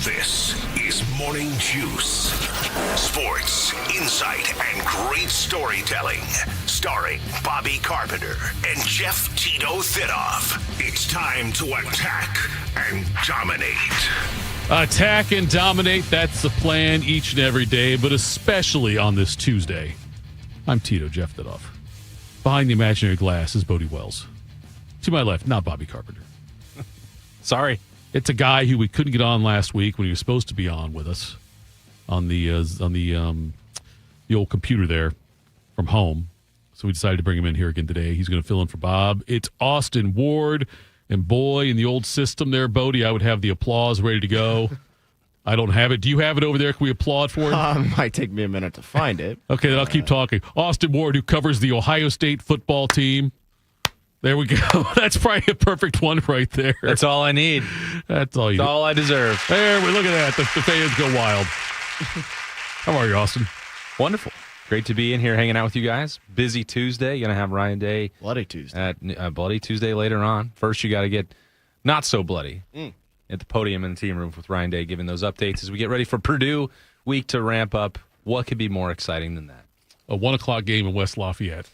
This is Morning Juice. Sports, insight, and great storytelling. Starring Bobby Carpenter and Jeff Tito Thitoff. It's time to attack and dominate. Attack and dominate, that's the plan each and every day, but especially on this Tuesday. I'm Tito, Jeff Thitoff. Behind the imaginary glass is Bodie Wells. To my left, not Bobby Carpenter. Sorry. It's a guy who we couldn't get on last week when he was supposed to be on with us on the old computer there from home. So we decided to bring him in here again today. He's going to fill in for Bob. It's Austin Ward. And boy, in the old system there, Bodie, I would have the applause ready to go. I don't have it. Do you have it over there? Can we applaud for it? Might take me a minute to find it. Okay, then I'll keep talking. Austin Ward, who covers the Ohio State football team. There we go. That's probably a perfect one right there. That's all I need. That's all you. That's all I deserve. There, we look at that. The fans go wild. How are you, Austin? Wonderful. Great to be in here hanging out with you guys. Busy Tuesday. You're going to have Ryan Day. Bloody Tuesday. At Bloody Tuesday later on. First, you got to get not so bloody at the podium in the team room with Ryan Day giving those updates as we get ready for Purdue week to ramp up. What could be more exciting than that? A 1 o'clock game in West Lafayette.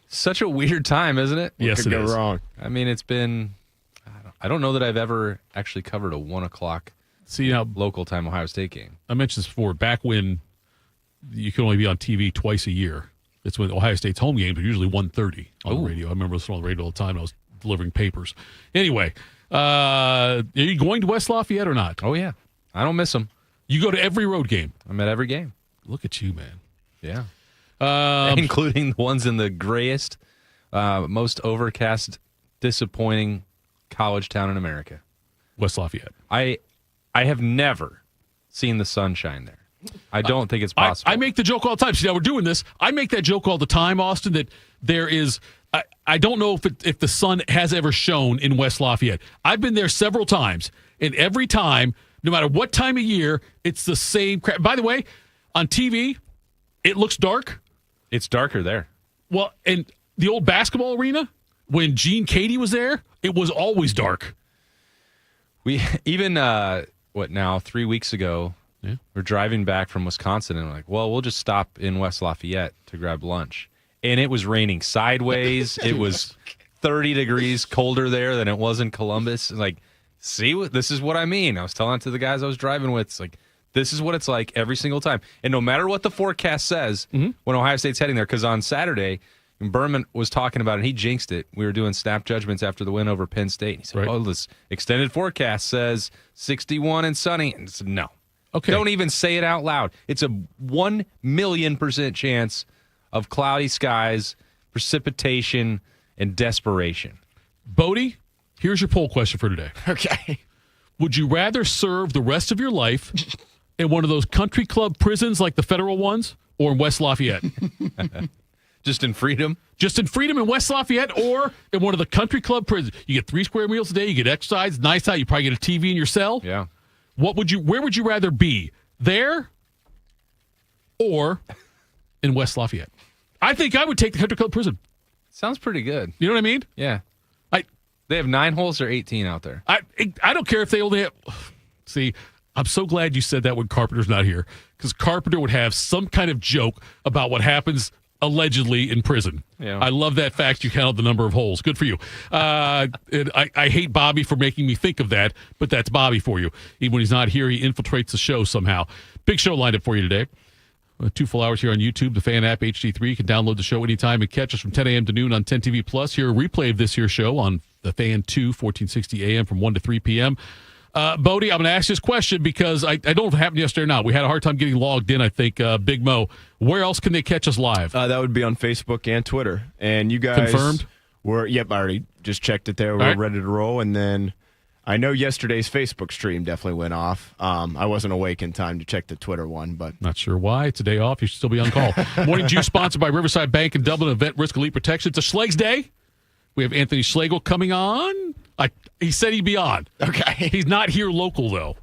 Such a weird time, isn't it? Yes, could it go is. wrong? I mean, it's been, I don't know that I've ever actually covered a 1 o'clock See, now, local time Ohio State game. I mentioned this before. Back when you could only be on TV twice a year, it's when Ohio State's home games are usually 1:30 on the radio. I remember listening on the radio all the time. I was delivering papers. Anyway, are you going to West Lafayette or not? Oh, yeah. I don't miss them. You go to every road game. I'm at every game. Look at you, man. Yeah. Including the ones in the grayest, most overcast, disappointing college town in America. West Lafayette. I have never seen the sunshine there. I don't think it's possible. I make the joke all the time. See, now we're doing this. I make that joke all the time, Austin, that there is I don't know if the sun has ever shone in West Lafayette. I've been there several times, and every time, no matter what time of year, it's the same crap. By the way, on TV, it looks dark. It's darker there. Well, and the old basketball arena, when Gene Katie was there, it was always dark. We even, 3 weeks ago, we're driving back from Wisconsin, and we're like, well, we'll just stop in West Lafayette to grab lunch. And it was raining sideways. It was 30 degrees colder there than it was in Columbus. Like, this is what I mean. I was telling it to the guys I was driving with. It's like, this is what it's like every single time. And no matter what the forecast says when Ohio State's heading there, because on Saturday, Berman was talking about it, and he jinxed it. We were doing snap judgments after the win over Penn State. And he said, this extended forecast says 61 and sunny. And I said, no. Okay. Don't even say it out loud. It's a 1,000,000% chance of cloudy skies, precipitation, and desperation. Bodie, here's your poll question for today. Okay. Would you rather serve the rest of your life in one of those country club prisons like the federal ones or in West Lafayette? Just in freedom? Just in freedom in West Lafayette or in one of the country club prisons. You get 3 square meals a day, you get exercise, nice out, you probably get a TV in your cell. Yeah. Where would you rather be? There or in West Lafayette? I think I would take the country club prison. Sounds pretty good. You know what I mean? Yeah. They have 9 holes or 18 out there. I don't care if they only have... See, I'm so glad you said that when Carpenter's not here, because Carpenter would have some kind of joke about what happens allegedly in prison. Yeah. I love that fact you counted the number of holes. Good for you. And I hate Bobby for making me think of that, but that's Bobby for you. Even when he's not here, he infiltrates the show somehow. Big show lined up for you today. 2 full hours here on YouTube, the Fan app, HD3. You can download the show anytime and catch us from 10 a.m. to noon on 10 TV Plus. Here, a replay of this here show on the Fan 2, 1460 a.m. from 1 to 3 p.m. Bodie, I'm going to ask this question because I don't know if it happened yesterday or not. We had a hard time getting logged in, I think. Big Mo, where else can they catch us live? That would be on Facebook and Twitter. And you guys... Confirmed? Yep, I already just checked it there. We're ready to roll. And then I know yesterday's Facebook stream definitely went off. I wasn't awake in time to check the Twitter one, but... Not sure why. It's a day off. You should still be on call. Morning Juice sponsored by Riverside Bank and Dublin Event Risk Elite Protection. It's a Schlegs Day. We have Anthony Schlegel coming on. He said he'd be on. Okay. He's not here local, though.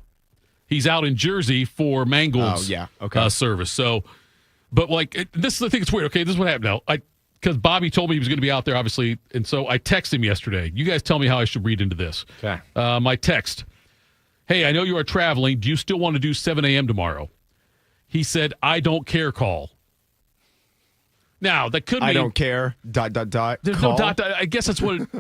He's out in Jersey for Mangold's service. So, but this is the thing that's weird. Okay, this is what happened now. Because Bobby told me he was going to be out there, obviously, and so I texted him yesterday. You guys tell me how I should read into this. Okay. My text. Hey, I know you are traveling. Do you still want to do 7 a.m. tomorrow? He said, I don't care, call. Now, that could mean... I don't care, ... There's call. no dot. I guess that's what it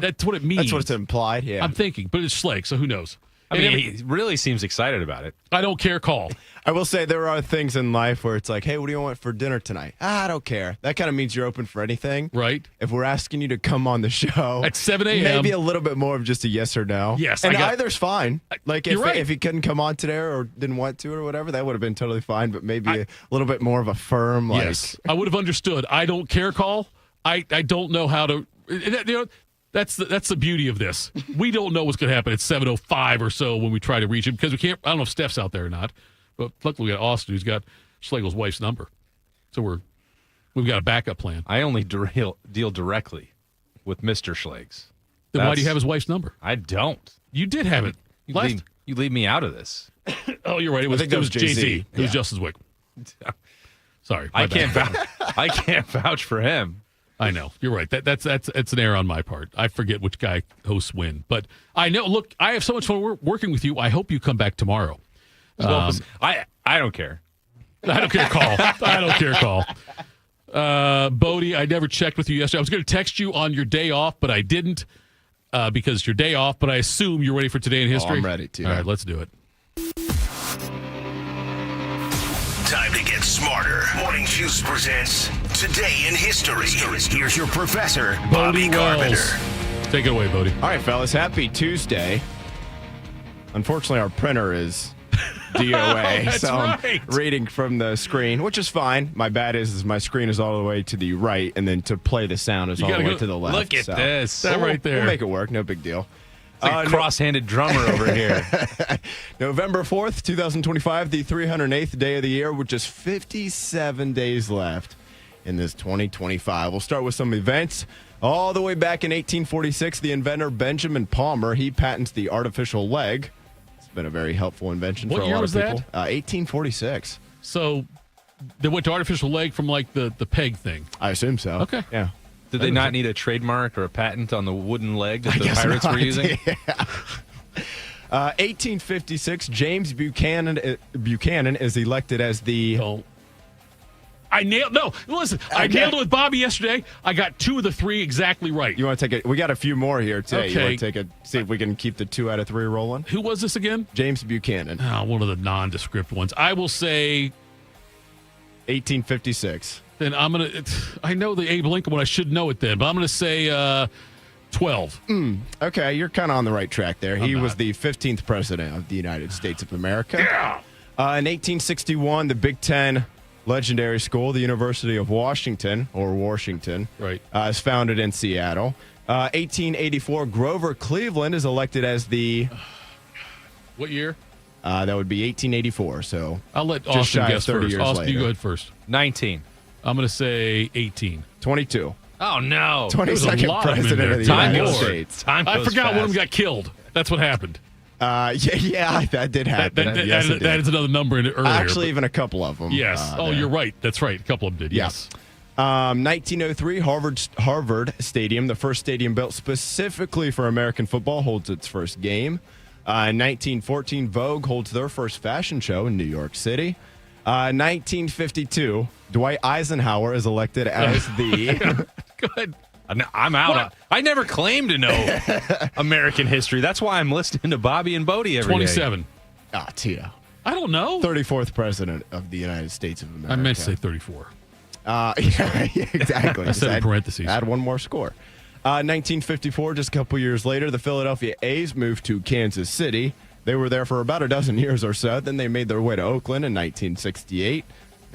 means. That's what it's implied, yeah. I'm thinking, but it's Schlegs, so who knows? I mean, he really seems excited about it. I don't care, call. I will say there are things in life where it's like, hey, what do you want for dinner tonight? I don't care. That kind of means you're open for anything. Right. If we're asking you to come on the show. At 7 a.m. Maybe a little bit more of just a yes or no. Yes. And either's fine. Like if he couldn't come on today or didn't want to or whatever, that would have been totally fine. But maybe a little bit more of a firm, like. Yes. I would have understood. I don't care, call. I don't know how to. That's the beauty of this. We don't know what's going to happen at 7:05 or so when we try to reach him because we can't. I don't know if Steph's out there or not, but luckily we got Austin who's got Schlegel's wife's number, so we've got a backup plan. I only deal directly with Mr. Schlegs. Then why do you have his wife's number? I don't. You did have it. You leave me out of this. Oh, you're right. It was Jay-Z. It was Justice Wick. Sorry, I can't vouch for him. I know. You're right. That's an error on my part. I forget which guy hosts when. But I know, look, I have so much fun working with you. I hope you come back tomorrow. I don't care. I don't care, call. I don't care, call. Bodie, I never checked with you yesterday. I was going to text you on your day off, but I didn't because it's your day off. But I assume you're ready for Today in History? I'm ready to. All right, let's do it. Time to get smarter. Morning Juice presents Today in History. Here's your professor, Bobby Carpenter. Take it away, Bodie. All right, fellas. Happy Tuesday. Unfortunately, our printer is DOA, That's so right. I'm reading from the screen, which is fine. My bad is my screen is all the way to the right, and then to play the sound is all the way to the left. Look at this. That right there. We'll make it work. No big deal. It's like a cross-handed drummer over here. November 4th, 2025, the 308th day of the year, with just 57 days left in this 2025. We'll start with some events. All the way back in 1846, the inventor Benjamin Palmer, he patents the artificial leg. It's been a very helpful invention for a lot of people. What year was that? 1846. So they went to artificial leg from like the peg thing. I assume so. Okay. Yeah. Did they not need a trademark or a patent on the wooden leg that the pirates were using? Yeah. 1856, James Buchanan is elected as the... I nailed it with Bobby yesterday. I got 2 of the 3 exactly right. You want to take it? We got a few more here today. Okay. You want to take see if we can keep the 2 out of 3 rolling? Who was this again? James Buchanan. One of the nondescript ones. I will say 1856. Then I'm going to... I know the Abe Lincoln one. I should know it then, but I'm going to say 12. Okay, you're kind of on the right track there. He not. was the 15th president of the United States of America. Yeah. In 1861, the Big Ten legendary school, the University of Washington, or Washington, Right. is founded in Seattle. 1884, Grover Cleveland is elected as the... What year? That would be 1884, so... I'll let just Austin shy guess of 30 first. years Austin, later. you go ahead first. 19. I'm going to say 18. 22. Oh, no. 22nd lot of them in president there. of the Time United goes. States. Time I goes forgot one of them fast. got killed. That's what happened. Yeah, that did happen. Yes, it did. That is another number in it earlier. Actually, even a couple of them. Yes. there. You're right. That's right. A couple of them did. Yeah. Yes. 1903, Harvard Stadium, the first stadium built specifically for American football, holds its first game. In 1914, Vogue holds their first fashion show in New York City. 1952, Dwight Eisenhower is elected as the... Good. I'm out. I never claimed to know American history. That's why I'm listening to Bobby and Bodie every day. 27. Tito. I don't know. 34th president of the United States of America. I meant to say 34. Yeah, exactly. I said in parentheses. Add one more score. 1954, just a couple years later, the Philadelphia A's moved to Kansas City. They were there for about a dozen years or so. Then they made their way to Oakland in 1968.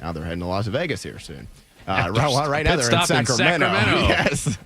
Now they're heading to Las Vegas here soon. Right now they're in Sacramento. Yes.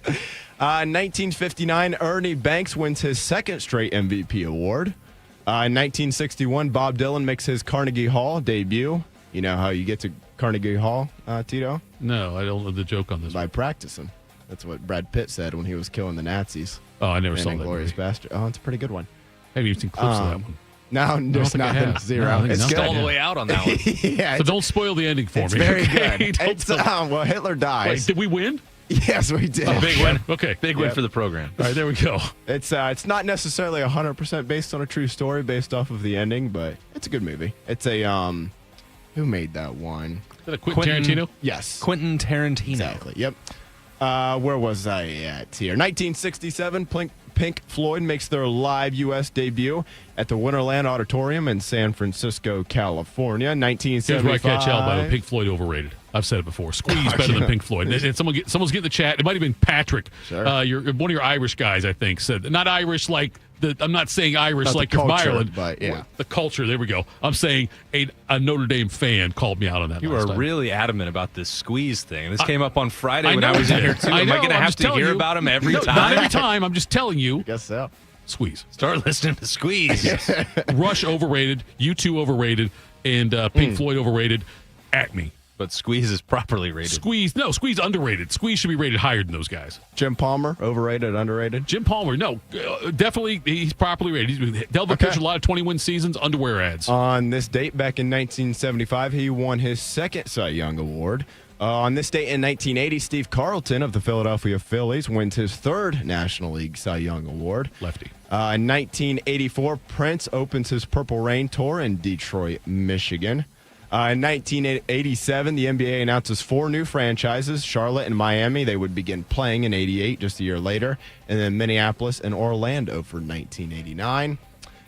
1959, Ernie Banks wins his second straight MVP award. In 1961, Bob Dylan makes his Carnegie Hall debut. You know how you get to Carnegie Hall, Tito? No, I don't know the joke on this. By practicing. That's what Brad Pitt said when he was killing the Nazis. Oh, I never saw that Glorious movie. Bastard. Oh, it's a pretty good one. I haven't even seen clips of that one. No, there's think I nothing. have. Zero. No, I think it's nothing. good. All the way out on that one. Yeah, So don't spoil the ending for it's me. very okay? good. Don't It's, spoil- well, Hitler dies. Wait, did we win? Yes, we did. Big win. Okay. Big win for the program. All right, there we go. It's not necessarily 100% based on a true story based off of the ending, but it's a good movie. It's a who made that one? Is that a Quentin Tarantino? Yes. Quentin Tarantino. Exactly. Yep. Where was I at here? 1967, Pink Floyd makes their live U.S. debut at the Winterland Auditorium in San Francisco, California. Here's 1975. where I catch out, by the way. Pink Floyd overrated. I've said it before. Squeeze better than Pink Floyd. And someone's getting in the chat. It might have been Patrick. Sure. One of your Irish guys, I think, said not Irish like the. I'm not saying Irish Not like the you're from culture, Ireland, but yeah. the culture. There we go. I'm saying a Notre Dame fan called me out on that. You last are time. really adamant about this Squeeze thing. This came up on Friday when know I was it in here did. too. I Am know, I going to I'm have just to telling hear you. about him every No, time? Not every time. I'm just telling you. Guess so. Squeeze. Start listening to Squeeze. Rush overrated. U2 overrated. And Pink Floyd overrated. At me. But Squeeze is properly rated. Squeeze underrated. Squeeze should be rated higher than those guys. Jim Palmer, overrated, underrated? Jim Palmer, no, definitely he's properly rated. He's dealt with a lot of 20-win seasons, underwear ads. On this date, back in 1975, he won his second Cy Young Award. On this date in 1980, Steve Carlton of the Philadelphia Phillies wins his third National League Cy Young Award. Lefty. In 1984, Prince opens his Purple Rain Tour in Detroit, Michigan. In 1987, the NBA announces 4 new franchises, Charlotte and Miami. They would begin playing in 88, just a year later. And then Minneapolis and Orlando for 1989. In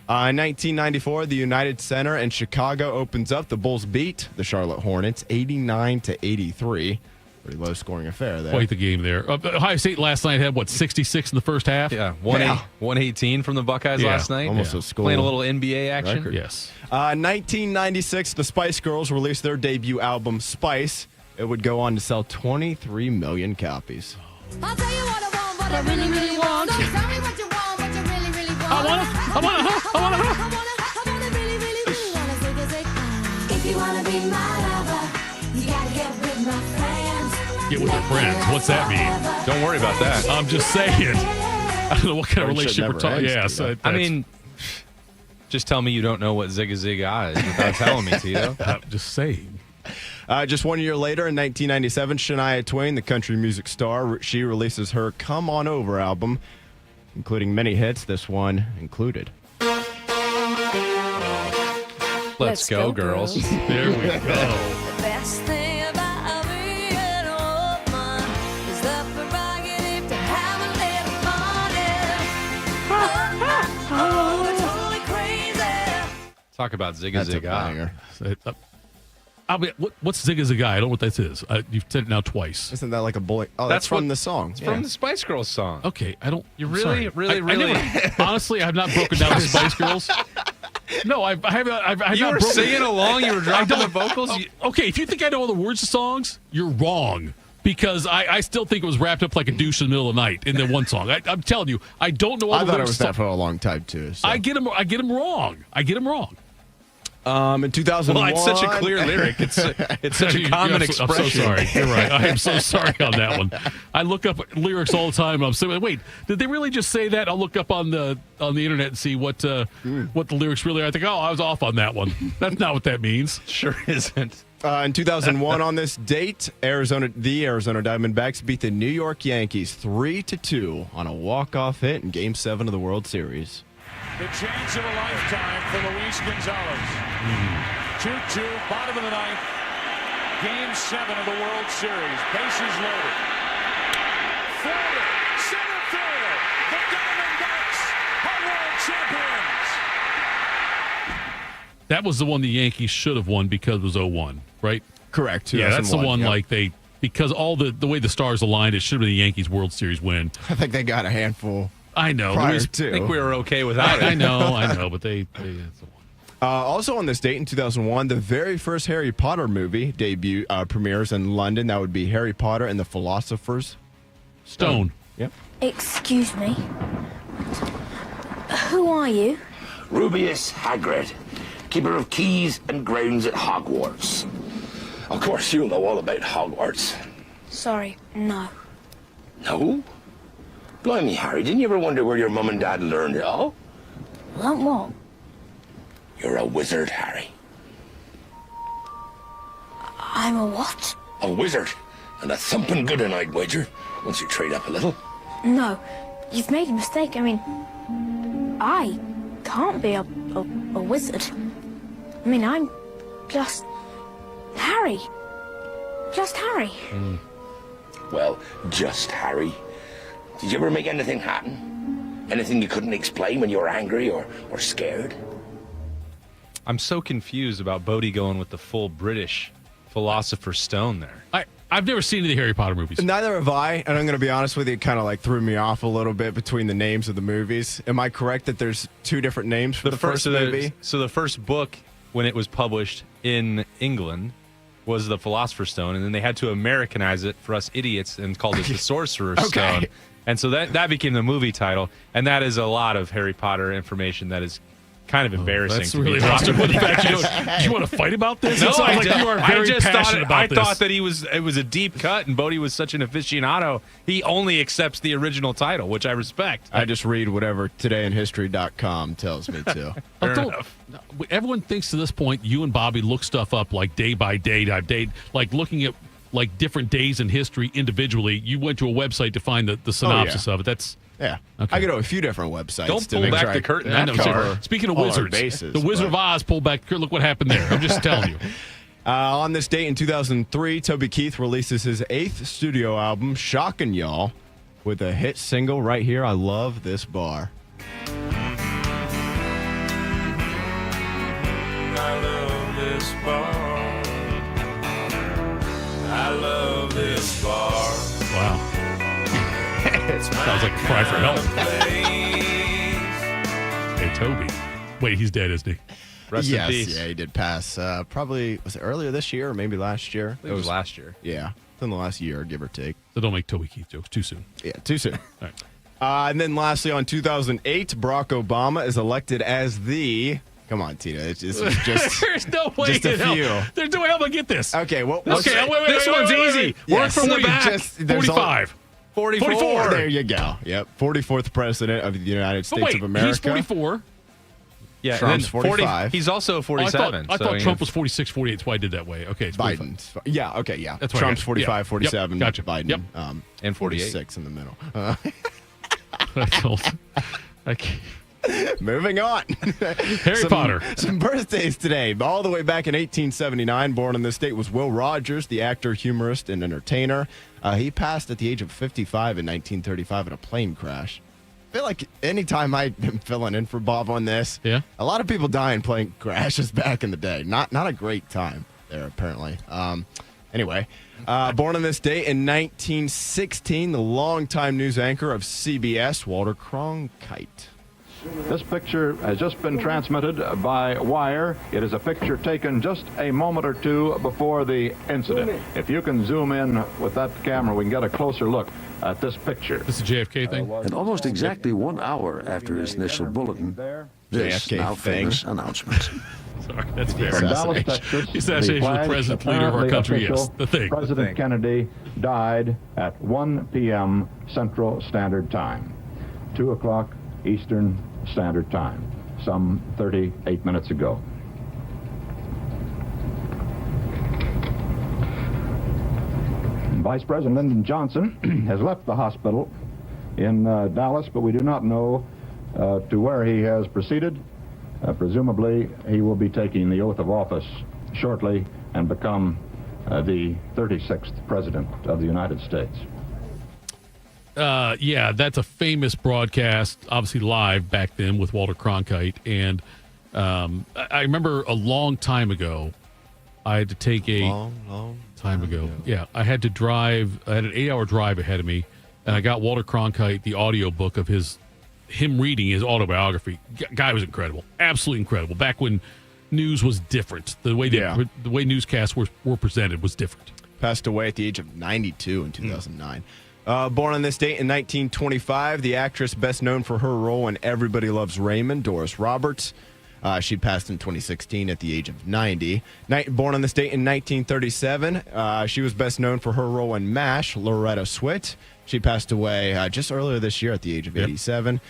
1994, the United Center in Chicago opens up. The Bulls beat the Charlotte Hornets 89-83. Pretty low-scoring affair there. Quite the game there. Ohio State last night had, 66 in the first half? Yeah, 118 from the Buckeyes last night. Almost a school Playing a little NBA action. record. Yes. 1996, the Spice Girls released their debut album, Spice. It would go on to sell 23 million copies. I'll tell you what I want, what I really, really want. Don't tell me what you want, what you really, really want. I wanna really, really wanna zig. If you wanna be my lover, you gotta get with my friends. Get with your friends. What's that mean? Don't worry about that. I'm just saying. I don't know what kind of Friendship relationship we're talking. never Yeah, ends, so Tito. I mean, just tell me you don't know what Zigga Zigga is without telling me, Tito. I'm just saying. Just 1 year later, in 1997, Shania Twain, the country music star, she releases her Come On Over album, including many hits, this one included. Let's go, girls. There we go. Best thing about being a woman is the prerogative to have a little fun. Oh, totally crazy. Talk about Zigga That's a Zigga. banger. What's Zigga Zigga? I don't know what that is. You've said it now twice. Isn't that like a bullet? Oh, That's that's from what- the song. It's from the Spice Girls song. Okay, I don't. You I'm really, sorry. really, I really- never- honestly, I've not broken down the Spice Girls. No, I haven't. I've You not were broken. singing along. You were dropping the vocals. Okay, if you think I know all the words to songs, you're wrong. Because I still think it was wrapped up like a douche in the middle of the night in the one song. I'm telling you, I don't know all I the thought it words was to that for a long time, too. So. I get them wrong. In 2001. Well, it's such a clear lyric. It's such a common expression. I'm so sorry. You're right. I am so sorry on that one. I look up lyrics all the time. And I'm saying, wait, did they really just say that? I'll look up on the internet and see what the lyrics really are. I think, I was off on that one. That's not what that means. Sure isn't. In 2001, on this date, the Arizona Diamondbacks beat the New York Yankees 3-2 on a walk-off hit in Game 7 of the World Series. The chance of a lifetime for Luis Gonzalez. 2-2, bottom of the ninth. Game 7 of the World Series. Bases loaded. Forward, center field. The Diamondbacks are world champions. That was the one the Yankees should have won because it was 0-1, right? Correct. Yeah, that's the 2001, one yep. because all the way the stars aligned, it should have been the Yankees World Series win. I think they got a handful I know. prior Luis- to. I think we were okay without I it. know, but they that's the one. Also on this date in 2001, the very first Harry Potter movie debut premieres in London. That would be Harry Potter and the Philosopher's Stone. Yep. Excuse me. Who are you? Rubius Hagrid, keeper of keys and grounds at Hogwarts. Of course, you'll know all about Hogwarts. Sorry, no. No? Blimey, Harry, didn't you ever wonder where your mum and dad learned it all? Learn what? You're a wizard, Harry. I'm a what? A wizard. And a thumping good one, I'd wager, once you trade up a little. No, you've made a mistake. I mean, I can't be a wizard. I mean, I'm just Harry. Just Harry. Well, just Harry. Did you ever make anything happen? Anything you couldn't explain when you were angry or scared? I'm so confused about Bodie going with the full British Philosopher's Stone there. I've never seen any of the Harry Potter movies. Neither have I, and I'm going to be honest with you, it kind of like threw me off a little bit between the names of the movies. Am I correct that there's two different names for the first movie? So the first book, when it was published in England, was the Philosopher's Stone, and then they had to Americanize it for us idiots and called it the Sorcerer's Stone. And so that became the movie title, and that is a lot of Harry Potter information that is kind of embarrassing. That's to really be awesome. talking In about. fact, you want to fight about this? No, It sounds I like you are very passionate about this. I thought that it was a deep cut, and Bodie was such an aficionado. He only accepts the original title, which I respect. I just read whatever todayinhistory.com tells me to. Everyone thinks to this point you and Bobby look stuff up like day by day, like looking at like different days in history individually. You went to a website to find the synopsis of it. That's Yeah. Okay. I go to a few different websites. Don't to pull make back sure the curtain I that know. far. Speaking of all our wizards, bases, the Wizard of Oz pulled back. Look what happened there. I'm just telling you. On this date in 2003, Toby Keith releases his 8th studio album, shocking y'all, with a hit single right here, I Love This Bar. I love this bar. I love this bar. Wow. Sounds like a cry for help. Hey, Toby. Wait, he's dead, isn't he? Rest in Yes, peace. yeah, he did pass. Probably, was it earlier this year or maybe last year? It was last year. Yeah, within the last year, give or take. So don't make Toby Keith jokes too soon. Yeah, too soon. All right. And then lastly, on 2008, Barack Obama is elected as the... Come on, Tito. It's just There's no way just a in hell. few. There's no way I'm going to get this. Okay, well... Okay, wait, this one's easy. Work from the back. there's 45. 44. There you go. Yep. 44th president of the United But States wait, of America. he's 44. Yeah, Trump's and then 45. He's also Oh, 47. I so, thought you Trump know, was 46, 48. That's why I did that way. Okay, it's 45. Biden's. Yeah, okay, yeah. That's what I Trump's got. 45, Yep. 47. Yep. Gotcha. Biden. Yep. And 48. 46 in the middle. That's all. I can't. Moving on. Harry Potter. Some birthdays today. All the way back in 1879, born in this state was Will Rogers, the actor, humorist, and entertainer. He passed at the age of 55 in 1935 in a plane crash. I feel like anytime I am filling in for Bob on this, Yeah. a lot of people die in plane crashes back in the day. Not a great time there, apparently. Anyway, born on this day in 1916, the longtime news anchor of CBS, Walter Cronkite. This picture has just been transmitted by wire. It is a picture taken just a moment or two before the incident. If you can zoom in with that camera, we can get a closer look at this picture. This is a JFK thing. And almost exactly 1 hour after his initial bulletin, this JFK now thing. famous announcement. Sorry, that's fair. From Dallas, Texas, The assassination of the flag, president, leader of our apparently country, yes. official, The thing. President Kennedy died at 1 p.m. Central Standard Time, 2 o'clock Eastern Standard Time, some 38 minutes ago. Vice President Lyndon Johnson has left the hospital in Dallas, but we do not know to where he has proceeded. Presumably, he will be taking the oath of office shortly and become the 36th President of the United States. Yeah, that's a famous broadcast, obviously live back then with Walter Cronkite. And I remember a long time ago, I had to take Long time ago. Yeah, I had to drive. I had an 8-hour drive ahead of me, and I got Walter Cronkite, the audio book of him reading his autobiography. Guy was incredible, absolutely incredible. Back when news was different, the way the way newscasts were presented was different. Passed away at the age of 92 in 2009. Born on this date in 1925, the actress best known for her role in Everybody Loves Raymond, Doris Roberts. She passed in 2016 at the age of 90. Born on this date in 1937, she was best known for her role in MASH, Loretta Swit. She passed away just earlier this year at the age of 87.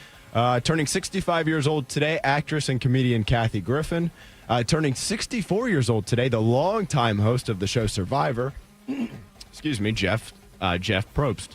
Turning 65 years old today, actress and comedian Kathy Griffin. Turning 64 years old today, the longtime host of the show Survivor, Jeff Probst.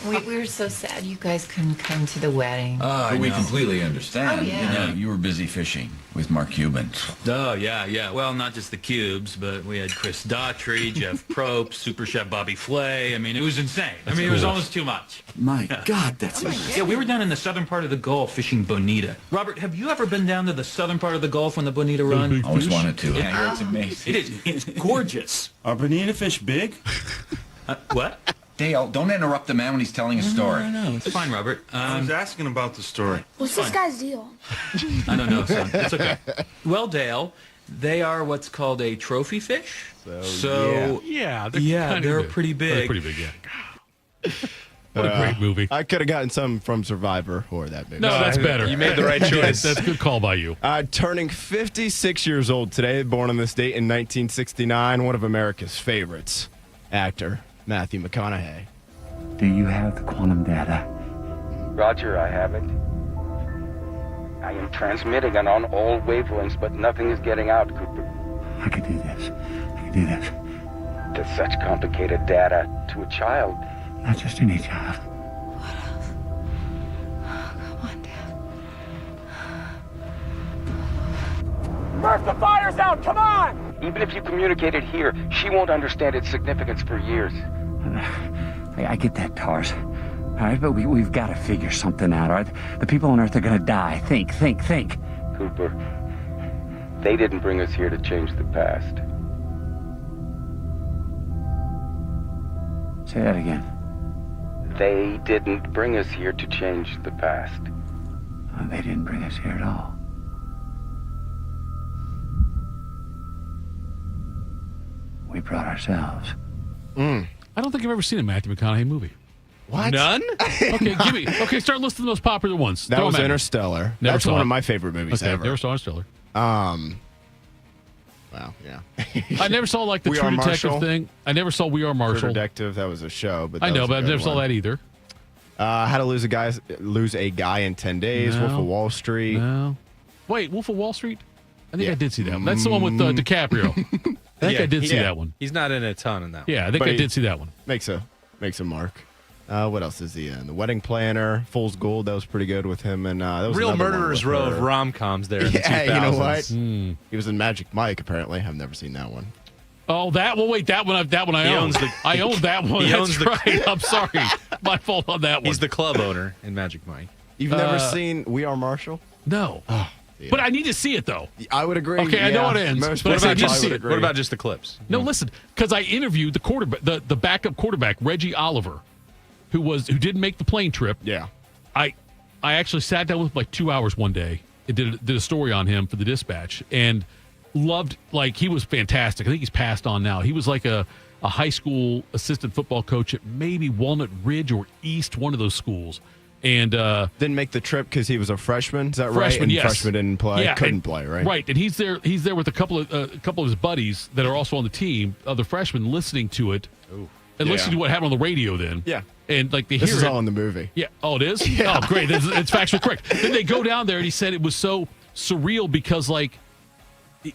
We were so sad you guys couldn't come to the wedding. But we completely understand. Oh, yeah. You were busy fishing with Mark Cuban. Oh, yeah. Well, not just the Cubes, but we had Chris Daughtry, Jeff Probst, Super Chef Bobby Flay. I mean, it was insane. It was almost too much. My God, that's amazing. Yeah, we were down in the southern part of the Gulf fishing bonita. Robert, have you ever been down to the southern part of the Gulf when the bonita run? Always wanted to. I hear it's amazing. It is. It's gorgeous. Are bonita fish big? What? Dale, don't interrupt the man when he's telling a story. No, it's fine, Robert. I was asking about the story. What's this guy's deal? I don't know, son. It's okay. Well, Dale, they are what's called a trophy fish. So they're pretty big. They're pretty big, yeah. What a great movie. I could have gotten some from Survivor or that movie. No, that's better. You made the right choice. That's a good call by you. Turning 56 years old today, born on this date in 1969, one of America's favorites, actor Matthew McConaughey. Do you have the quantum data? Roger, I have it. I am transmitting on all wavelengths, but nothing is getting out, Cooper. I can do this. That's such complicated data to a child. Not just any child. What else? Oh, come on, Dad. Murph, the fire's out! Come on! Even if you communicate it here, she won't understand its significance for years. I get that, Tars. All right, but we've got to figure something out, all right? The people on Earth are going to die. Think. Cooper, they didn't bring us here to change the past. Say that again. They didn't bring us here to change the past. They didn't bring us here at all. We brought ourselves. I don't think I've ever seen a Matthew McConaughey movie. What? None? Okay, start listing the most popular ones. That was Interstellar. That's one of my favorite movies ever. Never saw Interstellar. Well, yeah. I never saw like the We True Are Detective Marshall. thing. I never saw We Are True Marshall. Detective, that was a show, but I know, but I never saw that either. How to Lose a Guy in 10 Days, No. Wolf of Wall Street. No. Wait, Wolf of Wall Street? I think I did see that one. That's the one with DiCaprio. I think I did see that one. He's not in a ton in that one. Yeah, I think I did see that one. Makes a mark. What else is he in? The Wedding Planner, Fool's Gold. That was pretty good with him. And that was Real another one Murderer's with Row her. of rom-coms there in the 2000s. Yeah, you know what? He was in Magic Mike, apparently. I've never seen that one. Oh, that one. Wait, that one I own. I own that one. He That's owns the- right. I'm sorry. My fault on that one. He's the club owner in Magic Mike. You've never seen We Are Marshall? No. Yeah. But I need to see it, though. I would agree. Okay, I know it ends. Most But I people need to see would it. agree. What about just the clips? No, listen, because I interviewed the quarterback, the backup quarterback, Reggie Oliver, who didn't make the plane trip. Yeah. I actually sat down with him like 2 hours one day and did a story on him for the Dispatch and loved, like, he was fantastic. I think he's passed on now. He was like a high school assistant football coach at maybe Walnut Ridge or East, one of those schools. And didn't make the trip because he was a freshman. Is that right? freshman, And yes. freshman didn't play. Yeah, Couldn't play, right? Right, and he's there with a couple of his buddies that are also on the team, other freshmen, listening to it and listening to what happened on the radio. Then, Yeah. and like they This hear is it. all in the movie. Yeah. Oh, it is? Yeah. Oh, great. It's factually correct. Then they go down there, and he said it was so surreal because, like,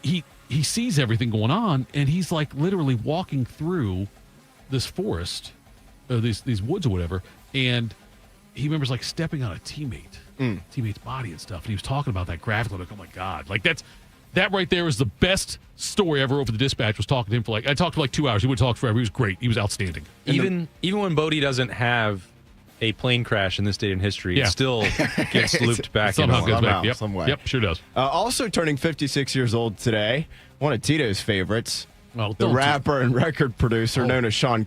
he sees everything going on, and he's, like, literally walking through this forest, these woods or whatever, and he remembers, like, stepping on a teammate's body and stuff, and he was talking about that graphically. Like, oh, my God. Like, that right there is the best story I ever wrote for the Dispatch. Was talking to him I talked for like 2 hours. He would talk forever. He was great. He was outstanding. Even when Bodie doesn't have a plane crash in this date in history, Yeah. it still gets looped back Somehow into goes one. back. Yep. some way. Yep, sure does. Also turning 56 years old today, one of Tito's favorites, Well, the don't- rapper and record producer known as Sean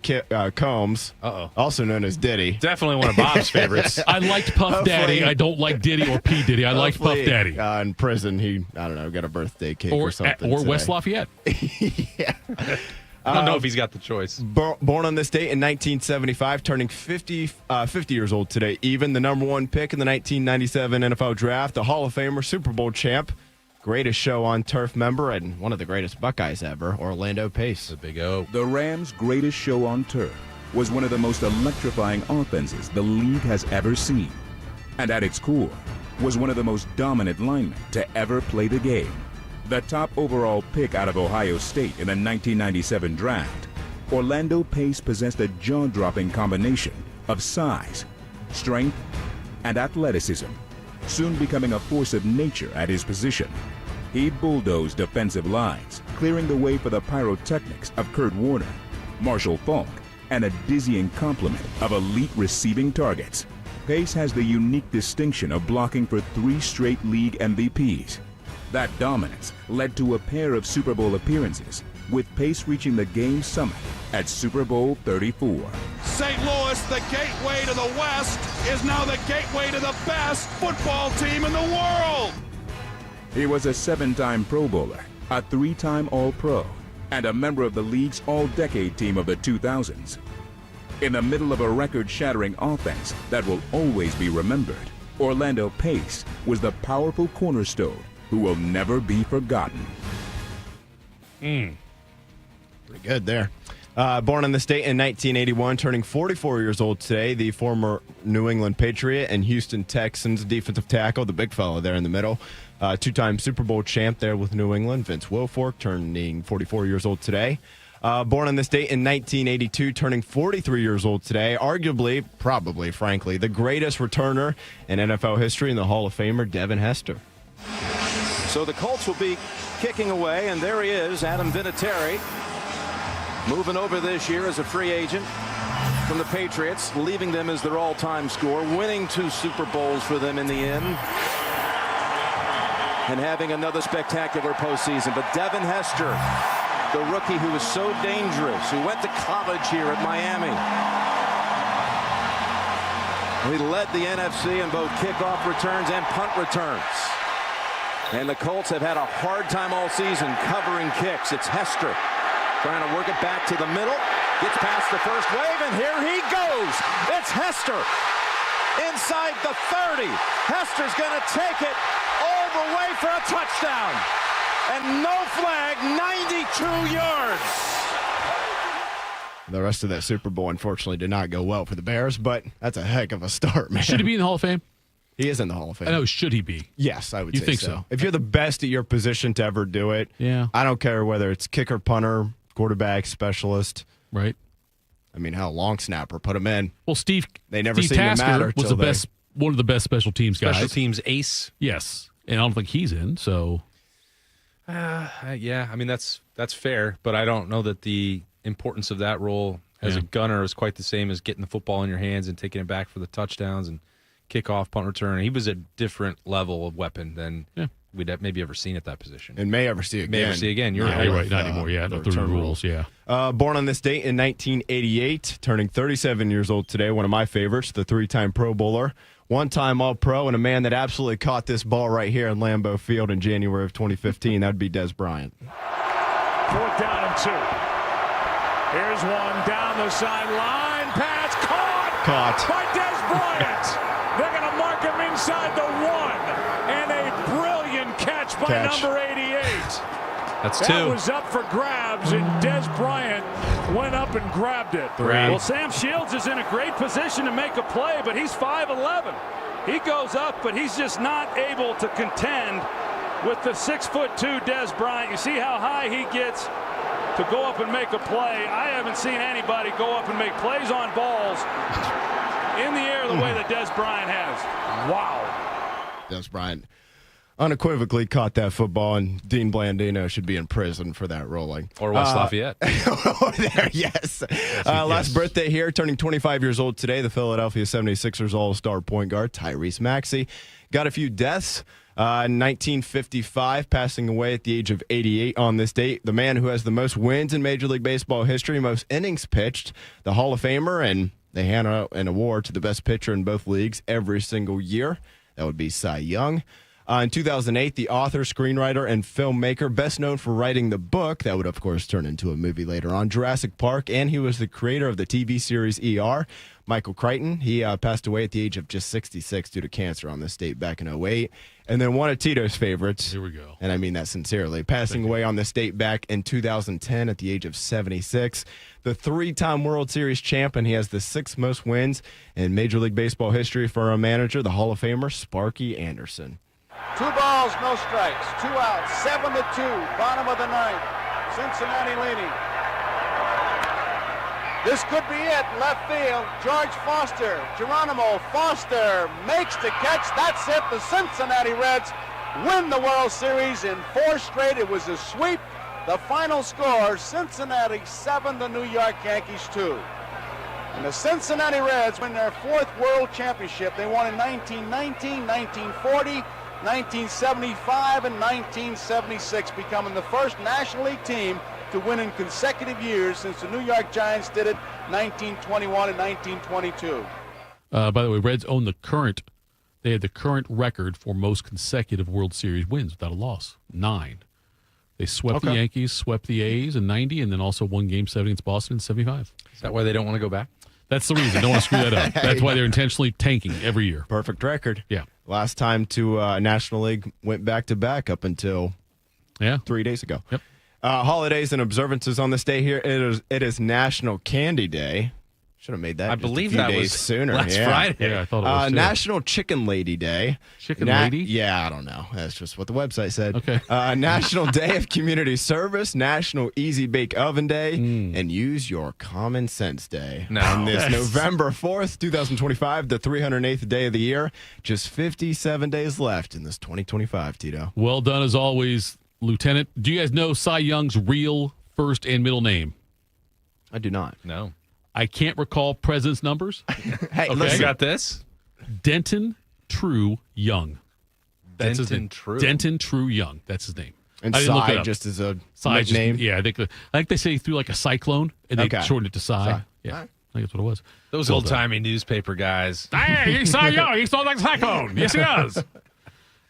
Combs, Uh-oh. also known as Diddy. Definitely one of Bob's favorites. I liked Puff Daddy. I don't like Diddy or P. Diddy. I liked Puff Hopefully, Daddy. in prison, he, I don't know, got a birthday cake or something. Or today. West Lafayette. I don't know if he's got the choice. Born on this date in 1975, turning 50 years old today. Even the number one pick in the 1997 NFL Draft, the Hall of Famer, Super Bowl champ, greatest show on turf member, and one of the greatest Buckeyes ever, Orlando Pace. The Big O. The Rams' greatest show on turf was one of the most electrifying offenses the league has ever seen. And at its core was one of the most dominant linemen to ever play the game. The top overall pick out of Ohio State in the 1997 draft, Orlando Pace possessed a jaw-dropping combination of size, strength, and athleticism, soon becoming a force of nature at his position. He bulldozed defensive lines, clearing the way for the pyrotechnics of Kurt Warner, Marshall Faulk, and a dizzying complement of elite receiving targets. Pace has the unique distinction of blocking for 3 straight league MVPs. That dominance led to a pair of Super Bowl appearances, with Pace reaching the game summit at Super Bowl 34. St. Louis, the gateway to the West, is now the gateway to the best football team in the world. He was a 7-time Pro Bowler, a 3-time All-Pro, and a member of the league's All-Decade team of the 2000s. In the middle of a record-shattering offense that will always be remembered, Orlando Pace was the powerful cornerstone who will never be forgotten. Pretty good there. Born in the state in 1981, turning 44 years old today, the former New England Patriot and Houston Texans defensive tackle, the big fella there in the middle. 2-time Super Bowl champ there with New England, Vince Wilfork, turning 44 years old today. Born in the state in 1982, turning 43 years old today. Arguably, probably, frankly, the greatest returner in NFL history and the Hall of Famer, Devin Hester. So the Colts will be kicking away, and there he is, Adam Vinatieri, moving over this year as a free agent from the Patriots, leaving them as their all-time scorer, winning 2 Super Bowls for them in the end, and having another spectacular postseason. But Devin Hester, the rookie who was so dangerous, who went to college here at Miami. He led the NFC in both kickoff returns and punt returns. And the Colts have had a hard time all season covering kicks. It's Hester trying to work it back to the middle. Gets past the first wave, and here he goes. It's Hester inside the 30. Hester's going to take it all the way for a touchdown. And no flag, 92 yards. The rest of that Super Bowl, unfortunately, did not go well for the Bears, but that's a heck of a start, man. Should he be in the Hall of Fame? He is in the Hall of Fame. I know. Should he be? Yes, I would You say think so. so? If you're the best at your position to ever do it, Yeah. I don't care whether it's kicker, punter, quarterback, specialist. Right. I mean, hell, long snapper, put him in. Well, They never Steve seem to Tasker matter was till the best, one of the best special teams guys. Special teams ace. Yes, and I don't think he's in. So, Yeah, I mean, that's fair, but I don't know that the importance of that role as a gunner is quite the same as getting the football in your hands and taking it back for the touchdowns and kickoff, punt return. He was a different level of weapon than we'd have maybe ever seen at that position. And may ever see again. May ever see again. You're right. Not anymore. Yeah, the the return rules. Yeah. Born on this date in 1988, turning 37 years old today, one of my favorites, the 3-time Pro Bowler, 1-time All-Pro, and a man that absolutely caught this ball right here in Lambeau Field in January of 2015. That would be Des Bryant. 4th down and 2. Here's one down the sideline. Pass caught by Des Bryant. They're going to mark him inside the 1. And a brilliant catch by number 88. That's that 2. That was up for grabs, and Des Bryant went up and grabbed it. 3. Well, Sam Shields is in a great position to make a play, but he's 5'11". He goes up, but he's just not able to contend with the 6'2" Des Bryant. You see how high he gets to go up and make a play. I haven't seen anybody go up and make plays on balls in the air the way that Des Bryant has. Wow. Des Bryant unequivocally caught that football, and Dean Blandino should be in prison for that rolling. Or West Lafayette. There, yes. Last birthday here, turning 25 years old today, the Philadelphia 76ers All-Star point guard Tyrese Maxey. Got a few deaths. 1955, passing away at the age of 88 on this date. The man who has the most wins in Major League Baseball history, most innings pitched, the Hall of Famer, and they hand out an award to the best pitcher in both leagues every single year. That would be Cy Young. In 2008, the author, screenwriter, and filmmaker, best known for writing the book that would, of course, turn into a movie later on, Jurassic Park, and he was the creator of the TV series ER, Michael Crichton. He passed away at the age of just 66 due to cancer on this date back in 2008. And then one of Tito's favorites, here we go, and I mean that sincerely, passing away on this date back in 2010 at the age of 76. The 3-time World Series champion. He has the 6th most wins in Major League Baseball history for a manager, the Hall of Famer, Sparky Anderson. 2 balls, no strikes, 2 outs, 7-2, bottom of the 9th. Cincinnati leading. This could be it. Left field. George Foster. Geronimo Foster makes the catch. That's it. The Cincinnati Reds win the World Series in 4 straight. It was a sweep. The final score, Cincinnati 7, the New York Yankees 2. And the Cincinnati Reds win their 4th World Championship. They won in 1919, 1940, 1975, and 1976, becoming the first National League team to win in consecutive years since the New York Giants did it 1921 and 1922. By the way, Reds own they had the current record for most consecutive World Series wins without a loss, 9. They swept the Yankees, swept the A's in 90, and then also won Game 7 against Boston in 75. Is that why they don't want to go back? That's the reason. Don't want to screw that up. That's why they're intentionally tanking every year. Perfect record. Yeah. Last time to National League went back-to-back up until 3 days ago. Yep. Holidays and observances on this day here. It is National Candy Day. Should have made that. I just believe a few that days was sooner. last Friday. Yeah, I thought it was too. National Chicken Lady Day. Chicken Lady? Yeah, I don't know. That's just what the website said. Okay. National Day of Community Service, National Easy Bake Oven Day, and Use Your Common Sense Day. No. On this November 4th, 2025, the 308th day of the year. Just 57 days left in this 2025, Tito. Well done as always, Lieutenant. Do you guys know Cy Young's real first and middle name? I do not. No. I can't recall president's numbers. Hey, okay. You got this? Denton True Young. That's his name. True. Denton True Young. That's his name. And I didn't look it Cy up. just as a Cy nickname. yeah, I think they say he threw like a cyclone, and they shortened it to Cy. Cy. Yeah, All right. I think that's what it was. Those Well old-timey newspaper guys. Hey, he's Cy Young. He sounds like a cyclone. Yes, he does.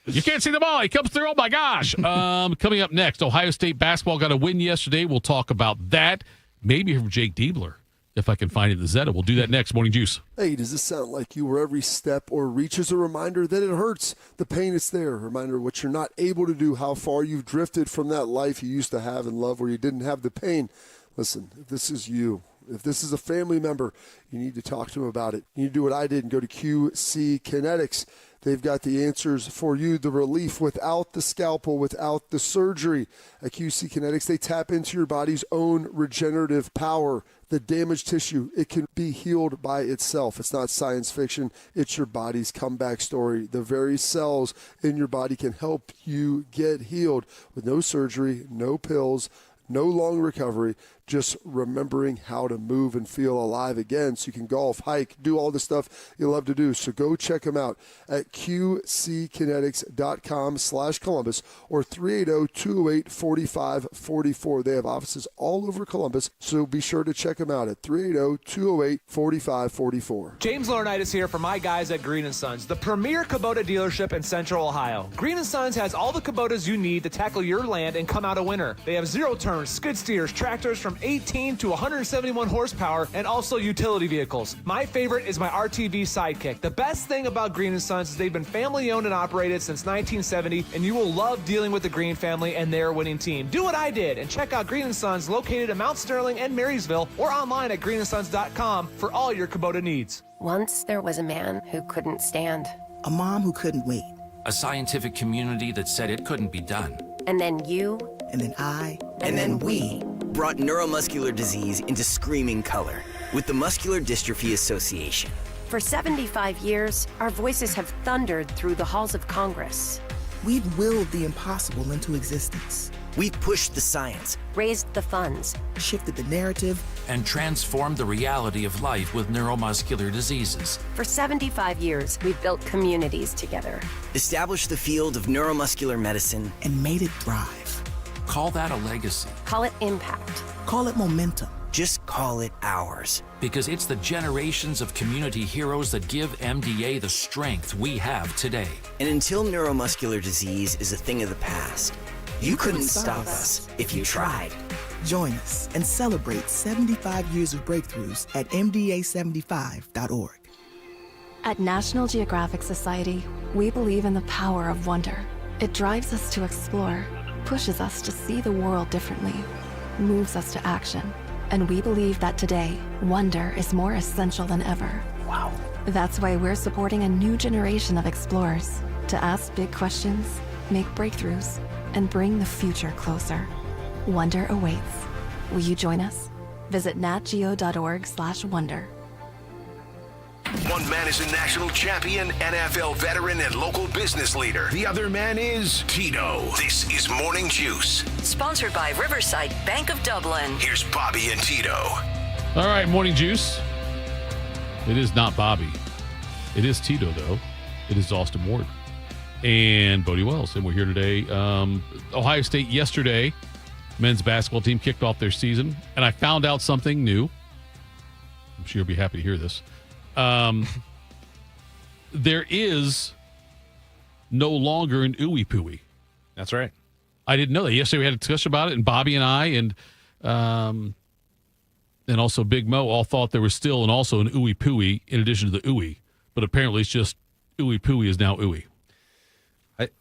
You can't see the ball. He comes through. Oh, my gosh. Coming up next, Ohio State basketball got a win yesterday. We'll talk about that. Maybe from Jake Diebler, if I can find it in the Zeta. We'll do that next. Morning Juice. Hey, does this sound like you where every step or reach is a reminder that it hurts? The pain is there. A reminder of what you're not able to do, how far you've drifted from that life you used to have and love where you didn't have the pain. Listen, if this is you, if this is a family member, you need to talk to them about it. You need to do what I did and go to QC Kinetics. They've got the answers for you, the relief without the scalpel, without the surgery. At QC Kinetics, they tap into your body's own regenerative power. The damaged tissue, it can be healed by itself. It's not science fiction. It's your body's comeback story. The very cells in your body can help you get healed with no surgery, no pills, no long recovery, just remembering how to move and feel alive again so you can golf, hike, do all the stuff you love to do. So go check them out at qckinetics.com/Columbus or 380-208-4544. They have offices all over Columbus, so be sure to check them out at 380-208-4544. James Laurinaitis here for my guys at Green & Sons, the premier Kubota dealership in Central Ohio. Green & Sons has all the Kubotas you need to tackle your land and come out a winner. They have zero-turn skid steers, tractors from 18 to 171 horsepower, and also utility vehicles. My favorite is my RTV Sidekick. The best thing about Green & Sons is they've been family-owned and operated since 1970, and you will love dealing with the Green family and their winning team. Do what I did and check out Green & Sons located in Mount Sterling and Marysville or online at greenandsons.com for all your Kubota needs. Once there was a man who couldn't stand. A mom who couldn't wait. A scientific community that said it couldn't be done. And then you. And then I. And then we. Brought neuromuscular disease into screaming color with the Muscular Dystrophy Association. For 75 years, our voices have thundered through the halls of Congress. We've willed the impossible into existence. We've pushed the science, raised the funds, shifted the narrative, and transformed the reality of life with neuromuscular diseases. For 75 years, we've built communities together. Established the field of neuromuscular medicine, and made it thrive. Call that a legacy. Call it impact. Call it momentum. Just call it ours. Because it's the generations of community heroes that give MDA the strength we have today. And until neuromuscular disease is a thing of the past, you couldn't stop us if you tried. Join us and celebrate 75 years of breakthroughs at MDA75.org. At National Geographic Society, we believe in the power of wonder. It drives us to explore, pushes us to see the world differently, moves us to action. And we believe that today, wonder is more essential than ever. Wow. That's why we're supporting a new generation of explorers to ask big questions, make breakthroughs, and bring the future closer. Wonder awaits. Will you join us? Visit natgeo.org/wonder. One man is a national champion, NFL veteran, and local business leader. The other man is Tito. This is Morning Juice. Sponsored by Riverside Bank of Dublin. Here's Bobby and Tito. All right, Morning Juice. It is not Bobby. It is Tito, though. It is Austin Ward and Bodie Wells. And we're here today. Ohio State yesterday, men's basketball team kicked off their season. And I found out something new. I'm sure you'll be happy to hear this. There is no longer an ooey pooey. That's right. I didn't know that. Yesterday we had a discussion about it, and Bobby and I and also Big Mo all thought there was still an ooey pooey in addition to the ooey. But apparently it's just ooey pooey is now ooey.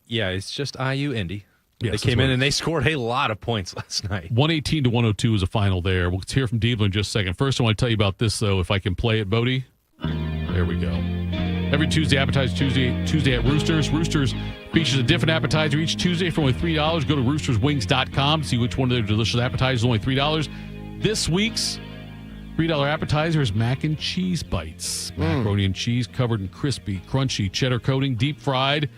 Yeah, it's just IU Indy. Yes, they came in and they scored a lot of points last night. 118-102 was a final there. We'll hear from Diebler in just a second. First, I want to tell you about this, though, if I can play it, Bodie. There we go. Every Tuesday, Appetizer Tuesday at Roosters. Roosters features a different appetizer each Tuesday for only $3. Go to roosterswings.com to see which one of their delicious appetizers is only $3. This week's $3 appetizer is mac and cheese bites. Macaroni and cheese covered in crispy, crunchy cheddar coating, deep fried.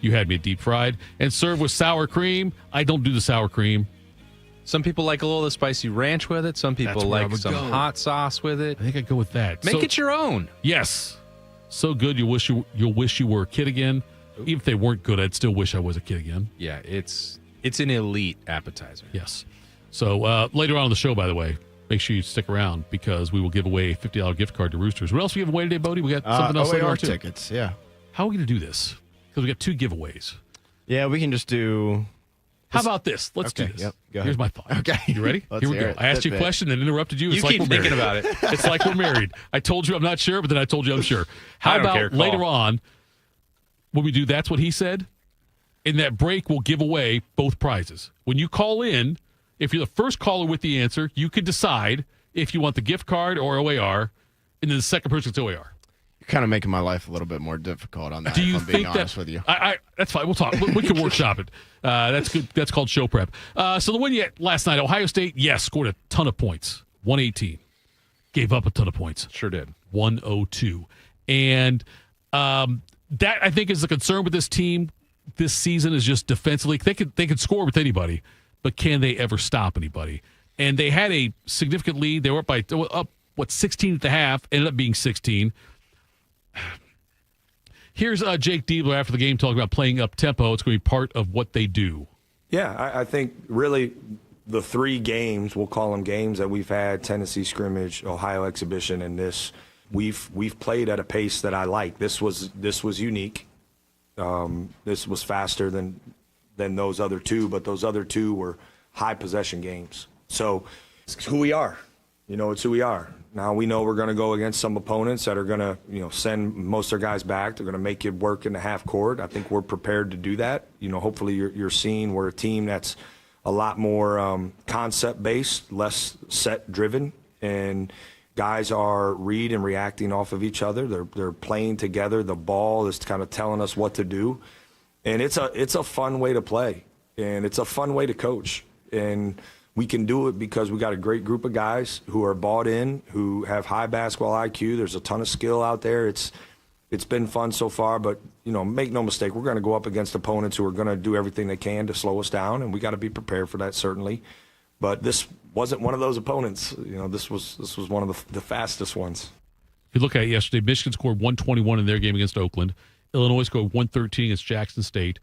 You had me at deep fried. And served with sour cream. I don't do the sour cream. Some people like a little of the spicy ranch with it. Some people like some hot sauce with it. I think I'd go with that. Make it your own. Yes. So good you'll wish you were a kid again. Even if they weren't good, I'd still wish I was a kid again. Yeah, it's an elite appetizer. Yes. So later on in the show, by the way, make sure you stick around because we will give away a $50 gift card to Roosters. What else we give away today, Bodie? We got something else later on too. Tickets, yeah. How are we going to do this? Because we got 2 giveaways. Yeah, we can just do... How about this? Let's do this. Yep, go ahead. Here's my thought. Okay. You ready? Here we go. I asked you a question and interrupted you. You keep thinking about it. It's like we're married. I told you I'm not sure, but then I told you I'm sure. How about later on, when we do That's What He Said, in that break, we'll give away both prizes. When you call in, if you're the first caller with the answer, you can decide if you want the gift card or OAR, and then the second person gets OAR. You're kind of making my life a little bit more difficult on that. Do you if I'm being think honest with you? That's fine. We'll talk. We can workshop it. That's good. That's called show prep. So the win last night, Ohio State, scored a ton of points. 118. Gave up a ton of points. Sure did. 102. And that, I think, is the concern with this team this season is just defensively. They can score with anybody, but can they ever stop anybody? And they had a significant lead. They were up 16 at the half, ended up being 16. Here's Jake Diebler after the game talking about playing up tempo. It's going to be part of what they do. Yeah, I think really the 3 games, we'll call them games that we've had, Tennessee scrimmage, Ohio exhibition, and this, we've played at a pace that I like. This was unique. This was faster than those other 2, but those other 2 were high possession games. So it's who we are. It's who we are. Now we know we're going to go against some opponents that are going to, send most of their guys back. They're going to make it work in the half court. I think we're prepared to do that. Hopefully you're seeing we're a team that's a lot more concept-based, less set-driven, and guys are read and reacting off of each other. They're playing together. The ball is kind of telling us what to do, and it's a fun way to play, and it's a fun way to coach, and we can do it because we got a great group of guys who are bought in, who have high basketball IQ. There's a ton of skill out there. It's been fun so far, but make no mistake, we're going to go up against opponents who are going to do everything they can to slow us down, and we got to be prepared for that certainly. But this wasn't one of those opponents. This was one of the fastest ones. If you look at it yesterday, Michigan scored 121 in their game against Oakland. Illinois scored 113 against Jackson State.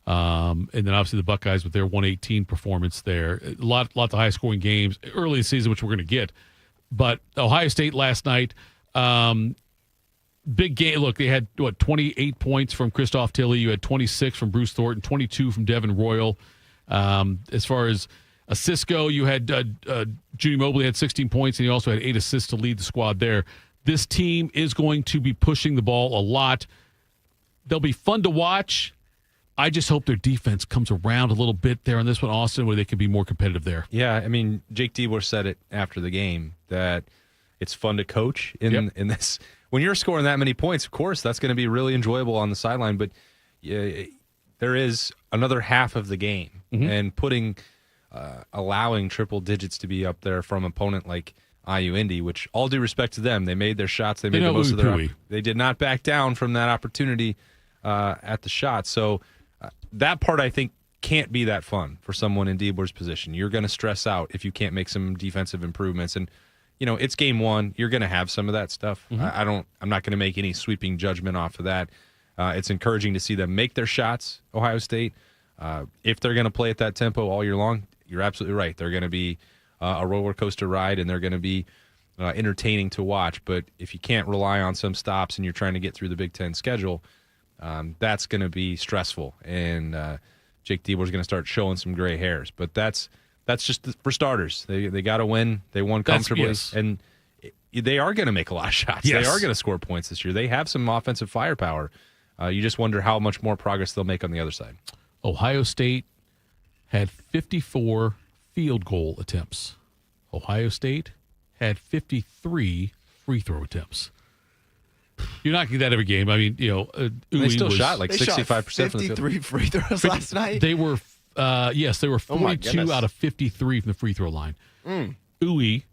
And then obviously the Buckeyes with their 118 performance there. Lots of high-scoring games early in the season, which we're going to get. But Ohio State last night, big game. Look, they had, 28 points from Christoph Tilley. You had 26 from Bruce Thornton, 22 from Devin Royal. As far as assists go, you had Judy Mobley had 16 points, and he also had 8 assists to lead the squad there. This team is going to be pushing the ball a lot. They'll be fun to watch. I just hope their defense comes around a little bit there on this one, Austin, where they can be more competitive there. Yeah, I mean, Jake Diebler said it after the game that it's fun to coach in this. When you're scoring that many points, of course, that's going to be really enjoyable on the sideline. But there is another half of the game, and putting allowing triple digits to be up there from an opponent like IU Indy, which all due respect to them, they made their shots. They made the most of their. They did not back down from that opportunity at the shot. So that part, I think, can't be that fun for someone in Dieber's position. You're going to stress out if you can't make some defensive improvements. And, it's game one. You're going to have some of that stuff. Mm-hmm. I'm not going to make any sweeping judgment off of that. It's encouraging to see them make their shots, Ohio State. If they're going to play at that tempo all year long, you're absolutely right. They're going to be a roller coaster ride, and they're going to be entertaining to watch. But if you can't rely on some stops and you're trying to get through the Big Ten schedule, that's going to be stressful. And Jake Dieber's going to start showing some gray hairs. But that's just for starters. They got to win. They won comfortably. Yes. And they are going to make a lot of shots. Yes. They are going to score points this year. They have some offensive firepower. You just wonder how much more progress they'll make on the other side. Ohio State had 54 field goal attempts. Ohio State had 53 free throw attempts. You're not getting that every game. I mean, they still shot like 65% from the field. 53 free throws last night? They were, they were 42 out of 53 from the free throw line. Uwe,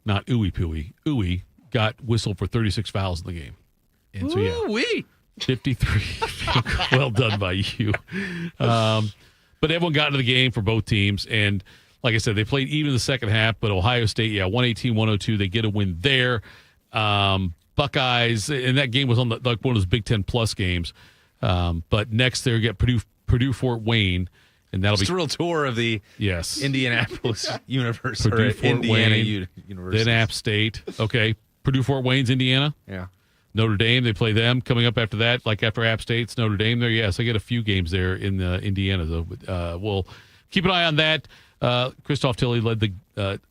not Uwe Pooey, Uwe got whistled for 36 fouls in the game. And so, yeah. 53. Well done by you. But everyone got into the game for both teams. And like I said, they played even in the second half. But Ohio State, 118-102. They get a win there. Buckeyes, and that game was on one of those Big Ten Plus games. But next they get Purdue Fort Wayne. And that'll be a real tour of the Indianapolis universe. Purdue or Fort Indiana Wayne, University. then App State. Okay. Purdue Fort Wayne's Indiana. Yeah. Notre Dame, they play them coming up after that, like after App State's Notre Dame there. Yes, I get a few games there in Indiana, though. But, we'll keep an eye on that. Christoph Tilley led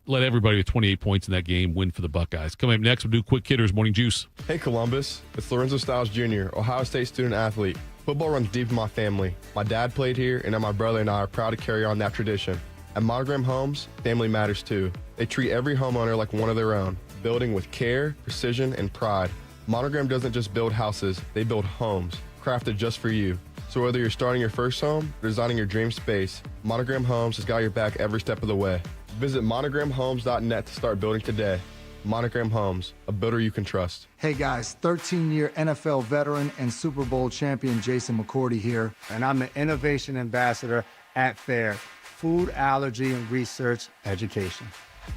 everybody with 28 points in that game, win for the Buckeyes. Coming up next, we'll do Quick Hitters Morning Juice. Hey, Columbus. It's Lorenzo Stiles Jr., Ohio State student-athlete. Football runs deep in my family. My dad played here, and now my brother and I are proud to carry on that tradition. At Monogram Homes, family matters too. They treat every homeowner like one of their own, building with care, precision, and pride. Monogram doesn't just build houses, they build homes, crafted just for you. So whether you're starting your first home or designing your dream space, Monogram Homes has got your back every step of the way. Visit monogramhomes.net to start building today. Monogram Homes, a builder you can trust. Hey guys, 13-year NFL veteran and Super Bowl champion Jason McCourty here, and I'm the Innovation Ambassador at FAIR, Food Allergy and Research Education.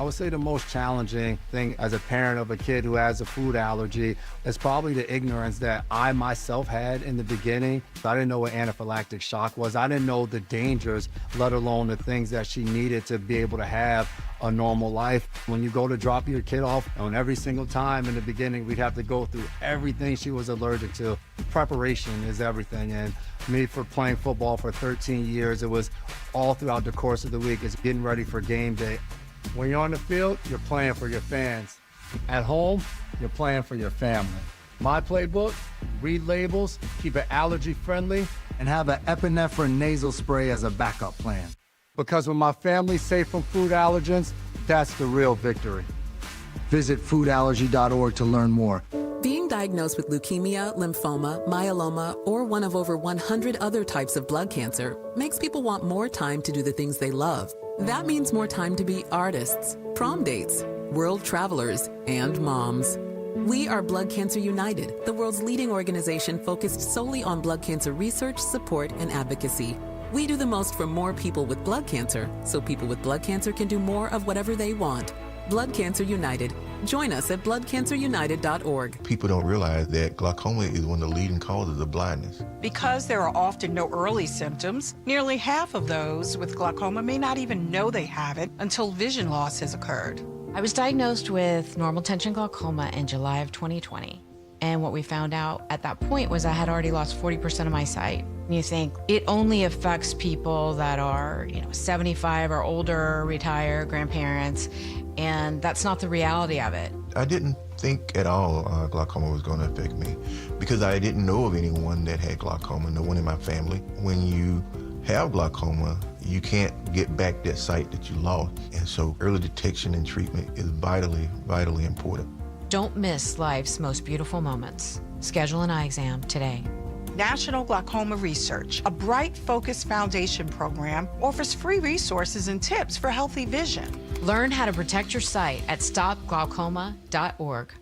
I would say the most challenging thing as a parent of a kid who has a food allergy is probably the ignorance that I myself had in the beginning. I didn't know what anaphylactic shock was. I didn't know the dangers, let alone the things that she needed to be able to have a normal life. When you go to drop your kid off, and every single time in the beginning, we'd have to go through everything she was allergic to. Preparation is everything. And me, for playing football for 13 years, it was all throughout the course of the week. It's getting ready for game day. When you're on the field, you're playing for your fans. At home, you're playing for your family. My playbook, read labels, keep it allergy friendly, and have an epinephrine nasal spray as a backup plan. Because when my family's safe from food allergens, that's the real victory. Visit foodallergy.org to learn more. Being diagnosed with leukemia, lymphoma, myeloma, or one of over 100 other types of blood cancer makes people want more time to do the things they love. That means more time to be artists, prom dates, world travelers, and moms. We are Blood Cancer United, the world's leading organization focused solely on blood cancer research, support, and advocacy. We do the most for more people with blood cancer, so people with blood cancer can do more of whatever they want. Blood Cancer United. Join us at bloodcancerunited.org. People don't realize that glaucoma is one of the leading causes of blindness. Because there are often no early symptoms, nearly half of those with glaucoma may not even know they have it until vision loss has occurred. I was diagnosed with normal tension glaucoma in July of 2020. And what we found out at that point was I had already lost 40% of my sight. You think it only affects people that are, 75 or older, retired, grandparents, and that's not the reality of it. I didn't think at all glaucoma was going to affect me because I didn't know of anyone that had glaucoma, no one in my family. When you have glaucoma, you can't get back that sight that you lost. And so early detection and treatment is vitally, vitally important. Don't miss life's most beautiful moments. Schedule an eye exam today. National Glaucoma Research, a Bright Focus Foundation program, offers free resources and tips for healthy vision. Learn how to protect your sight at stopglaucoma.org.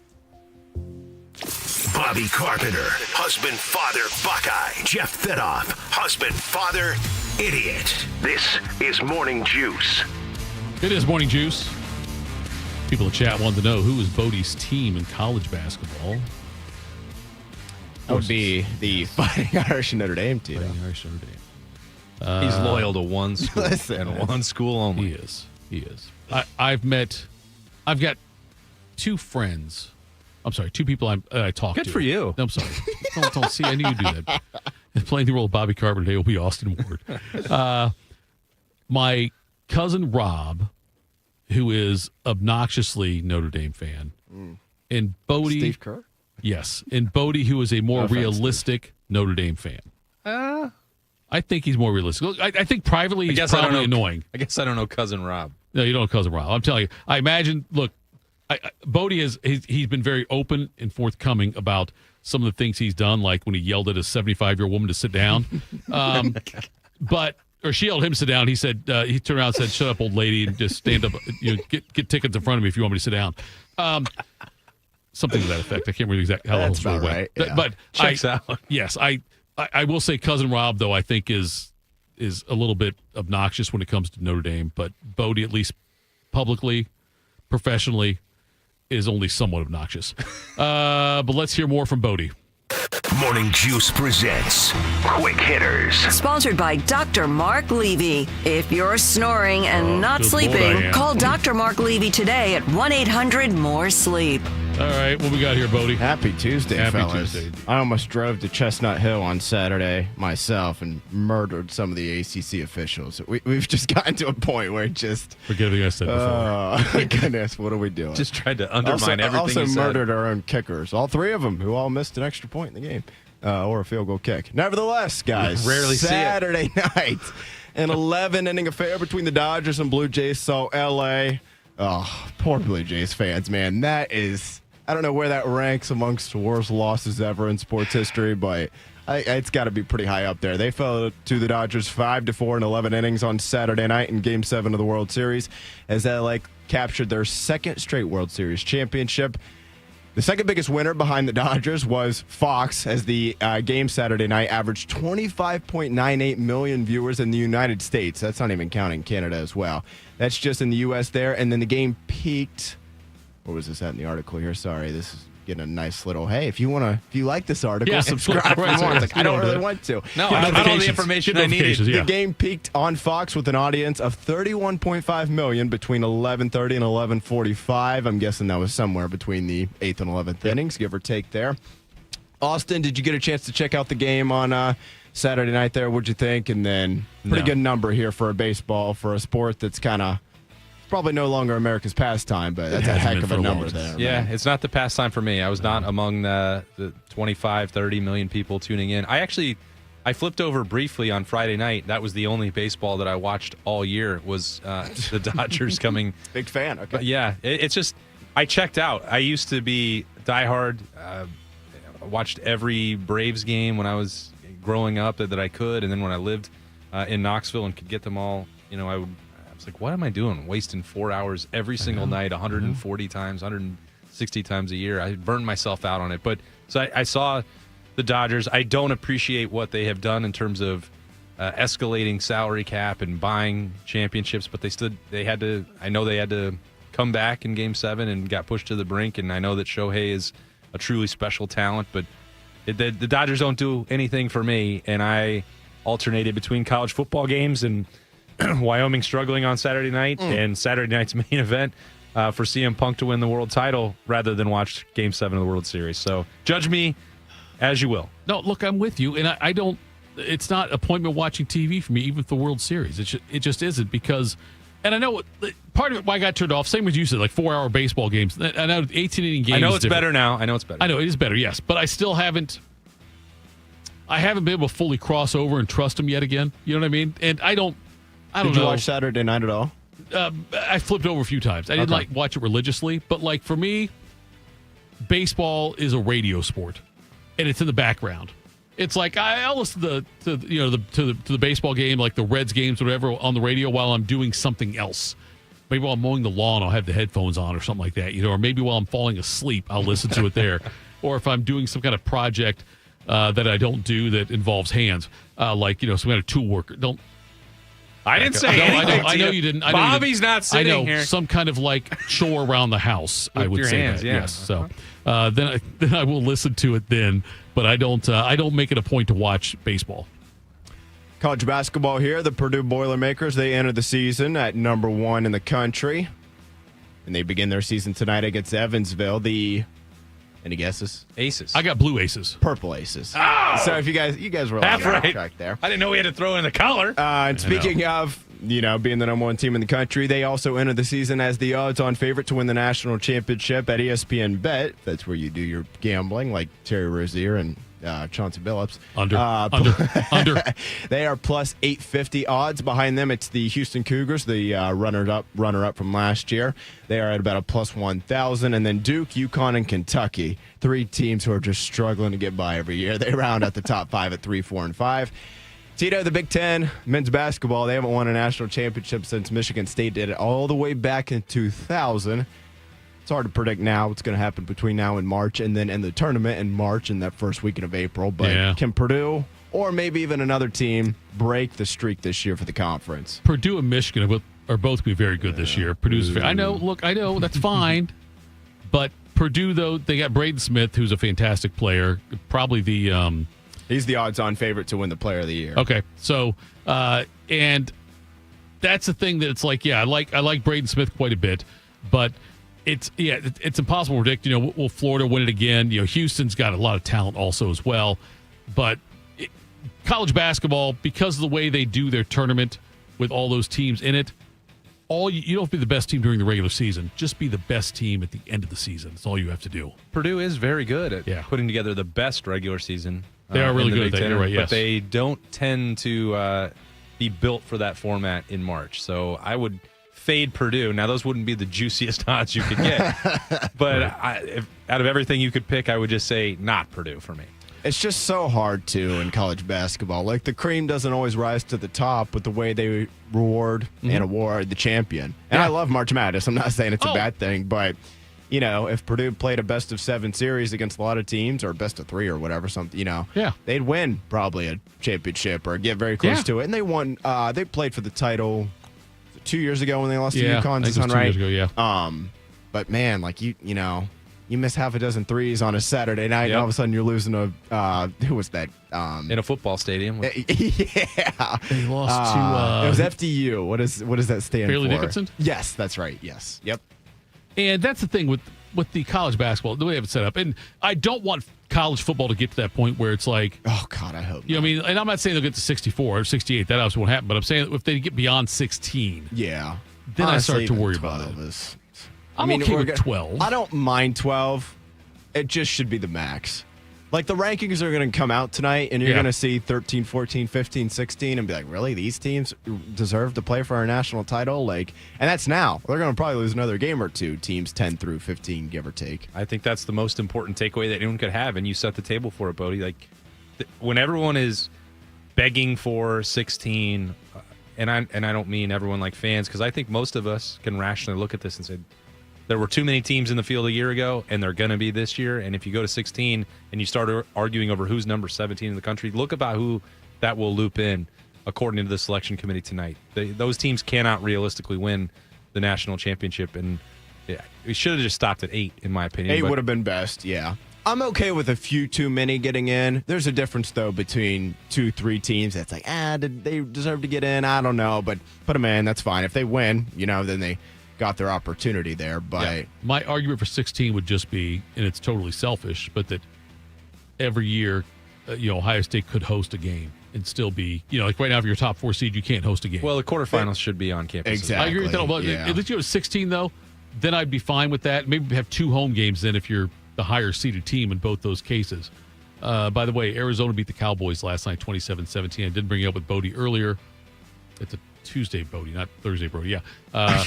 Bobby Carpenter, husband, father, Buckeye. Jeff Thitoff, husband, father, idiot. This is Morning Juice. It is Morning Juice. People in chat want to know, who is Bodie's team in college basketball? That would be the Fighting Irish Notre Dame team. Fighting Irish Notre Dame. He's loyal to one school and one school only. He is. I've got two friends. I'm sorry, two people I talk to. Good for you. No, I'm sorry. Don't see. I knew you'd do that. Playing the role of Bobby Carpenter today will be Austin Ward. My cousin Rob, who is obnoxiously Notre Dame fan, and Bodie. Steve Kerr? Yes, and Bodie, who is a more realistic Notre Dame fan. I think he's more realistic. Look, I think privately he's probably annoying. I guess I don't know cousin Rob. No, you don't know cousin Rob. I'm telling you. I imagine. Look, Bodie he's been very open and forthcoming about some of the things he's done, like when he yelled at a 75-year-old woman to sit down. Or she yelled him to sit down. He said he turned around and said, "Shut up, old lady, and just stand up. Get tickets in front of me if you want me to sit down." Something to that effect. I can't remember exactly how That's the whole about story went. right. Yeah. But Checks out. Yes, I will say cousin Rob, though, I think is a little bit obnoxious when it comes to Notre Dame. But Bodie, at least publicly, professionally, is only somewhat obnoxious. But let's hear more from Bodie. Morning Juice presents Quick Hitters. Sponsored by Dr. Mark Levy. If you're snoring and not good Lord, I sleeping, am. call Dr. Mark Levy today at 1-800-MORE-SLEEP. All right, what we got here, Bodie? Happy Tuesday, Happy fellas. Tuesday. I almost drove to Chestnut Hill on Saturday myself and murdered some of the ACC officials. We've just gotten to a point where it just... Forget everything I said before. Oh, goodness, what are we doing? Just tried to undermine everything Also he said. murdered our own kickers, all three of them, who all missed an extra point in the game. Or a field goal kick. Nevertheless, guys, Rarely see it. Saturday night, an 11-inning affair between the Dodgers and Blue Jays saw L.A. Oh, poor Blue Jays fans, man. That is, I don't know where that ranks amongst the worst losses ever in sports history, but it's got to be pretty high up there. They fell to the Dodgers 5-4 in 11 innings on Saturday night in Game 7 of the World Series as L.A. captured their second straight World Series championship. The second biggest winner behind the Dodgers was Fox, as the game Saturday night averaged 25.98 million viewers in the United States. That's not even counting Canada as well. That's just in the U.S. there. And then the game peaked. Where was this at in the article here? Sorry, this is getting a nice little, hey, if you like this article, subscribe. I don't really want to. No, I got all the information I needed. The game peaked on Fox with an audience of 31.5 million between 11:30 and 11:45. I'm guessing that was somewhere between the 8th and 11th innings, give or take there. Austin, did you get a chance to check out the game on Saturday night there? What'd you think? And then pretty good number here for a baseball, for a sport that's kind of probably no longer America's pastime, but that's a heck of a number there. Yeah, man. it's not the pastime for me. I was not among the 25, 30 million people tuning in. I flipped over briefly on Friday night. That was the only baseball that I watched all year, was the Dodgers coming. Big fan, okay. But yeah, it's just, I checked out. I used to be diehard. Watched every Braves game when I was growing up that I could, and then when I lived in Knoxville and could get them all, I was like, what am I doing? Wasting 4 hours every single night, 140 times, 160 times a year. I burned myself out on it. But so I saw the Dodgers. I don't appreciate what they have done in terms of escalating salary cap and buying championships, but they had to come back in Game 7 and got pushed to the brink. And I know that Shohei is a truly special talent, but the Dodgers don't do anything for me. And I alternated between college football games and Wyoming struggling on Saturday night and Saturday night's main event for CM Punk to win the world title rather than watch Game 7 of the World Series. So judge me as you will. No, look, I'm with you. And I don't, it's not appointment watching TV for me, even for the World Series. It just isn't, because, and I know part of it why I got turned off, same as you said, like 4-hour baseball games. I know 18-inning games. I know it's better now. I know it is better, yes. But I still haven't been able to fully cross over and trust them yet again. You know what I mean? And I don't know. Did you watch Saturday night at all? I flipped over a few times. I didn't watch it religiously, but like for me, baseball is a radio sport, and it's in the background. It's like I'll listen to the baseball game, like the Reds games, whatever, on the radio while I'm doing something else. Maybe while I'm mowing the lawn, I'll have the headphones on or something like that, or maybe while I'm falling asleep, I'll listen to it there. Or if I'm doing some kind of project that I don't do that involves hands, like some kind of tool work. I didn't say anything. I know you didn't. Bobby's not sitting here. Some kind of like chore around the house. I would your say hands, that. yeah. Yes. So then I will listen to it then, but I don't make it a point to watch baseball. College basketball here. The Purdue Boilermakers, they enter the season at number 1 in the country, and they begin their season tonight against Evansville. Any guesses? Aces. I got blue aces. Purple aces. Oh! So if you guys were half right track there. I didn't know we had to throw in the collar. And speaking of, being the number 1 team in the country, they also enter the season as the odds-on favorite to win the national championship at ESPN Bet. That's where you do your gambling, like Terry Rozier and Chauncey Billups. Under. They are plus 850 odds. Behind them, it's the Houston Cougars, the runner-up from last year. They are at about a plus 1,000. And then Duke, UConn, and Kentucky, 3 teams who are just struggling to get by every year. They round out the top 5 at 3, 4, and 5. Tito, the Big Ten, men's basketball, they haven't won a national championship since Michigan State did it all the way back in 2000. It's hard to predict now what's going to happen between now and March, and then in the tournament in March and that first weekend of April. But Can Purdue or maybe even another team break the streak this year for the conference? Purdue and Michigan are both going to be very good this year. Purdue's I know, that's fine. But Purdue, though, they got Braden Smith, who's a fantastic player. Probably the he's the odds-on favorite to win the Player of the Year. Okay, so and that's the thing that it's like, I like Braden Smith quite a bit, but it's impossible to predict. Will Florida win it again? Houston's got a lot of talent also as well, but college basketball, because of the way they do their tournament with all those teams in it, you don't have to be the best team during the regular season. Just be the best team at the end of the season. That's all you have to do. Purdue is very good at putting together the best regular season. They are really good at that. You're right, yes. But they don't tend to be built for that format in March. So I would fade Purdue. Now, those wouldn't be the juiciest odds you could get. But out of everything you could pick, I would just say not Purdue for me. It's just so hard, too, in college basketball. Like, the cream doesn't always rise to the top with the way they reward and award the champion. And I love March Madness. I'm not saying it's a bad thing, but, if Purdue played a best-of-7 series against a lot of teams, or best-of-3 or whatever, they'd win probably a championship or get very close to it. And they won. They played for the title 2 years ago when they lost to UConn. Is that right? 2 years ago, But, man, like, you miss half a dozen threes on a Saturday night, and all of a sudden you're losing who was that? In a football stadium. Yeah. They lost to... it was FDU. What does that stand Fairleigh for? Dickinson? Yes, that's right. Yes. Yep. And that's the thing with the college basketball, the way they have it set up. And I don't want college football to get to that point where it's like... Oh, God, I hope not. And I'm not saying they'll get to 64 or 68. That obviously won't happen. But I'm saying if they get beyond 16... Yeah. Then honestly, I start to worry about it. I'm okay with 12. I don't mind 12. It just should be the max. Like, the rankings are going to come out tonight, and you're going to see 13, 14, 15, 16, and be like, really? These teams deserve to play for our national title? And that's now. They're going to probably lose another game or two, teams 10 through 15, give or take. I think that's the most important takeaway that anyone could have, and you set the table for it, Bodie. When everyone is begging for 16, and I don't mean everyone like fans, because I think most of us can rationally look at this and say, there were too many teams in the field a year ago, and they're going to be this year. And if you go to 16 and you start arguing over who's number 17 in the country, look about who that will loop in according to the selection committee tonight. Those teams cannot realistically win the national championship. And we should have just stopped at 8, in my opinion. 8 would have been best, yeah. I'm okay with a few too many getting in. There's a difference, though, between 2-3 teams that's like, did they deserve to get in? I don't know, but put them in. That's fine. If they win, then they got their opportunity there. But my argument for 16 would just be, and it's totally selfish, but that every year, Ohio State could host a game and still be, like right now, if you're a top 4 seed, you can't host a game. Well, the quarterfinals should be on campus. Exactly. I agree with that. But at least you have 16, though, then I'd be fine with that. Maybe have 2 home games then if you're the higher seeded team in both those cases. By the way, Arizona beat the Cowboys last night, 27-17. I did bring it up with Bodie earlier. It's a Tuesday, Bodie, not Thursday, Bodie. Yeah.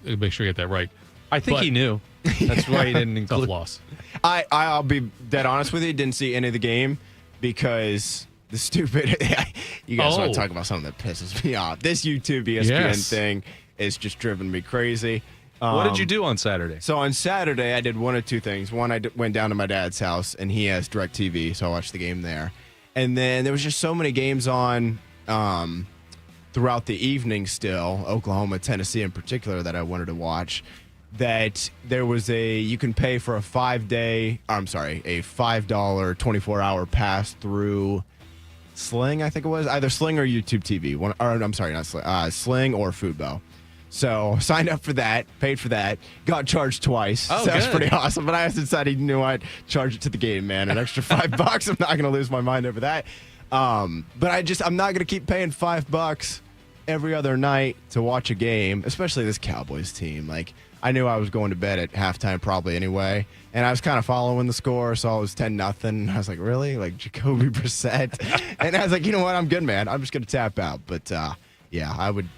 Make sure you get that right. I think he knew. That's why he didn't include loss. I'll be dead honest with you. Didn't see any of the game. because the stupid you guys want to talk about something that pisses me off. This YouTube ESPN thing is just driving me crazy. What did you do on Saturday? So on Saturday, I did one of two things. One, I went down to my dad's house, and he has DirecTV, so I watched the game there. And then there was just so many games on throughout the evening still, Oklahoma, Tennessee in particular, that I wanted to watch, that there was you can pay for a $5 24-hour pass through Sling, I think it was. Either Sling or YouTube TV. Not Sling or Fubo. So signed up for that, paid for that, got charged twice. Oh, so that's pretty awesome. But I decided, I'd charge it to the game, man. An extra $5. I'm not going to lose my mind over that. But I'm not going to keep paying $5 every other night to watch a game, especially this Cowboys team. Like, I knew I was going to bed at halftime probably anyway, and I was kind of following the score, so it was 10-0. I was like, really? Like, Jacoby Brissett? And I was like, you know what? I'm good, man. I'm just going to tap out. But, I would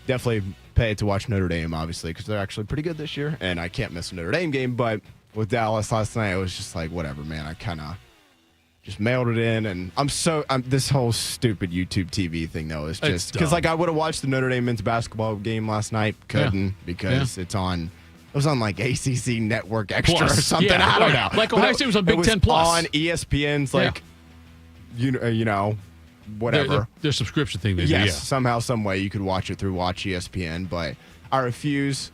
definitely pay to watch Notre Dame, obviously, because they're actually pretty good this year, and I can't miss a Notre Dame game. But with Dallas last night, it was just like, whatever, man. I kind of just mailed it in, and this whole stupid YouTube TV thing, though, is just because, like, I would have watched the Notre Dame men's basketball game last night, couldn't because it was on like ACC Network Extra or something. I don't know. Like Ohio State was on Big Ten Plus on ESPN's, like, whatever. Their subscription thing. Somehow, some way you could watch it through Watch ESPN, but I refuse,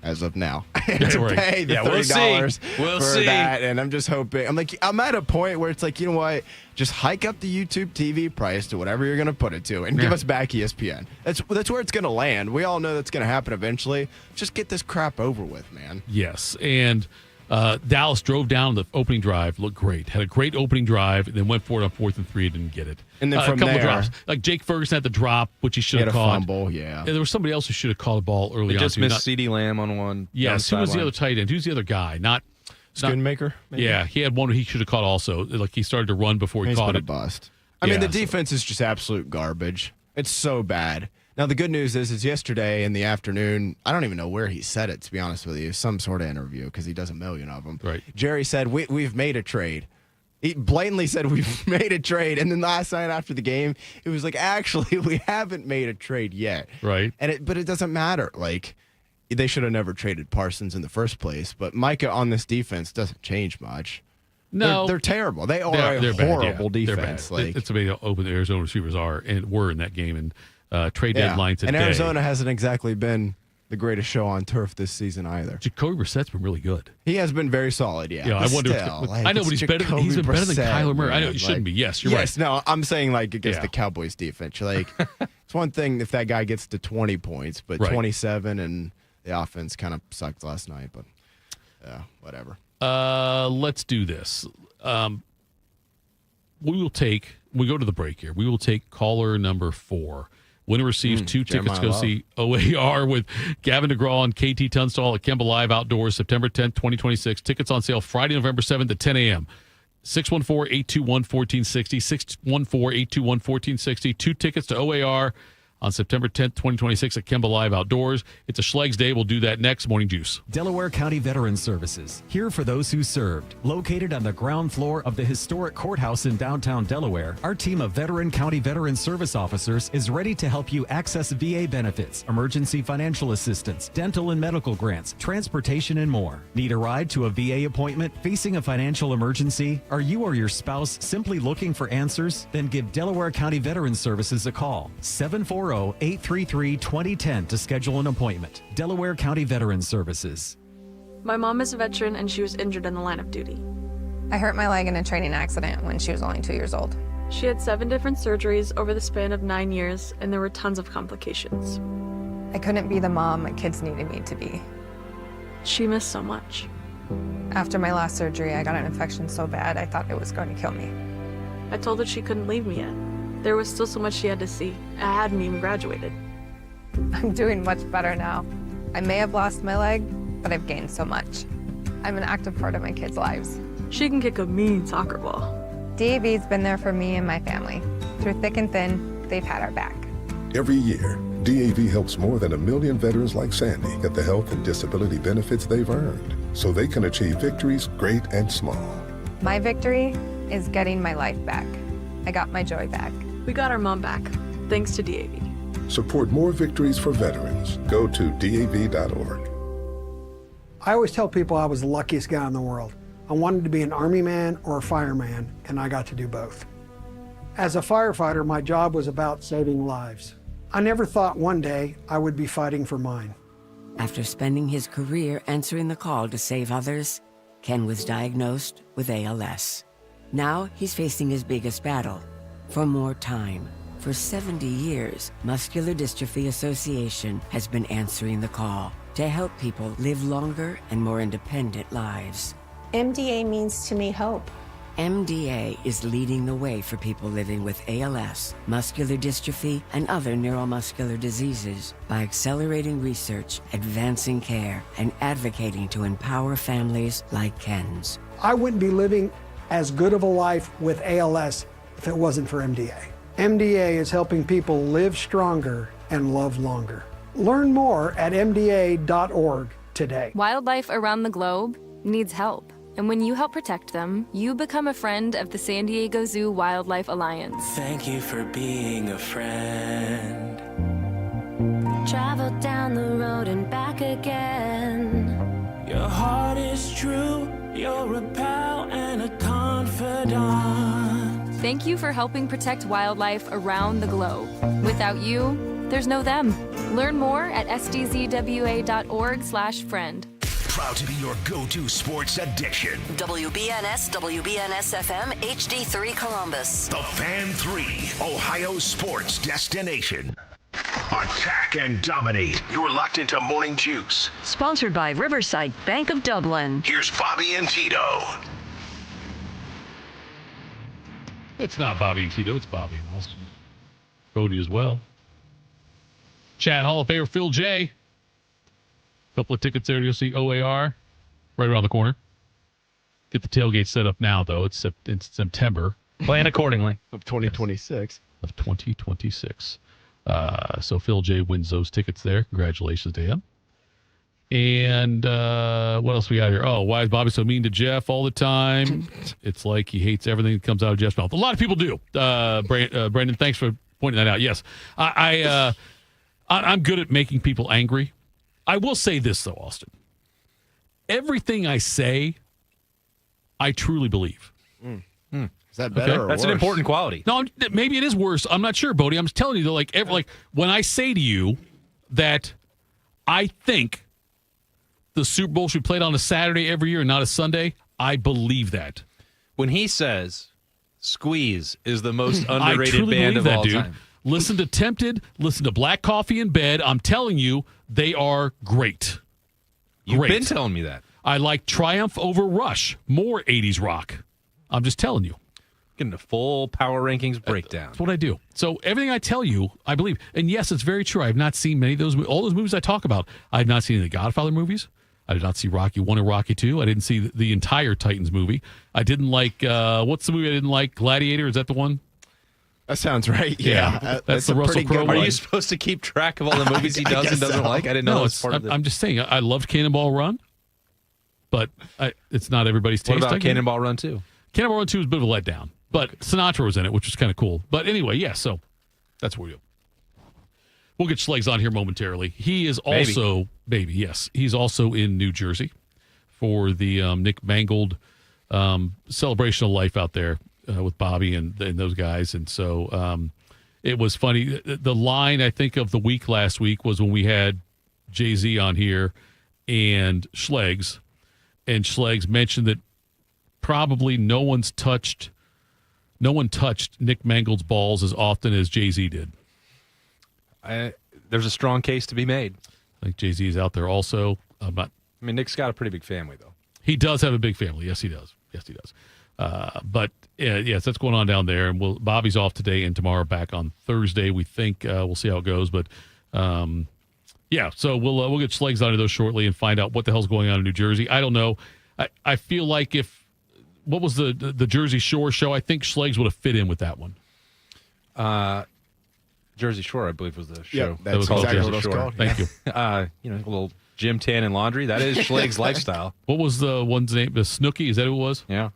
as of now, to pay the $30 for that. And I'm just hoping. I'm at a point where it's like, you know what? Just hike up the YouTube TV price to whatever you're going to put it to, and give us back ESPN. That's where it's going to land. We all know that's going to happen eventually. Just get this crap over with, man. Yes, and Dallas drove down the opening drive, looked great, had a great opening drive, and then went for it on 4th and 3 and didn't get it. And then a couple of drops, like Jake Ferguson had the drop, which he should have caught. Fumble, yeah. And there was somebody else who should have caught a ball early on. Just missed CeeDee Lamb on one. Yes, who was the other tight end? Who's the other guy? Not Schoonmaker. Maybe? Yeah, he had one he should have caught also. Like he started to run before he caught it. Bust. I mean, the defense is just absolute garbage. It's so bad. Now, the good news is yesterday in the afternoon, I don't even know where he said it, to be honest with you, some sort of interview, because he does a million of them. Right. Jerry said, we've made a trade. He blatantly said, we've made a trade. And then last night after the game, it was like, actually, we haven't made a trade yet. Right. But it doesn't matter. Like, they should have never traded Parsons in the first place. But Micah on this defense doesn't change much. No. They're terrible. They're horrible defense. Bad. Like, it's amazing how open the Arizona receivers are and were in that game. And trade deadline today. And Arizona hasn't exactly been the greatest show on turf this season either. Jacoby Brissett's been really good. He has been very solid, yeah. I wonder. I know, but he's better. He's been better than Kyler Murray. I know he shouldn't be. Yes, you're right. No, I'm saying like against the Cowboys defense. Like it's one thing if that guy gets to 20 points, but 27 and the offense kind of sucked last night. But whatever. Let's do this. We go to the break here. We will take caller number 4. Winner receives 2 tickets to go see OAR with Gavin DeGraw and KT Tunstall at Kemba Live Outdoors, September 10th, 2026. Tickets on sale Friday, November 7th at 10 a.m. 614-821-1460, 614-821-1460. 2 tickets to OAR on September 10th, 2026 at Kemba Live Outdoors. It's a Schlegs Day. We'll do that next. Morning Juice. Delaware County Veterans Services, here for those who served. Located on the ground floor of the historic courthouse in downtown Delaware, our team of veteran county veteran service officers is ready to help you access VA benefits, emergency financial assistance, dental and medical grants, transportation, and more. Need a ride to a VA appointment? Facing a financial emergency? Are you or your spouse simply looking for answers? Then give Delaware County Veterans Services a call. 740-833-2010 to schedule an appointment. Delaware County Veterans Services. My mom is a veteran and she was injured in the line of duty. I hurt my leg in a training accident when she was only 2 years old. She had 7 different surgeries over the span of 9 years, and there were tons of complications. I couldn't be the mom my kids needed me to be. She missed so much. After my last surgery, I got an infection so bad I thought it was going to kill me. I told her she couldn't leave me yet. There was still so much she had to see. I hadn't even graduated. I'm doing much better now. I may have lost my leg, but I've gained so much. I'm an active part of my kids' lives. She can kick a mean soccer ball. DAV's been there for me and my family. Through thick and thin, they've had our back. Every year, DAV helps more than 1 million veterans like Sandy get the health and disability benefits they've earned so they can achieve victories great and small. My victory is getting my life back. I got my joy back. We got our mom back, thanks to DAV. Support more victories for veterans. Go to DAV.org. I always tell people I was the luckiest guy in the world. I wanted to be an Army man or a fireman, and I got to do both. As a firefighter, my job was about saving lives. I never thought one day I would be fighting for mine. After spending his career answering the call to save others, Ken was diagnosed with ALS. Now he's facing his biggest battle, for more time. For 70 years, Muscular Dystrophy Association has been answering the call to help people live longer and more independent lives. MDA means to me hope. MDA is leading the way for people living with ALS, muscular dystrophy, and other neuromuscular diseases by accelerating research, advancing care, and advocating to empower families like Ken's. I wouldn't be living as good of a life with ALS if it wasn't for MDA. MDA is helping people live stronger and love longer. Learn more at MDA.org today. Wildlife around the globe needs help. And when you help protect them, you become a friend of the San Diego Zoo Wildlife Alliance. Thank you for being a friend. Travel down the road and back again. Your heart is true, you're a pal and a confidant. Thank you for helping protect wildlife around the globe. Without you, there's no them. Learn more at sdzwa.org/friend. Proud to be your go-to sports addiction. WBNS, WBNS-FM, HD3 Columbus. The Fan 3, Ohio sports destination. Attack and dominate. You're locked into Morning Juice. Sponsored by Riverside Bank of Dublin. Here's Bobby and Tito. It's not Bobby and Tito, it's Bobby and also Cody as well. Chad Hall of Famer Phil J. Couple of tickets there to go see OAR right around the corner. Get the tailgate set up now, though. It's September. Plan accordingly. Of 2026. Of 2026. So Phil J wins those tickets there. Congratulations to him. And what else we got here? Oh, why is Bobby so mean to Jeff all the time? It's like he hates everything that comes out of Jeff's mouth. A lot of people do. Brandon, thanks for pointing that out. Yes, I'm good at making people angry. I will say this, though, Austin. Everything I say, I truly believe. Is that better or That's worse? an important quality. No, maybe it is worse. I'm not sure, Bodie. I'm just telling you, though, like when I say to you that I think the Super Bowl should be played on a Saturday every year and not a Sunday, I believe that. When he says Squeeze is the most underrated I truly band believe of that, all dude. time. Listen to Tempted, listen to Black Coffee in Bed. I'm telling you, they are great. You've been telling me that. I like Triumph over Rush. More 80s rock. I'm just telling you. Getting a full power rankings breakdown. That's what I do. So everything I tell you, I believe. And yes, it's very true. I have not seen many of those. All those movies I talk about, I have not seen any of the Godfather movies. I did not see Rocky 1 and Rocky 2. I didn't see the entire Titans movie. I didn't like, what's the movie I didn't like? Gladiator, is that the one? That sounds right. Yeah. That's the Russell Crowe one. Are you supposed to keep track of all the movies he does and doesn't like? I didn't know it's part of it. I'm just saying, I loved Cannonball Run, but it's not everybody's taste. What about Cannonball Run 2? Cannonball Run 2 was a bit of a letdown, but Sinatra was in it, which was kind of cool. But anyway, yeah, so that's what we do. We'll get Schlegs on here momentarily. He is also, yes, he's also in New Jersey for the Nick Mangold celebration of life out there with Bobby and those guys. And so it was funny. The line, I think, of the week last week was when we had Jay-Z on here and Schlegs. And Schlegs mentioned that probably no one touched Nick Mangold's balls as often as Jay-Z did. There's a strong case to be made. I think Jay-Z is out there also. Nick's got a pretty big family, though. He does have a big family. Yes, he does. But yes, that's going on down there. And Bobby's off today and tomorrow, back on Thursday. We think we'll see how it goes. But yeah, so we'll get Schlegs onto those shortly and find out what the hell's going on in New Jersey. I don't know. I feel like what was the Jersey Shore show? I think Schlegs would have fit in with that one. Jersey Shore, I believe, was the show. Yep, that was exactly what it was called. Thank you. A little gym, tan, and laundry. That is Schlegs' lifestyle. What was the one's name? The Snooki? Is that who it was? Yeah.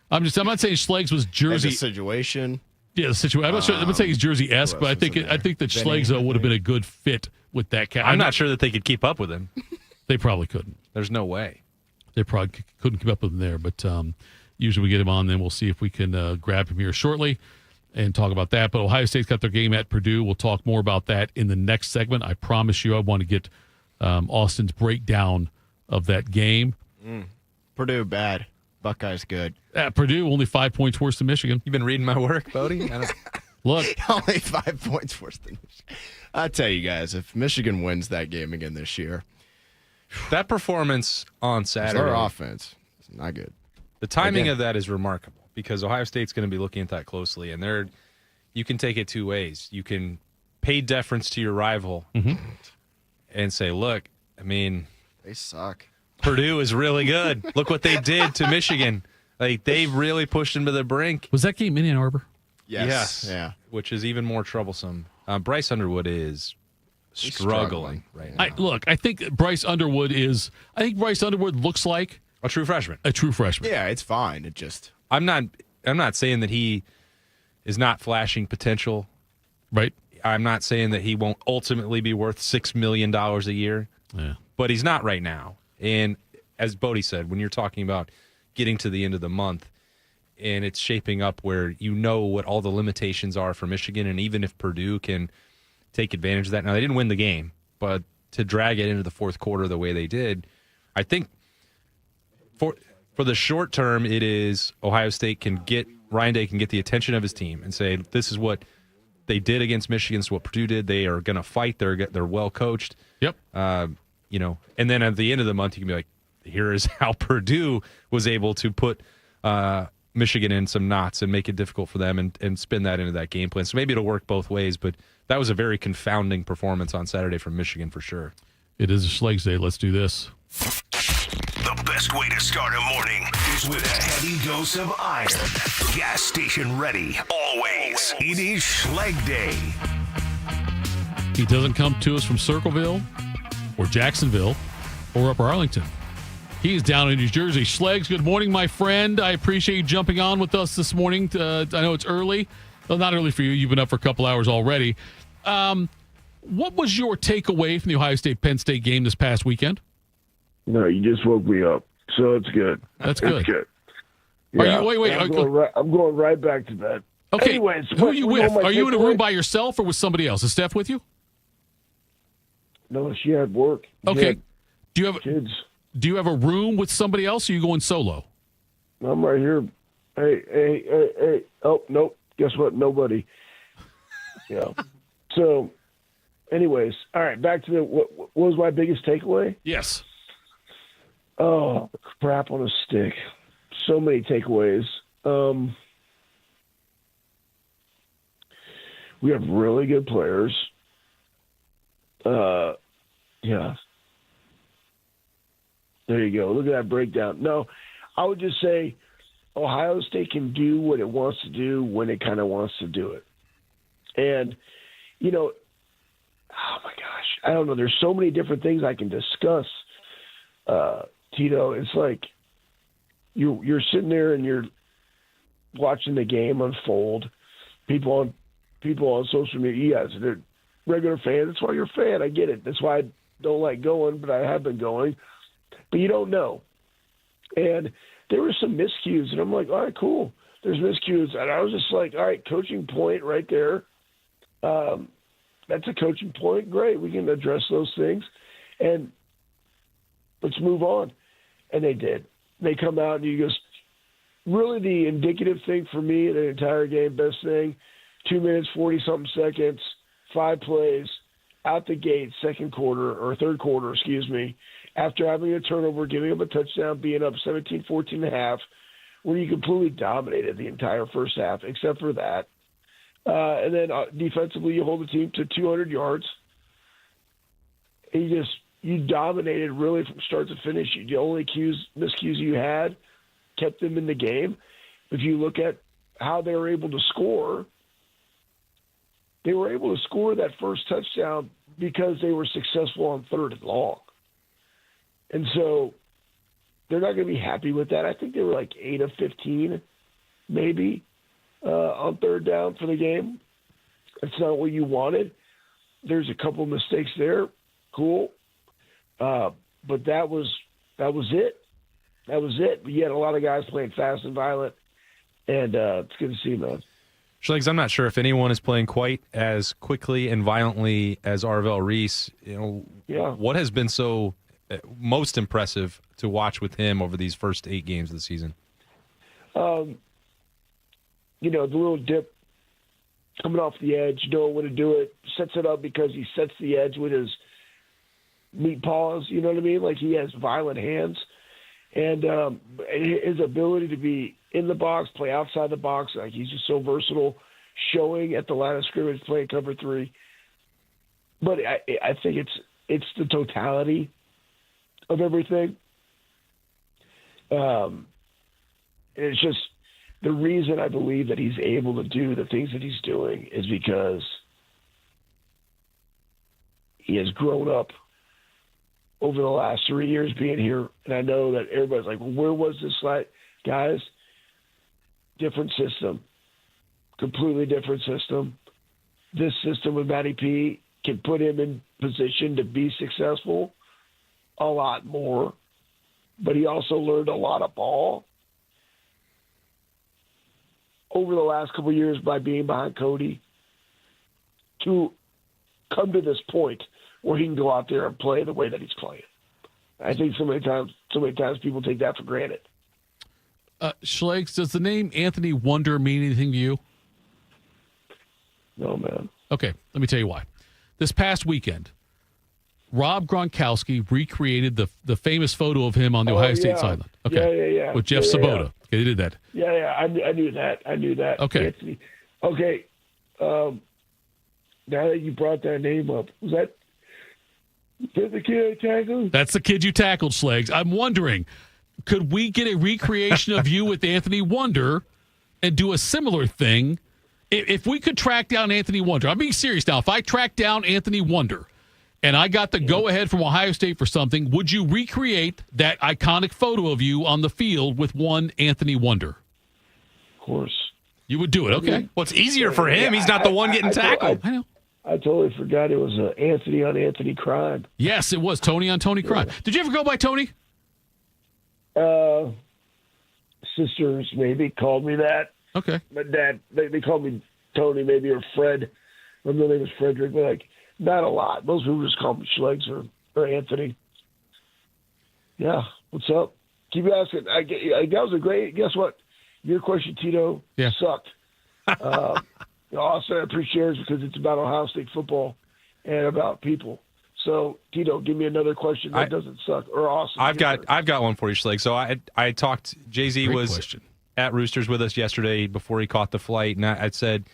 I'm not saying Schlegs was Jersey. The situation. Yeah, the situation. I'm not saying he's Jersey-esque, but I think that Schlegs would have been a good fit with that cat. I'm not sure that they could keep up with him. They probably couldn't. There's no way. They probably couldn't keep up with him there, but usually we get him on, then we'll see if we can grab him here shortly and talk about that. But Ohio State's got their game at Purdue. We'll talk more about that in the next segment. I promise you I want to get Austin's breakdown of that game. Purdue, bad. Buckeyes, good. At Purdue, only 5 points worse than Michigan. You've been reading my work, Bodie? Look. Only 5 points worse than Michigan. I tell you guys, if Michigan wins that game again this year. That performance on Saturday. Their offense is not good. The timing of that is remarkable because Ohio State's going to be looking at that closely, and you can take it two ways. You can pay deference to your rival and say, look, I mean, they suck. Purdue is really good. Look what they did to Michigan. Like, they really pushed them to the brink. Was that game in Ann Arbor? Yes. Yeah. Which is even more troublesome. Bryce Underwood is struggling right now. I think Bryce Underwood looks like a true freshman. Yeah, it's fine. It just I'm not saying that he is not flashing potential. Right. I'm not saying that he won't ultimately be worth $6 million a year. Yeah. But he's not right now. And as Bodie said, when you're talking about getting to the end of the month and it's shaping up where you know what all the limitations are for Michigan, and even if Purdue can take advantage of that. Now, they didn't win the game, but to drag it into the fourth quarter the way they did, I think for the short term, it is Ohio State Ryan Day can get the attention of his team and say, this is what they did against Michigan, this is what Purdue did. They are going to fight. They're well coached. Yep. And then at the end of the month, you can be like, here is how Purdue was able to put Michigan in some knots and make it difficult for them and spin that into that game plan. So maybe it'll work both ways, but that was a very confounding performance on Saturday from Michigan for sure. It is a Schlegs Day. Let's do this. The best way to start a morning is with a heavy dose of iron. Gas station ready, always. It is Schleg Day. He doesn't come to us from Circleville or Jacksonville or Upper Arlington. He's down in New Jersey. Schlegs, good morning, my friend. I appreciate you jumping on with us this morning. I know it's early. Well, not early for you. You've been up for a couple hours already. What was your takeaway from the Ohio State-Penn State game this past weekend? No, you just woke me up, so it's good. That's good. It's good. Yeah. Wait. I'm going right back to bed. Okay, Anyways, who are you with? Are you in a room takeaway? by yourself or with somebody else? Is Steph with you? No, she had work. She Okay. had Do you have kids? Do you have a room with somebody else, or are you going solo? I'm right here. Hey. Oh, nope. Guess what? Nobody. Yeah. So, anyways, all right, back to what was my biggest takeaway? Yes. Oh, crap on a stick. So many takeaways. We have really good players. Yeah. There you go. Look at that breakdown. No, I would just say Ohio State can do what it wants to do when it kind of wants to do it. And, oh my gosh, I don't know. There's so many different things I can discuss, Tito. It's like you're sitting there and you're watching the game unfold. People on social media, yes, they're regular fans. That's why you're a fan. I get it. That's why I don't like going, but I have been going. But you don't know. And there were some miscues, and I'm like, all right, cool. There's miscues. And I was just like, all right, coaching point right there. That's a coaching point. Great. We can address those things. And let's move on. And they did. They come out, and you go, really the indicative thing for me in the entire game, best thing, 2 minutes, 40-something seconds, 5 plays, out the gate, third quarter, after having a turnover, giving up a touchdown, being up 17-14 and a half, where you completely dominated the entire first half, except for that. And then defensively, you hold the team to 200 yards. You dominated really from start to finish. The only miscues you had kept them in the game. If you look at how they were able to score, they were able to score that first touchdown because they were successful on 3rd and long. And so they're not going to be happy with that. I think they were like 8 of 15 maybe on third down for the game. That's not what you wanted. There's a couple mistakes there. Cool. But that was it. That was it. But you had a lot of guys playing fast and violent, and it's good to see, man. Schlegs, I'm not sure if anyone is playing quite as quickly and violently as Arvell Reese. What has been so most impressive to watch with him over these first 8 games of the season? The little dip coming off the edge, knowing when to do it, sets it up because he sets the edge with his meat paws, you know what I mean? Like he has violent hands. And his ability to be in the box, play outside the box, like he's just so versatile, showing at the line of scrimmage, playing cover 3. But I think it's the totality of everything. It's just the reason I believe that he's able to do the things that he's doing is because he has grown up over the last 3 years being here. And I know that everybody's like, well, where was this like? Guys, different system, completely different system. This system with Matty P can put him in position to be successful a lot more, but he also learned a lot of ball over the last couple of years by being behind Cody to come to this point where he can go out there and play the way that he's playing. I think so many times people take that for granted. Schlegs, does the name Anthony Wonder mean anything to you? No, man. Okay, let me tell you why. This past weekend, Rob Gronkowski recreated the famous photo of him on the Ohio State sideline. Okay, yeah. with Jeff Sabota. Okay, they did that. Yeah, I knew that. Okay. Anthony. Okay. Now that you brought that name up, was that the kid I tackled? That's the kid you tackled, Schlegs. I'm wondering, could we get a recreation of you with Anthony Wonder and do a similar thing? If we could track down Anthony Wonder, I'm being serious now. If I track down Anthony Wonder and I got the go-ahead from Ohio State for something, would you recreate that iconic photo of you on the field with one Anthony Wonder? Of course. You would do it, okay. Well, it's easier for him. He's not the one getting tackled. I know. I totally forgot it was Anthony on Anthony crime. Yes, it was Tony on Tony crime. Did you ever go by Tony? Sisters maybe called me that. Okay. My dad, they called me Tony maybe, or Fred. My middle name was Frederick, but like not a lot. Most people just call me Schlegs or Anthony. Yeah, what's up? Keep asking. That was a great, guess what? Your question, Tito, sucked. Also, I appreciate it because it's about Ohio State football and about people. So, Tito, give me another question that doesn't suck or awesome. I've got one for you, Schleg. So I talked. Jay-Z was at Roosters with us yesterday before he caught the flight, and I said,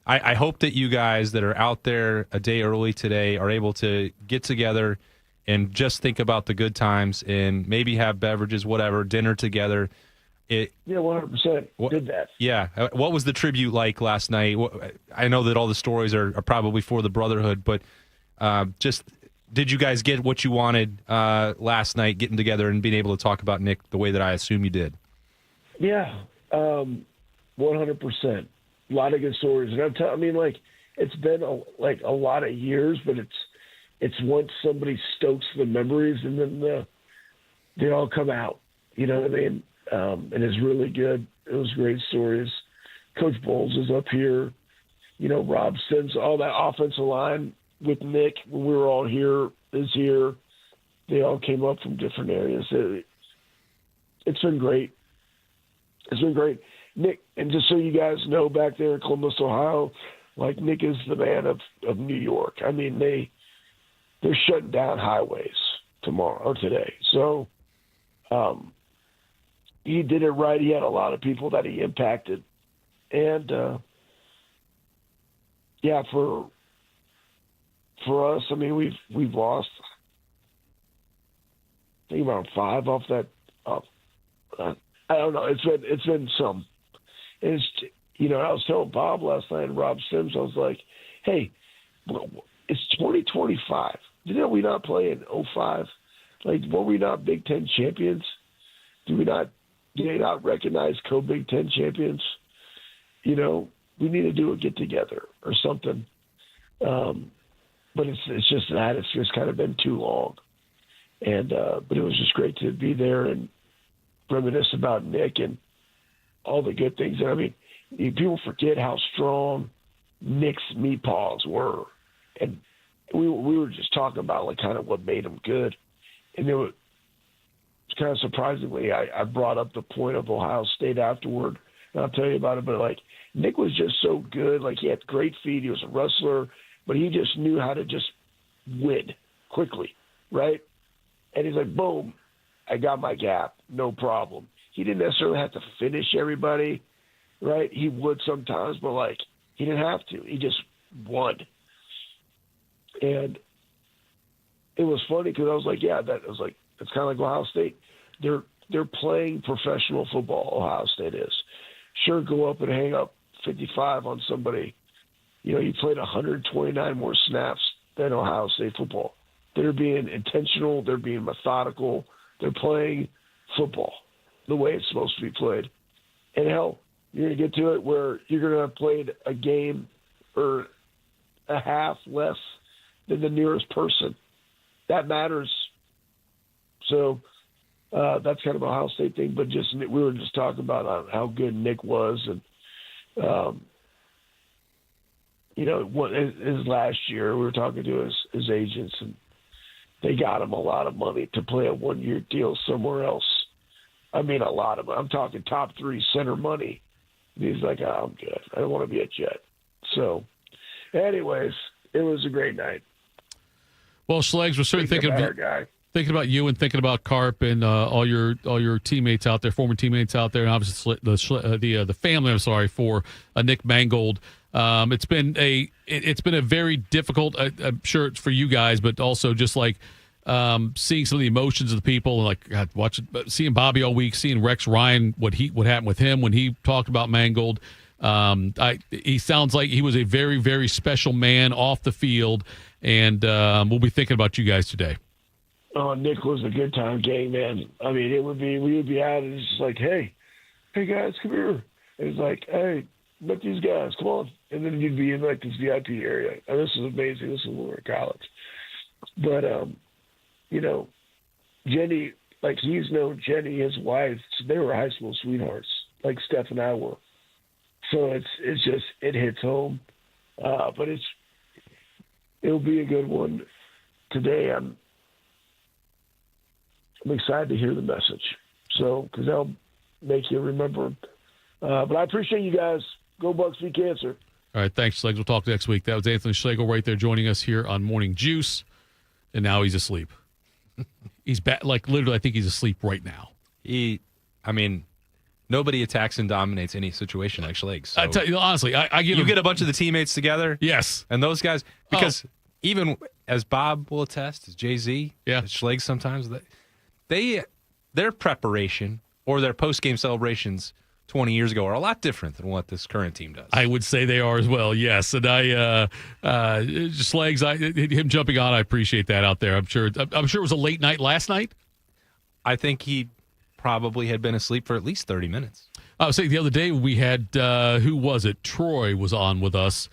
I hope that you guys that are out there a day early today are able to get together and just think about the good times and maybe have beverages, whatever, dinner together. 100% did that. Yeah. What was the tribute like last night? I know that all the stories are probably for the Brotherhood, but just did you guys get what you wanted last night, getting together and being able to talk about Nick the way that I assume you did? Yeah, 100%. A lot of good stories, and it's been a lot of years, but it's once somebody stokes the memories, and then they all come out. You know what I mean? And it's really good. It was great stories. Coach Bowles is up here. Rob Sims, all that offensive line with Nick when we were all here is here. They all came up from different areas. It's been great. It's been great. Nick, and just so you guys know, back there in Columbus, Ohio, Nick is the man of New York. I mean, they're shutting down highways today. So he did it right. He had a lot of people that he impacted. And, for us, I mean, we've lost, I think, around 5 off that. I don't know. It's been some. And I was telling Bob last night and Rob Sims, I was like, hey, it's 2025. Didn't we not play in 05? Were we not Big Ten champions? Do we not do they not recognize co-Big Ten champions? You know, we need to do a get-together or something. But it's just that. It's just kind of been too long. And but it was just great to be there and reminisce about Nick and all the good things. And I mean, people forget how strong Nick's meatballs were. And we were just talking about like kind of what made him good. And it was kind of surprisingly, I brought up the point of Ohio State afterward, and I'll tell you about it. But like Nick was just so good. Like he had great feet. He was a wrestler, but he just knew how to just win quickly, right? And he's like, boom, I got my gap, no problem. He didn't necessarily have to finish everybody, right? He would sometimes, but like he didn't have to. He just won. And it was funny because I was like, yeah, it's kind of like Ohio State. They're playing professional football. Ohio State is. Sure, go up and hang up 55 on somebody. You know, you played 129 more snaps than Ohio State football. They're being intentional. They're being methodical. They're playing football the way it's supposed to be played. And hell, you're going to get to it where you're going to have played a game or a half less than the nearest person. That matters. So that's kind of an Ohio State thing. But just we were just talking about how good Nick was, and you know, his last year we were talking to his agents, and they got him a lot of money to play a 1-year deal somewhere else. I mean, a lot of money. I'm talking top 3 center money. And he's like, oh, I'm good. I don't want to be a Jet. So, anyways, it was a great night. Well, Schlegs, we're certainly thinking about you and thinking about Carp and all your teammates out there, former teammates out there, and obviously the family. I'm sorry for Nick Mangold. It's been a very difficult. I'm sure it's for you guys, but also just like seeing some of the emotions of the people, and like God, seeing Bobby all week, seeing Rex Ryan, what happened with him when he talked about Mangold. He sounds like he was a very, very special man off the field, and we'll be thinking about you guys today. Oh, Nick was a good time gang, man. I mean, we would be out, and it's just like, hey guys, come here. And it's like, hey, met these guys, come on. And then you'd be in like this VIP area. And this is amazing. This is when we were in college. But you know, Jenny, like he's known Jenny, his wife. They were high school sweethearts, like Steph and I were. So it's just it hits home. But it'll be a good one today. I'm excited to hear the message. So, because that'll make you remember. But I appreciate you guys. Go Bucks, beat cancer. All right, thanks, Schlegs. We'll talk next week. That was Anthony Schlegel right there joining us here on Morning Juice, and now he's asleep. He's back, like literally, I think he's asleep right now. I mean, nobody attacks and dominates any situation like Schlegs. So I tell you, honestly, I give him, get a bunch of the teammates together. Yes. And those guys, because even as Bob will attest, as Jay-Z, as Schlegs sometimes, their preparation or their post-game celebrations 20 years ago are a lot different than what this current team does. I would say they are as well, yes. And Schlegs, him jumping on, I appreciate that out there. I'm sure it was a late night last night. I think he probably had been asleep for at least 30 minutes. I was saying the other day we had, who was it? Troy was on with us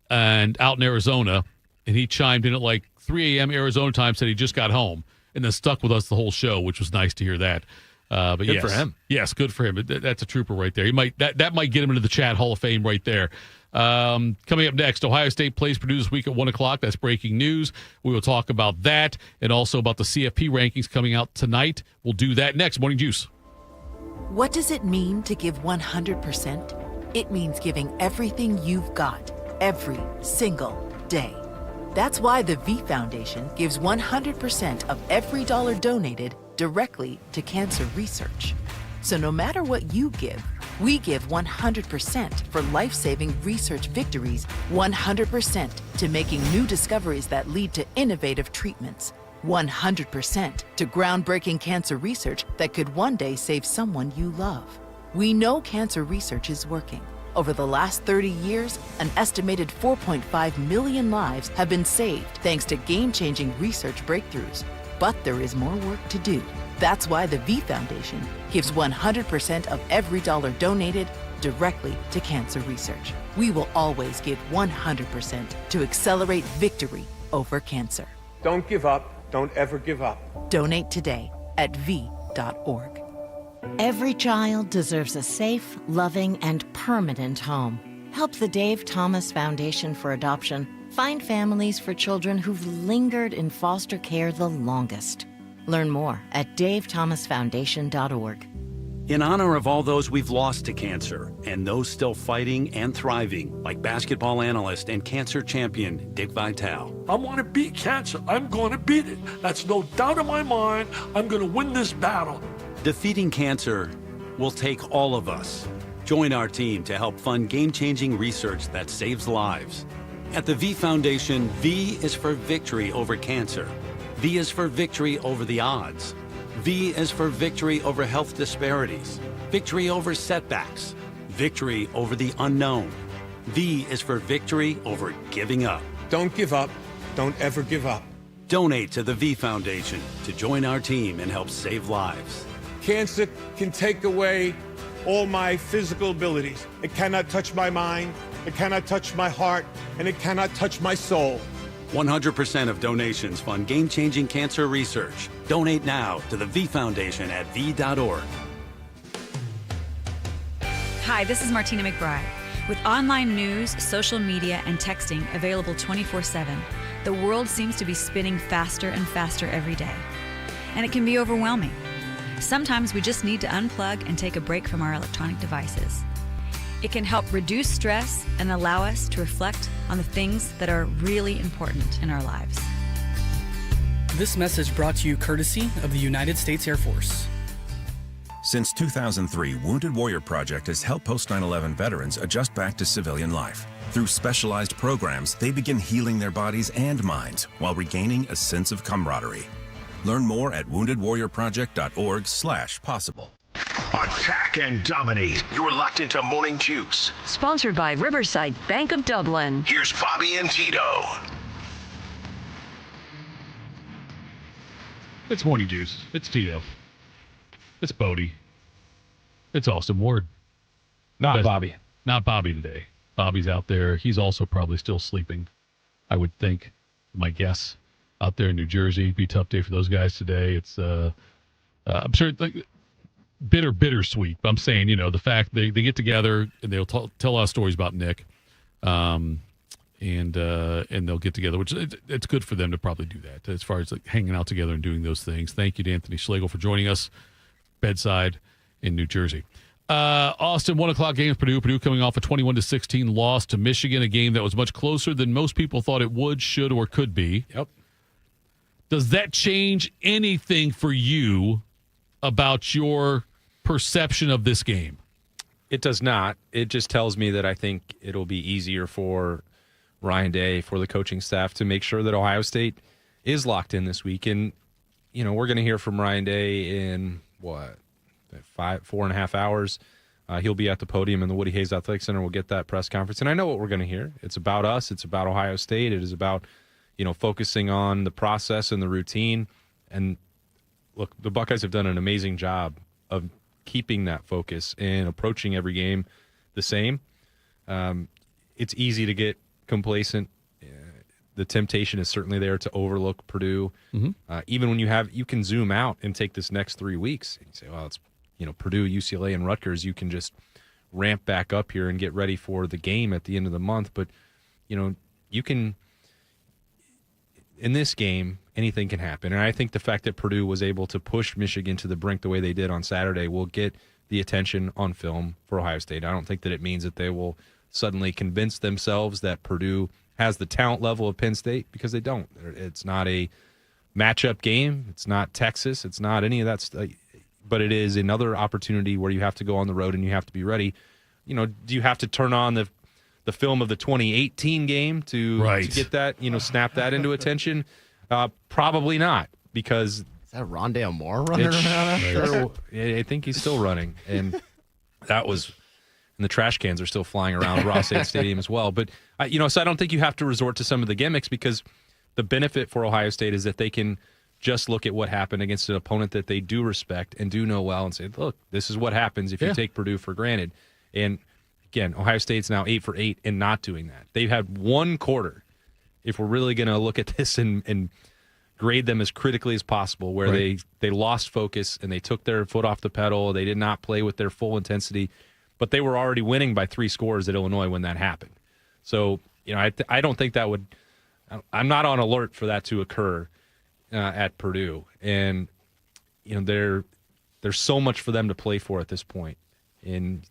and out in Arizona, and he chimed in at like 3 a.m. Arizona time, said he just got home, and then stuck with us the whole show, which was nice to hear that. But good for him. Yes, good for him. That's a trooper right there. He might that might get him into the Chat Hall of Fame right there. Coming up next, Ohio State plays Purdue this week at 1 o'clock. That's breaking news. We will talk about that and also about the CFP rankings coming out tonight. We'll do that next. Morning Juice. What does it mean to give 100%? It means giving everything you've got every single day. That's why the V Foundation gives 100% of every dollar donated directly to cancer research. So no matter what you give, we give 100% for life-saving research victories, 100% to making new discoveries that lead to innovative treatments, 100% to groundbreaking cancer research that could one day save someone you love. We know cancer research is working. Over the last 30 years, an estimated 4.5 million lives have been saved thanks to game-changing research breakthroughs. But there is more work to do. That's why the V Foundation gives 100% of every dollar donated directly to cancer research. We will always give 100% to accelerate victory over cancer. Don't give up. Don't ever give up. Donate today at v.org. Every child deserves a safe, loving, and permanent home. Help the Dave Thomas Foundation for Adoption find families for children who've lingered in foster care the longest. Learn more at davethomasfoundation.org. In honor of all those we've lost to cancer and those still fighting and thriving, like basketball analyst and cancer champion Dick Vitale. I want to beat cancer. I'm going to beat it. That's no doubt in my mind. I'm going to win this battle. Defeating cancer will take all of us. Join our team to help fund game-changing research that saves lives. At the V Foundation, V is for victory over cancer. V is for victory over the odds. V is for victory over health disparities, victory over setbacks, victory over the unknown. V is for victory over giving up. Don't give up. Don't ever give up. Donate to the V Foundation to join our team and help save lives. Cancer can take away all my physical abilities. It cannot touch my mind, it cannot touch my heart, and it cannot touch my soul. 100% of donations fund game-changing cancer research. Donate now to the V Foundation at v.org. Hi, this is Martina McBride. With online news, social media, and texting available 24/7, the world seems to be spinning faster and faster every day. And it can be overwhelming. Sometimes we just need to unplug and take a break from our electronic devices. It can help reduce stress and allow us to reflect on the things that are really important in our lives. This message brought to you courtesy of the United States Air Force. Since 2003, Wounded Warrior Project has helped post 9/11 veterans adjust back to civilian life. Through specialized programs, they begin healing their bodies and minds while regaining a sense of camaraderie. Learn more at woundedwarriorproject.org/possible. Attack and dominate. You're locked into Morning Juice. Sponsored by Riverside Bank of Dublin. Here's Bobby and Tito. It's Morning Juice. It's Tito. It's Bodie. It's Austin Ward. Not Bobby. Not Bobby today. Bobby's out there. He's also probably still sleeping, I would think. My guess. Out there in New Jersey. Be a tough day for those guys today. It's, I'm sure, like, bittersweet. But I'm saying, you know, the fact they get together and they'll tell us stories about Nick, and they'll get together, which it's good for them to probably do that as far as like hanging out together and doing those things. Thank you to Anthony Schlegel for joining us, bedside in New Jersey. Austin, 1:00 game with Purdue. Purdue coming off a 21-16 loss to Michigan, a game that was much closer than most people thought it would, should, or could be. Yep. Does that change anything for you about your perception of this game? It does not. It just tells me that I think it'll be easier for Ryan Day, for the coaching staff, to make sure that Ohio State is locked in this week. And, you know, we're going to hear from Ryan Day in, 4.5 hours. He'll be at the podium in the Woody Hayes Athletic Center. We'll get that press conference. And I know what we're going to hear. It's about us. It's about Ohio State. It is about, you know, focusing on the process and the routine. And, look, the Buckeyes have done an amazing job of keeping that focus and approaching every game the same. It's easy to get complacent. The temptation is certainly there to overlook Purdue. Mm-hmm. Even when you can zoom out and take this next 3 weeks and say, well, it's, you know, Purdue, UCLA, and Rutgers. You can just ramp back up here and get ready for the game at the end of the month. But, you know, you can, in this game, anything can happen. And I think the fact that Purdue was able to push Michigan to the brink the way they did on Saturday will get the attention on film for Ohio State. I don't think that it means that they will suddenly convince themselves that Purdue has the talent level of Penn State, because they don't. It's not a matchup game. It's not Texas. It's not any of that stuff. But it is another opportunity where you have to go on the road and you have to be ready. You know, do you have to turn on the film of the 2018 game to get that, you know, snap that into attention? Probably not, because is that Rondale Moore running around? Sure, I think he's still running, and that was, and the trash cans are still flying around Ross-Ade Stadium as well. But you know, so I don't think you have to resort to some of the gimmicks, because the benefit for Ohio State is that they can just look at what happened against an opponent that they do respect and do know well and say, look, this is what happens if you take Purdue for granted. And again, Ohio State's now 8 for 8 and not doing that. They've had one quarter, if we're really going to look at this and grade them as critically as possible, where they lost focus and they took their foot off the pedal. They did not play with their full intensity, but they were already winning by 3 scores at Illinois when that happened. So, I don't think that would – I'm not on alert for that to occur at Purdue. And, there's so much for them to play for at this point. And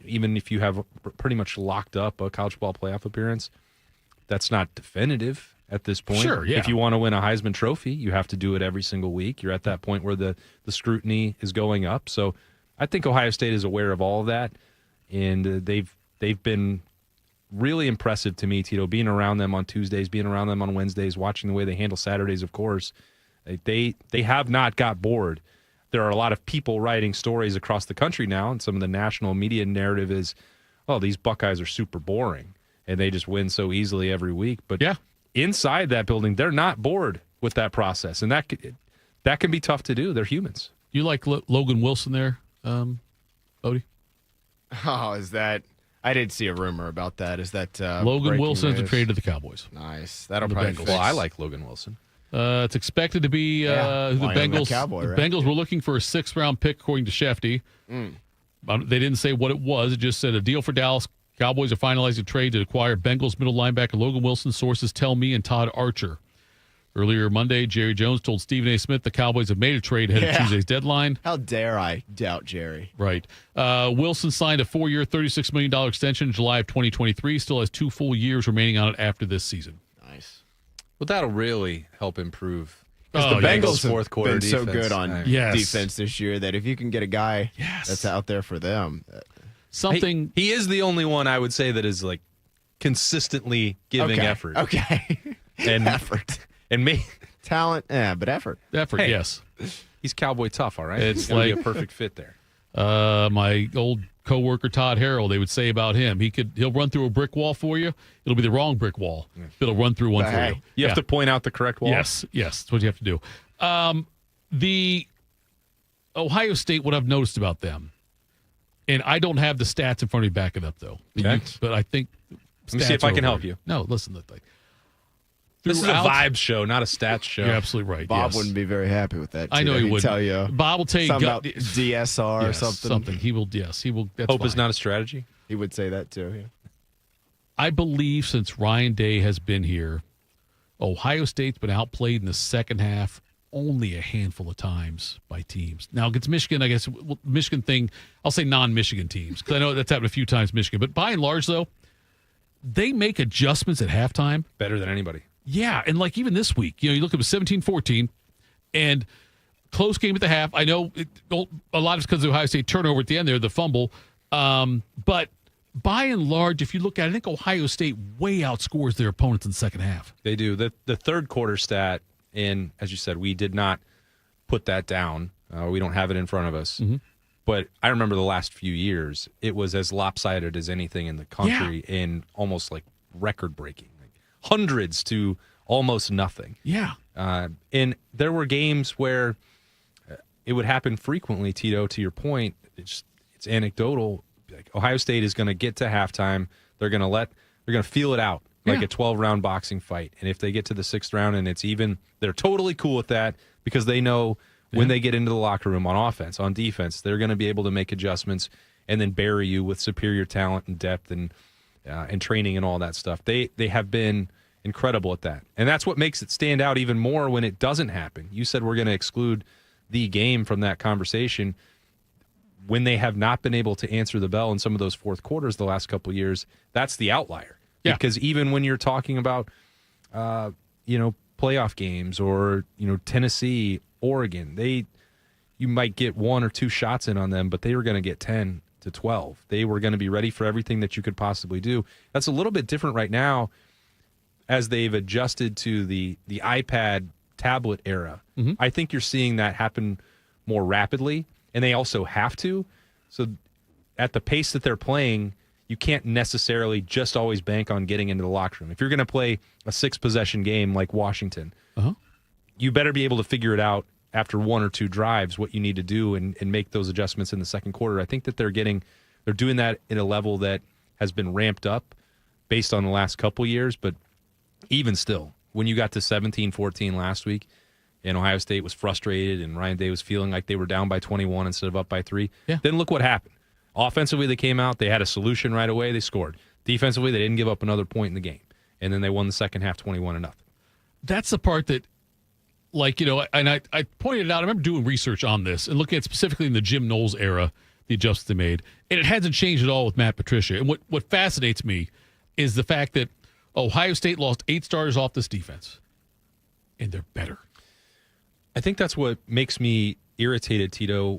even if you have pretty much locked up a college ball playoff appearance, that's not definitive at this point. Sure, yeah. If you want to win a Heisman Trophy, you have to do it every single week. You're at that point where the scrutiny is going up. So I think Ohio State is aware of all of that, and they've been really impressive to me, Tito, being around them on Tuesdays, being around them on Wednesdays, watching the way they handle Saturdays, of course. They have not got bored. There are a lot of people writing stories across the country now, and some of the national media narrative is, oh, these Buckeyes are super boring, and they just win so easily every week. But inside that building, they're not bored with that process, and that can be tough to do. They're humans. You like Logan Wilson there, Bodie? Oh, is that... I did see a rumor about that. Is that Logan Wilson has been traded to the Cowboys? Nice. That'll probably fix. Well, I like Logan Wilson. It's expected to be the Bengals. Cowboy, right? Bengals were looking for a 6th-round pick, according to Shefty. They didn't say what it was. It just said a deal for Dallas. Cowboys are finalizing a trade to acquire Bengals middle linebacker Logan Wilson. Sources tell me and Todd Archer. Earlier Monday, Jerry Jones told Stephen A. Smith the Cowboys have made a trade ahead of Tuesday's deadline. How dare I doubt Jerry? Right. Wilson signed a 4-year, $36 million extension in July of 2023. Still has 2 full years remaining on it after this season. Nice. Well, that'll really help improve. Because the Bengals have fourth quarter been defense. so good on defense this year that if you can get a guy that's out there for them. He is the only one I would say that is like consistently giving effort. Okay. And effort. And talent, but effort. Effort, hey, yes. He's cowboy tough, all right? It's He's gonna like be a perfect fit there. My old coworker Todd Harrell, they would say about him, he'll run through a brick wall for you. It'll be the wrong brick wall. It'll run through one for you. You have to point out the correct wall. Yes, that's what you have to do. The Ohio State, what I've noticed about them, and I don't have the stats in front of me backing up though. Okay. But I think let me see if I can help you. No, listen to the thing. This is a vibes show, not a stats show. You're absolutely right. Bob wouldn't be very happy with that. I know he would. Tell you. Bob will tell you something about DSR or something. He will. Yes, he will. That's Hope fine. is not a strategy. He would say that too. Yeah. I believe since Ryan Day has been here, Ohio State's been outplayed in the second half only a handful of times by teams. Now against Michigan, I guess Michigan thing. I'll say non-Michigan teams because I know that's happened a few times. Michigan, but by and large, though, they make adjustments at halftime better than anybody. Yeah, and like even this week, you look at 17-14, and close game at the half. I know a lot of it's because of the Ohio State turnover at the end there, the fumble. But by and large, if you look at it, I think Ohio State way outscores their opponents in the second half. They do. The third quarter stat, and as you said, we did not put that down. We don't have it in front of us. Mm-hmm. But I remember the last few years, it was as lopsided as anything in the country and almost like record-breaking. Hundreds to almost nothing. Yeah. And there were games where it would happen frequently, Tito, to your point. It's anecdotal. Like Ohio State is going to get to halftime. They're going to feel it out like a 12-round boxing fight. And if they get to the 6th round and it's even, they're totally cool with that because they know when they get into the locker room on offense, on defense, they're going to be able to make adjustments and then bury you with superior talent and depth and training and all that stuff. They have been incredible at that. And that's what makes it stand out even more when it doesn't happen. You said we're going to exclude the game from that conversation. When they have not been able to answer the bell in some of those fourth quarters the last couple of years, that's the outlier. Yeah. Because even when you're talking about, playoff games or, Tennessee, Oregon, you might get 1 or 2 shots in on them, but they were going to get 10 to 12. They were going to be ready for everything that you could possibly do. That's a little bit different right now as they've adjusted to the iPad tablet era. Mm-hmm. I think you're seeing that happen more rapidly, and they also have to. So at the pace that they're playing, you can't necessarily just always bank on getting into the locker room. If you're going to play a 6-possession game like Washington, you better be able to figure it out after one or two drives what you need to do and make those adjustments in the second quarter. I think that they're doing that in a level that has been ramped up based on the last couple years. But even still, when you got to 17-14 last week and Ohio State was frustrated and Ryan Day was feeling like they were down by 21 instead of up by 3, then look what happened. Offensively, they came out. They had a solution right away. They scored. Defensively, they didn't give up another point in the game. And then they won the second half 21-0. That's the part that, and I pointed it out. I remember doing research on this and looking at specifically in the Jim Knowles era, the adjustments they made. And it hasn't changed at all with Matt Patricia. And what fascinates me is the fact that Ohio State lost 8 starters off this defense, and they're better. I think that's what makes me irritated, Tito,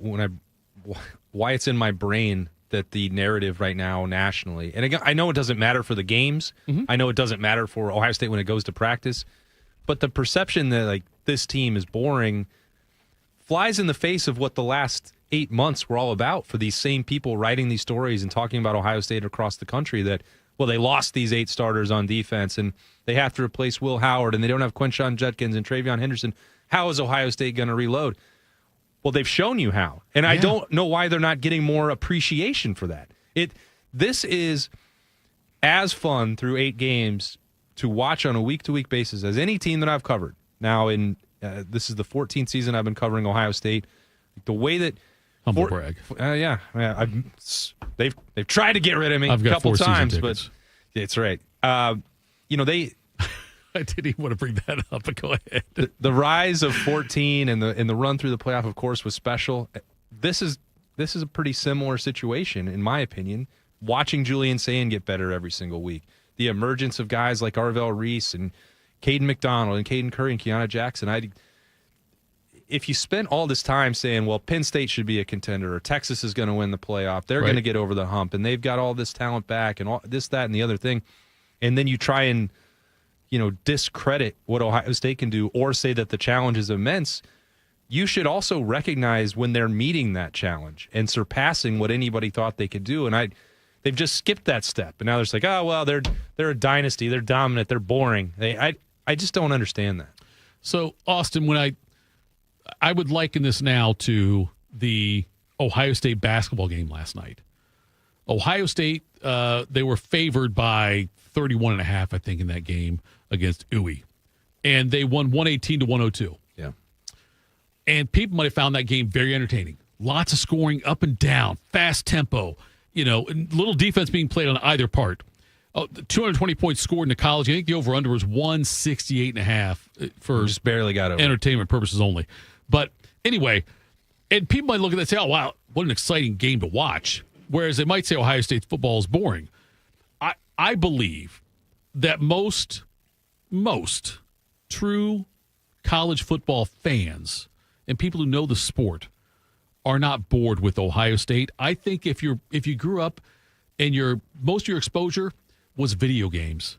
why it's in my brain that the narrative right now nationally, and again, I know it doesn't matter for the games. I know it doesn't matter for Ohio State when it goes to practice, but the perception that this team is boring flies in the face of what the last 8 months were all about for these same people writing these stories and talking about Ohio State across the country that, well, they lost these 8 starters on defense and they have to replace Will Howard and they don't have Quinshon Judkins and Travion Henderson. How is Ohio State going to reload? Well, they've shown you how. And I don't know why they're not getting more appreciation for that. This is as fun through 8 games to watch on a week-to-week basis as any team that I've covered. Now, this is the 14th season I've been covering Ohio State. The way that humble brag. They've tried to get rid of me a couple times, but it's right. They. I didn't even want to bring that up, but go ahead. The rise of 14 and the run through the playoff, of course, was special. This is a pretty similar situation, in my opinion. Watching Julian Sayin get better every single week, the emergence of guys like Arvell Reese and Caden McDonald and Caden Curry and Keanu Jackson. If you spent all this time saying, well, Penn State should be a contender or Texas is going to win the playoff, they're going to get over the hump and they've got all this talent back and all this, that, and the other thing, and then you try and discredit what Ohio State can do or say that the challenge is immense, you should also recognize when they're meeting that challenge and surpassing what anybody thought they could do. And they've just skipped that step. And now they're just like, oh, well, they're a dynasty. They're dominant. They're boring. I just don't understand that. So, Austin, when I would liken this now to the Ohio State basketball game last night. Ohio State, they were favored by 31.5, I think, in that game against UI. And they won 118-102. Yeah. And people might have found that game very entertaining. Lots of scoring up and down, fast tempo, and little defense being played on either part. 220 points scored in the college. I think the over-under was 168.5 for just barely got over. Entertainment purposes only. But anyway, and people might look at that and say, oh, wow, what an exciting game to watch. Whereas they might say Ohio State's football is boring. I believe that most true college football fans and people who know the sport are not bored with Ohio State. I think if you grew up and most of your exposure was video games,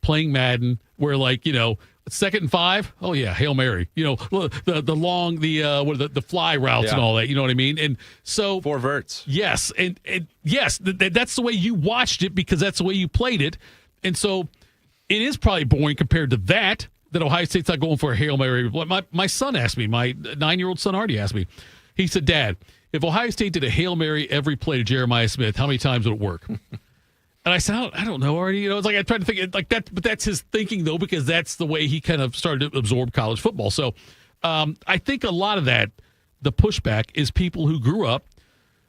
playing Madden, where 2nd and 5, oh yeah, Hail Mary, the fly routes and all that, you know what I mean? And so 4 verts. Yes, and yes, that's the way you watched it because that's the way you played it. And so it is probably boring compared to that Ohio State's not going for a Hail Mary. My son asked me, my 9-year-old son Artie asked me, he said, Dad, if Ohio State did a Hail Mary every play to Jeremiah Smith, how many times would it work? And I said, I don't know, Artie. It's like I tried to think like that, but that's his thinking, though, because that's the way he kind of started to absorb college football. So I think a lot of that, the pushback, is people who grew up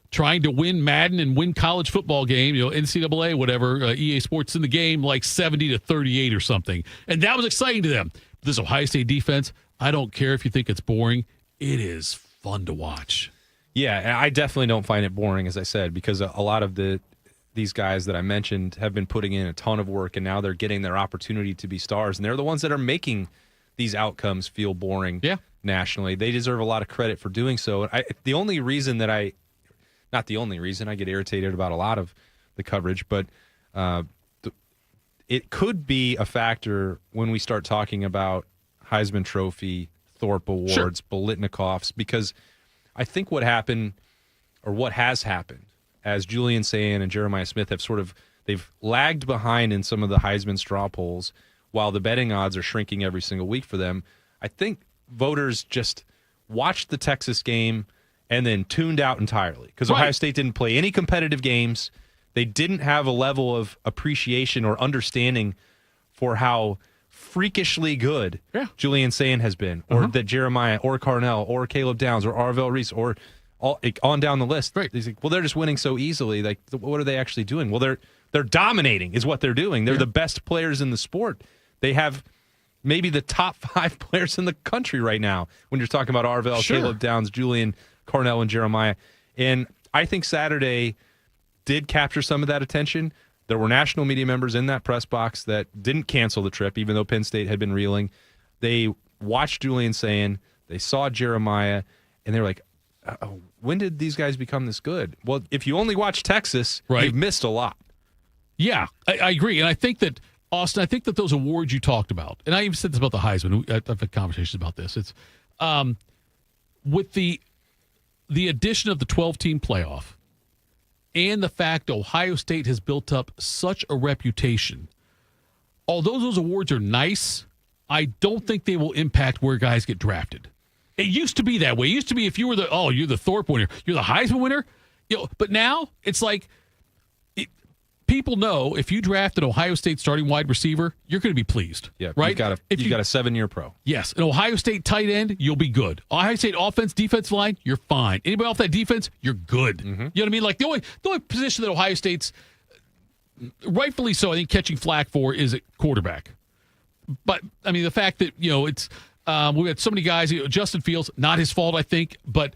trying to win Madden and win college football game, NCAA, whatever, EA Sports in the game, like 70-38 or something. And that was exciting to them. This Ohio State defense, I don't care if you think it's boring. It is fun to watch. Yeah, I definitely don't find it boring, as I said, because a lot of these guys that I mentioned have been putting in a ton of work, and now they're getting their opportunity to be stars, and they're the ones that are making these outcomes feel boring nationally. They deserve a lot of credit for doing so. The only reason that not the only reason, I get irritated about a lot of the coverage, but it could be a factor when we start talking about Heisman Trophy, Thorpe Awards, Biletnikoffs, because I think what happened, or what has happened, as Julian Sayin and Jeremiah Smith have they've lagged behind in some of the Heisman straw polls while the betting odds are shrinking every single week for them. I think voters just watched the Texas game and then tuned out entirely because Ohio State didn't play any competitive games. They didn't have a level of appreciation or understanding for how freakishly good Julian Sayin has been, or that Jeremiah or Carnell or Caleb Downs or Arvell Reese or all on down the list. Right. He's like, well, they're just winning so easily. Like, what are they actually doing? Well, they're dominating is what they're doing. They're the best players in the sport. They have maybe the top 5 players in the country right now when you're talking about Arvell, Caleb Downs, Julian, Carnell, and Jeremiah. And I think Saturday did capture some of that attention. There were national media members in that press box that didn't cancel the trip, even though Penn State had been reeling. They watched Julian Sayin, they saw Jeremiah, and they were like, when did these guys become this good? Well, if you only watch Texas, you've missed a lot. Yeah, I agree. And I think that, Austin, I think that those awards you talked about, and I even said this about the Heisman, I've had conversations about this. It's with the addition of the 12-team playoff and the fact Ohio State has built up such a reputation, although those awards are nice, I don't think they will impact where guys get drafted. It used to be that way. It used to be if you were you're the Thorpe winner, you're the Heisman winner. But now it's like people know if you draft an Ohio State starting wide receiver, you're going to be pleased. Yeah, right. You've got a 7-year pro. Yes, an Ohio State tight end, you'll be good. Ohio State offense, defensive line, you're fine. Anybody off that defense, you're good. You know what I mean? Like the only position that Ohio State's rightfully so, I think, catching flack for is at quarterback. But I mean, the fact that it's. We had so many guys. Justin Fields, not his fault, I think, but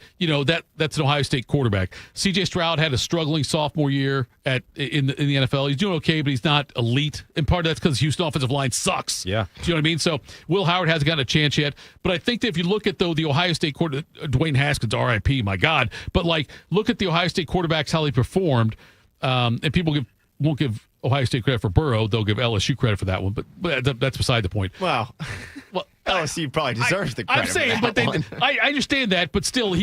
that's an Ohio State quarterback. C.J. Stroud had a struggling sophomore year in the NFL. He's doing okay, but he's not elite, and part of that's because Houston offensive line sucks. Yeah, do you know what I mean? So Will Howard hasn't gotten a chance yet, but I think that if you look at the Ohio State quarterback, Dwayne Haskins, R.I.P. My God, but look at the Ohio State quarterbacks how they performed, and people won't give Ohio State credit for Burrow. They'll give LSU credit for that one, but that's beside the point. Well, LSU probably deserves the credit. I'm saying, for that but I understand that, but still,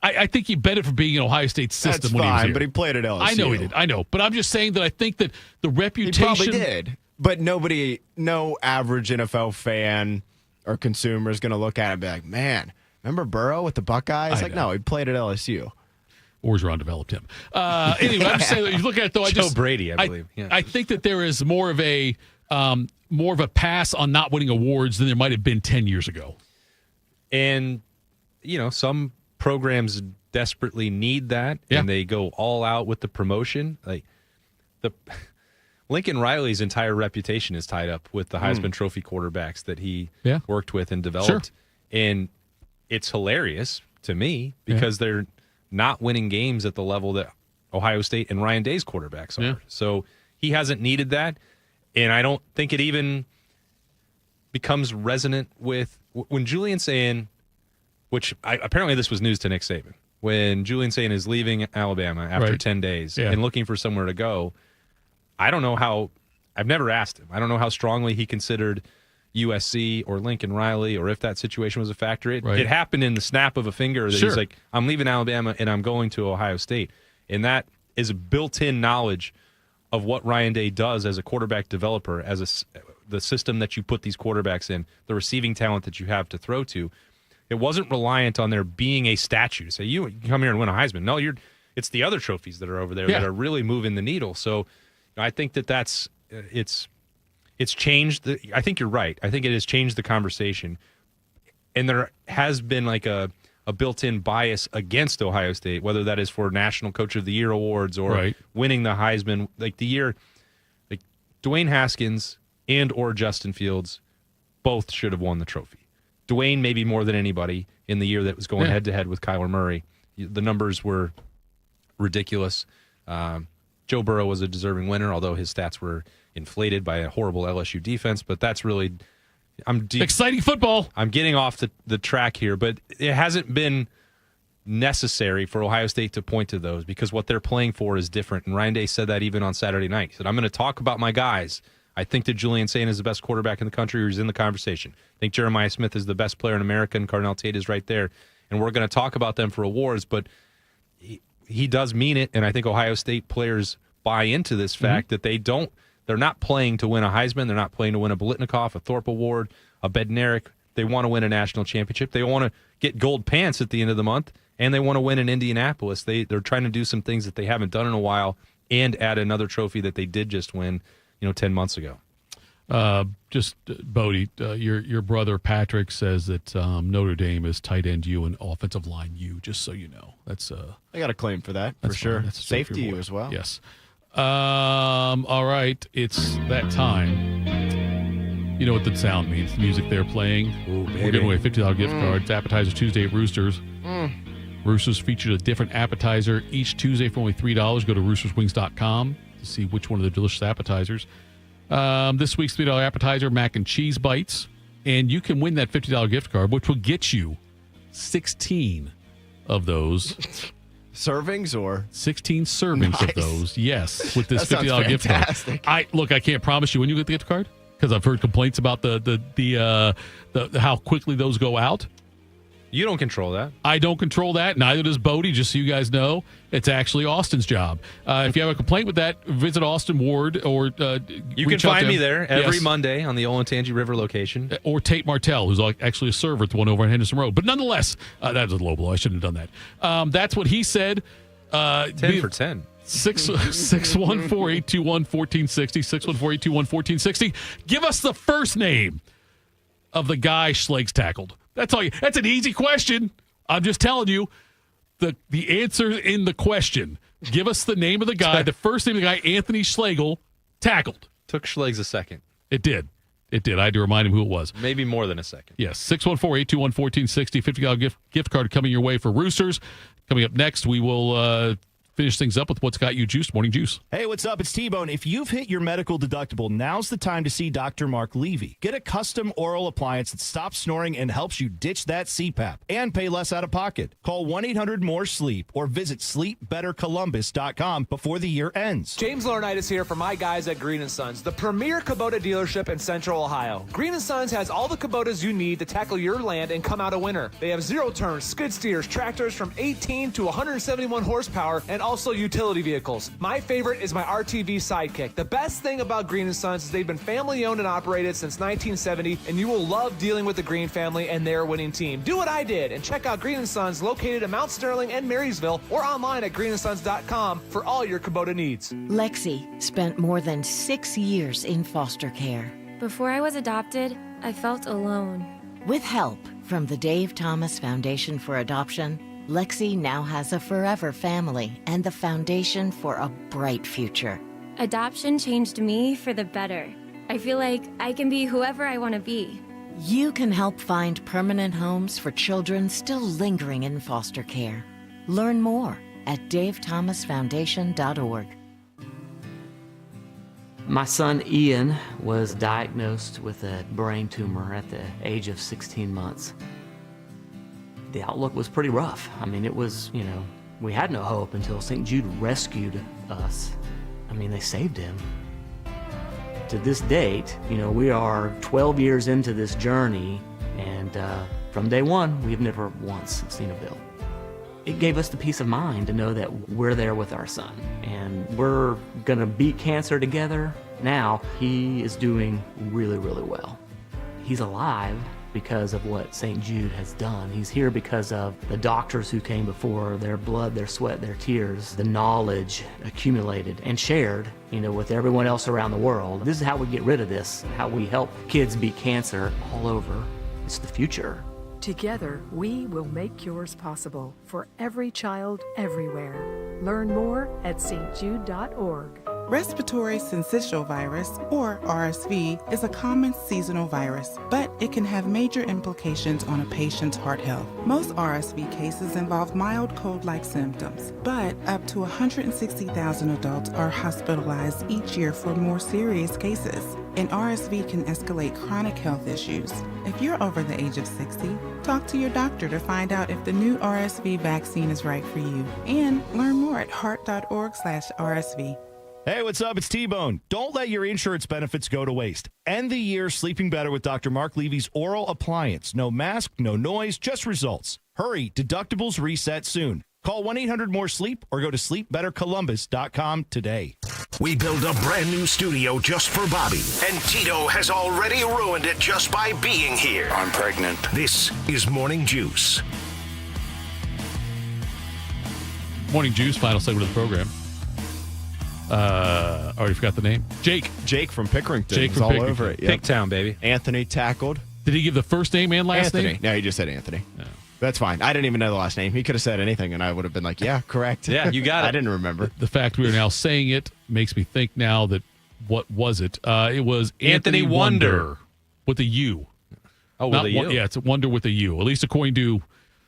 I think he benefited from being in Ohio State's system That's when he was fine, here. but he played at LSU. I know he did. I know, but I'm just saying that I think that the reputation. He probably did, but no average NFL fan or consumer is going to look at it and be like, man, remember Burrow with the Buckeyes? No, he played at LSU. Orgeron developed him. Anyway, I'm just saying that you look at it though. Joe Brady, I believe. Yeah. I think that there is more of a pass on not winning awards than there might have been 10 years ago. And some programs desperately need that, and they go all out with the promotion. Like the Lincoln Riley's entire reputation is tied up with the Heisman Trophy quarterbacks that he worked with and developed, and it's hilarious to me because they're not winning games at the level that Ohio State and Ryan Day's quarterbacks are. Yeah. So he hasn't needed that, and I don't think it even becomes resonant with when Julian Sayin, which apparently this was news to Nick Saban, when Julian Sayin is leaving Alabama after 10 days and looking for somewhere to go. I don't know how – I've never asked him. I don't know how strongly he considered USC or Lincoln Riley or if that situation was a factor. It happened in the snap of a finger that he's like, I'm leaving Alabama and I'm going to Ohio State. And that is a built-in knowledge of what Ryan Day does as a quarterback developer, as the system that you put these quarterbacks in, the receiving talent that you have to throw to. It wasn't reliant on there being a statue to say, you can come here and win a Heisman. No, it's the other trophies that are over there that are really moving the needle. So I think that's it's changed. I think you're right. I think it has changed the conversation. And there has been like a built-in bias against Ohio State, whether that is for National Coach of the Year awards or winning the Heisman. Like the year, like Dwayne Haskins and or Justin Fields both should have won the trophy. Dwayne maybe more than anybody in the year that was going head-to-head with Kyler Murray. The numbers were ridiculous. Joe Burrow was a deserving winner, although his stats were inflated by a horrible LSU defense. But that's really exciting football. I'm getting off the track here, but it hasn't been necessary for Ohio State to point to those because what they're playing for is different. And Ryan Day said that even on Saturday night. He said, I'm going to talk about my guys. I think that Julian Sayin is the best quarterback in the country who's in the conversation. I think Jeremiah Smith is the best player in America, and Carnell Tate is right there. And we're going to talk about them for awards, but he does mean it, and I think Ohio State players buy into this fact that they're not playing to win a Heisman, they're not playing to win a Biletnikoff, a Thorpe Award, a Bednarik. They want to win a national championship. They want to get gold pants at the end of the month, and they want to win in Indianapolis. They're trying to do some things that they haven't done in a while and add another trophy that they did just win, 10 months ago. Bodie, your brother Patrick says that Notre Dame is tight end U and offensive line U, just so you know. That's I got a claim for that, for sure. That's Safety U as well. Yes. All right, it's that time. You know what the sound means. The music they're playing. Ooh, we're giving away a $50 gift card. It's Appetizer Tuesday at Roosters. Roosters featured a different appetizer each Tuesday for only $3. Go to roosterswings.com to see which one of the delicious appetizers. This week's $3 appetizer, mac and cheese bites. And you can win that $50 gift card, which will get you 16 of those. Servings or? 16 servings of those, yes, with this $50 gift card. I can't promise you when you get the gift card because I've heard complaints about the how quickly those go out. You don't control that. I don't control that. Neither does Bodie, just so you guys know. It's actually Austin's job. If you have a complaint with that, visit Austin Ward or you can find me there every Monday on the Olentangy River location. Or Tate Martell, who's actually a server at the one over on Henderson Road. But nonetheless, that was a low blow. I shouldn't have done that. That's what he said. 10 for 10. 614-821-1460. 614-821-1460. Give us the first name of the guy Schlegs tackled. That's all. That's an easy question. I'm just telling you the answer in the question. Give us the name of the guy, the first name of the guy Anthony Schlegel tackled. Took Schlegs a second. It did. I had to remind him who it was. Maybe more than a second. Yes, 614-821-1460. $50 gift card coming your way for Roosters. Coming up next, we will finish things up with what's got you juiced. Morning Juice. Hey, what's up? It's T-Bone. If you've hit your medical deductible, now's the time to see Dr. Mark Levy. Get a custom oral appliance that stops snoring and helps you ditch that CPAP and pay less out of pocket. Call 1-800-MORE-SLEEP or visit sleepbettercolumbus.com before the year ends. James Laurinaitis here for my guys at Green & Sons, the premier Kubota dealership in Central Ohio. Green & Sons has all the Kubotas you need to tackle your land and come out a winner. They have zero-turn skid steers, tractors from 18 to 171 horsepower, and also utility vehicles. My favorite is my RTV Sidekick. The best thing about Green & Sons is they've been family owned and operated since 1970, and you will love dealing with the Green family and their winning team. Do what I did and check out Green & Sons located in Mount Sterling and Marysville or online at greenandsons.com for all your Kubota needs. Lexi spent more than 6 years in foster care. Before I was adopted, I felt alone. With help from the Dave Thomas Foundation for Adoption, Lexi now has a forever family and the foundation for a bright future. Adoption changed me for the better. I feel like I can be whoever I want to be. You can help find permanent homes for children still lingering in foster care. Learn more at davethomasfoundation.org. My son Ian was diagnosed with a brain tumor at the age of 16 months. The outlook was pretty rough. I mean, it was, we had no hope until St. Jude rescued us. I mean, they saved him. To this date, we are 12 years into this journey, and from day one, we've never once seen a bill. It gave us the peace of mind to know that we're there with our son, and we're gonna beat cancer together. Now, he is doing really, really well. He's alive because of what St. Jude has done. He's here because of the doctors who came before, their blood, their sweat, their tears, the knowledge accumulated and shared, with everyone else around the world. This is how we get rid of this, how we help kids beat cancer all over. It's the future. Together, we will make cures possible for every child everywhere. Learn more at stjude.org. Respiratory syncytial virus, or RSV, is a common seasonal virus, but it can have major implications on a patient's heart health. Most RSV cases involve mild cold-like symptoms, but up to 160,000 adults are hospitalized each year for more serious cases, and RSV can escalate chronic health issues. If you're over the age of 60, talk to your doctor to find out if the new RSV vaccine is right for you, and learn more at heart.org/RSV. Hey, what's up? It's T-Bone. Don't let your insurance benefits go to waste. End the year sleeping better with Dr. Mark Levy's oral appliance. No mask, no noise, just results. Hurry, deductibles reset soon. Call 1-800-MORE-SLEEP or go to sleepbettercolumbus.com today. We build a brand new studio just for Bobby, and Tito has already ruined it just by being here. I'm pregnant. This is Morning Juice. Morning Juice, final segment of the program. Already forgot the name. Jake from Pickerington. Jake was from all Pickerington. over it. Yep. Picktown, baby. Anthony tackled. Did he give the first name and last Anthony. name? No, he just said Anthony. No. That's fine. I didn't even know the last name. He could have said anything, and I would have been like, yeah, correct. Yeah, you got it. I didn't remember. The fact we are now saying it makes me think now that what was it? It was Anthony Wonder with a U. Oh, with a U? Yeah, it's a Wonder with a U. At least according to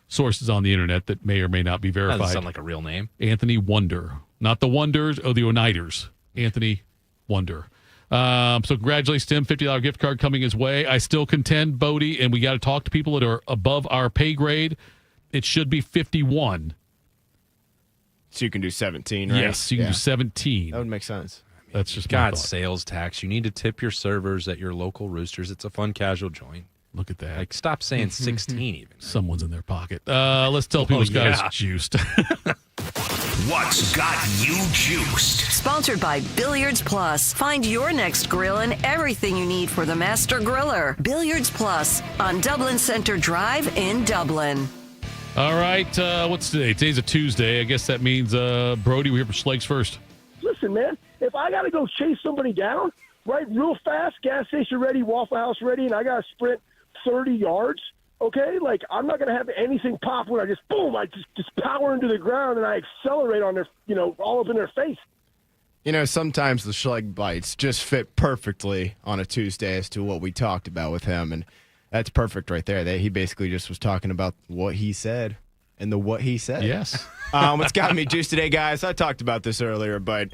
sources on the internet that may or may not be verified. That doesn't sound like a real name. Anthony Wonder. Not the Wonders or the Oniders. Anthony Wonder. So congratulations, Tim. $50 gift card coming his way. I still contend, Bodie, and we got to talk to people that are above our pay grade. It should be 51. So you can do 17, right? Yes, you can do 17. That would make sense. That's just God, sales tax. You need to tip your servers at your local Roosters. It's a fun, casual joint. Look at that. Like, stop saying 16 even. Someone's in their pocket. Let's tell people who's got us juiced. What's got you juiced? Sponsored by Billiards Plus. Find your next grill and everything you need for the master griller. Billiards Plus on Dublin Center Drive in Dublin. All right. What's today? Today's a Tuesday. I guess that means, Brody, we're here for Schlegs first. Listen, man, if I got to go chase somebody down, right, real fast, gas station ready, Waffle House ready, and I got to sprint 30 yards, okay? Like, I'm not going to have anything pop when I just, boom, I just power into the ground and I accelerate on their, all up in their face. Sometimes the Schleg bites just fit perfectly on a Tuesday as to what we talked about with him, and that's perfect right there. He basically just was talking about what he said and what he said. Yes. What's got me juiced today, guys, I talked about this earlier, but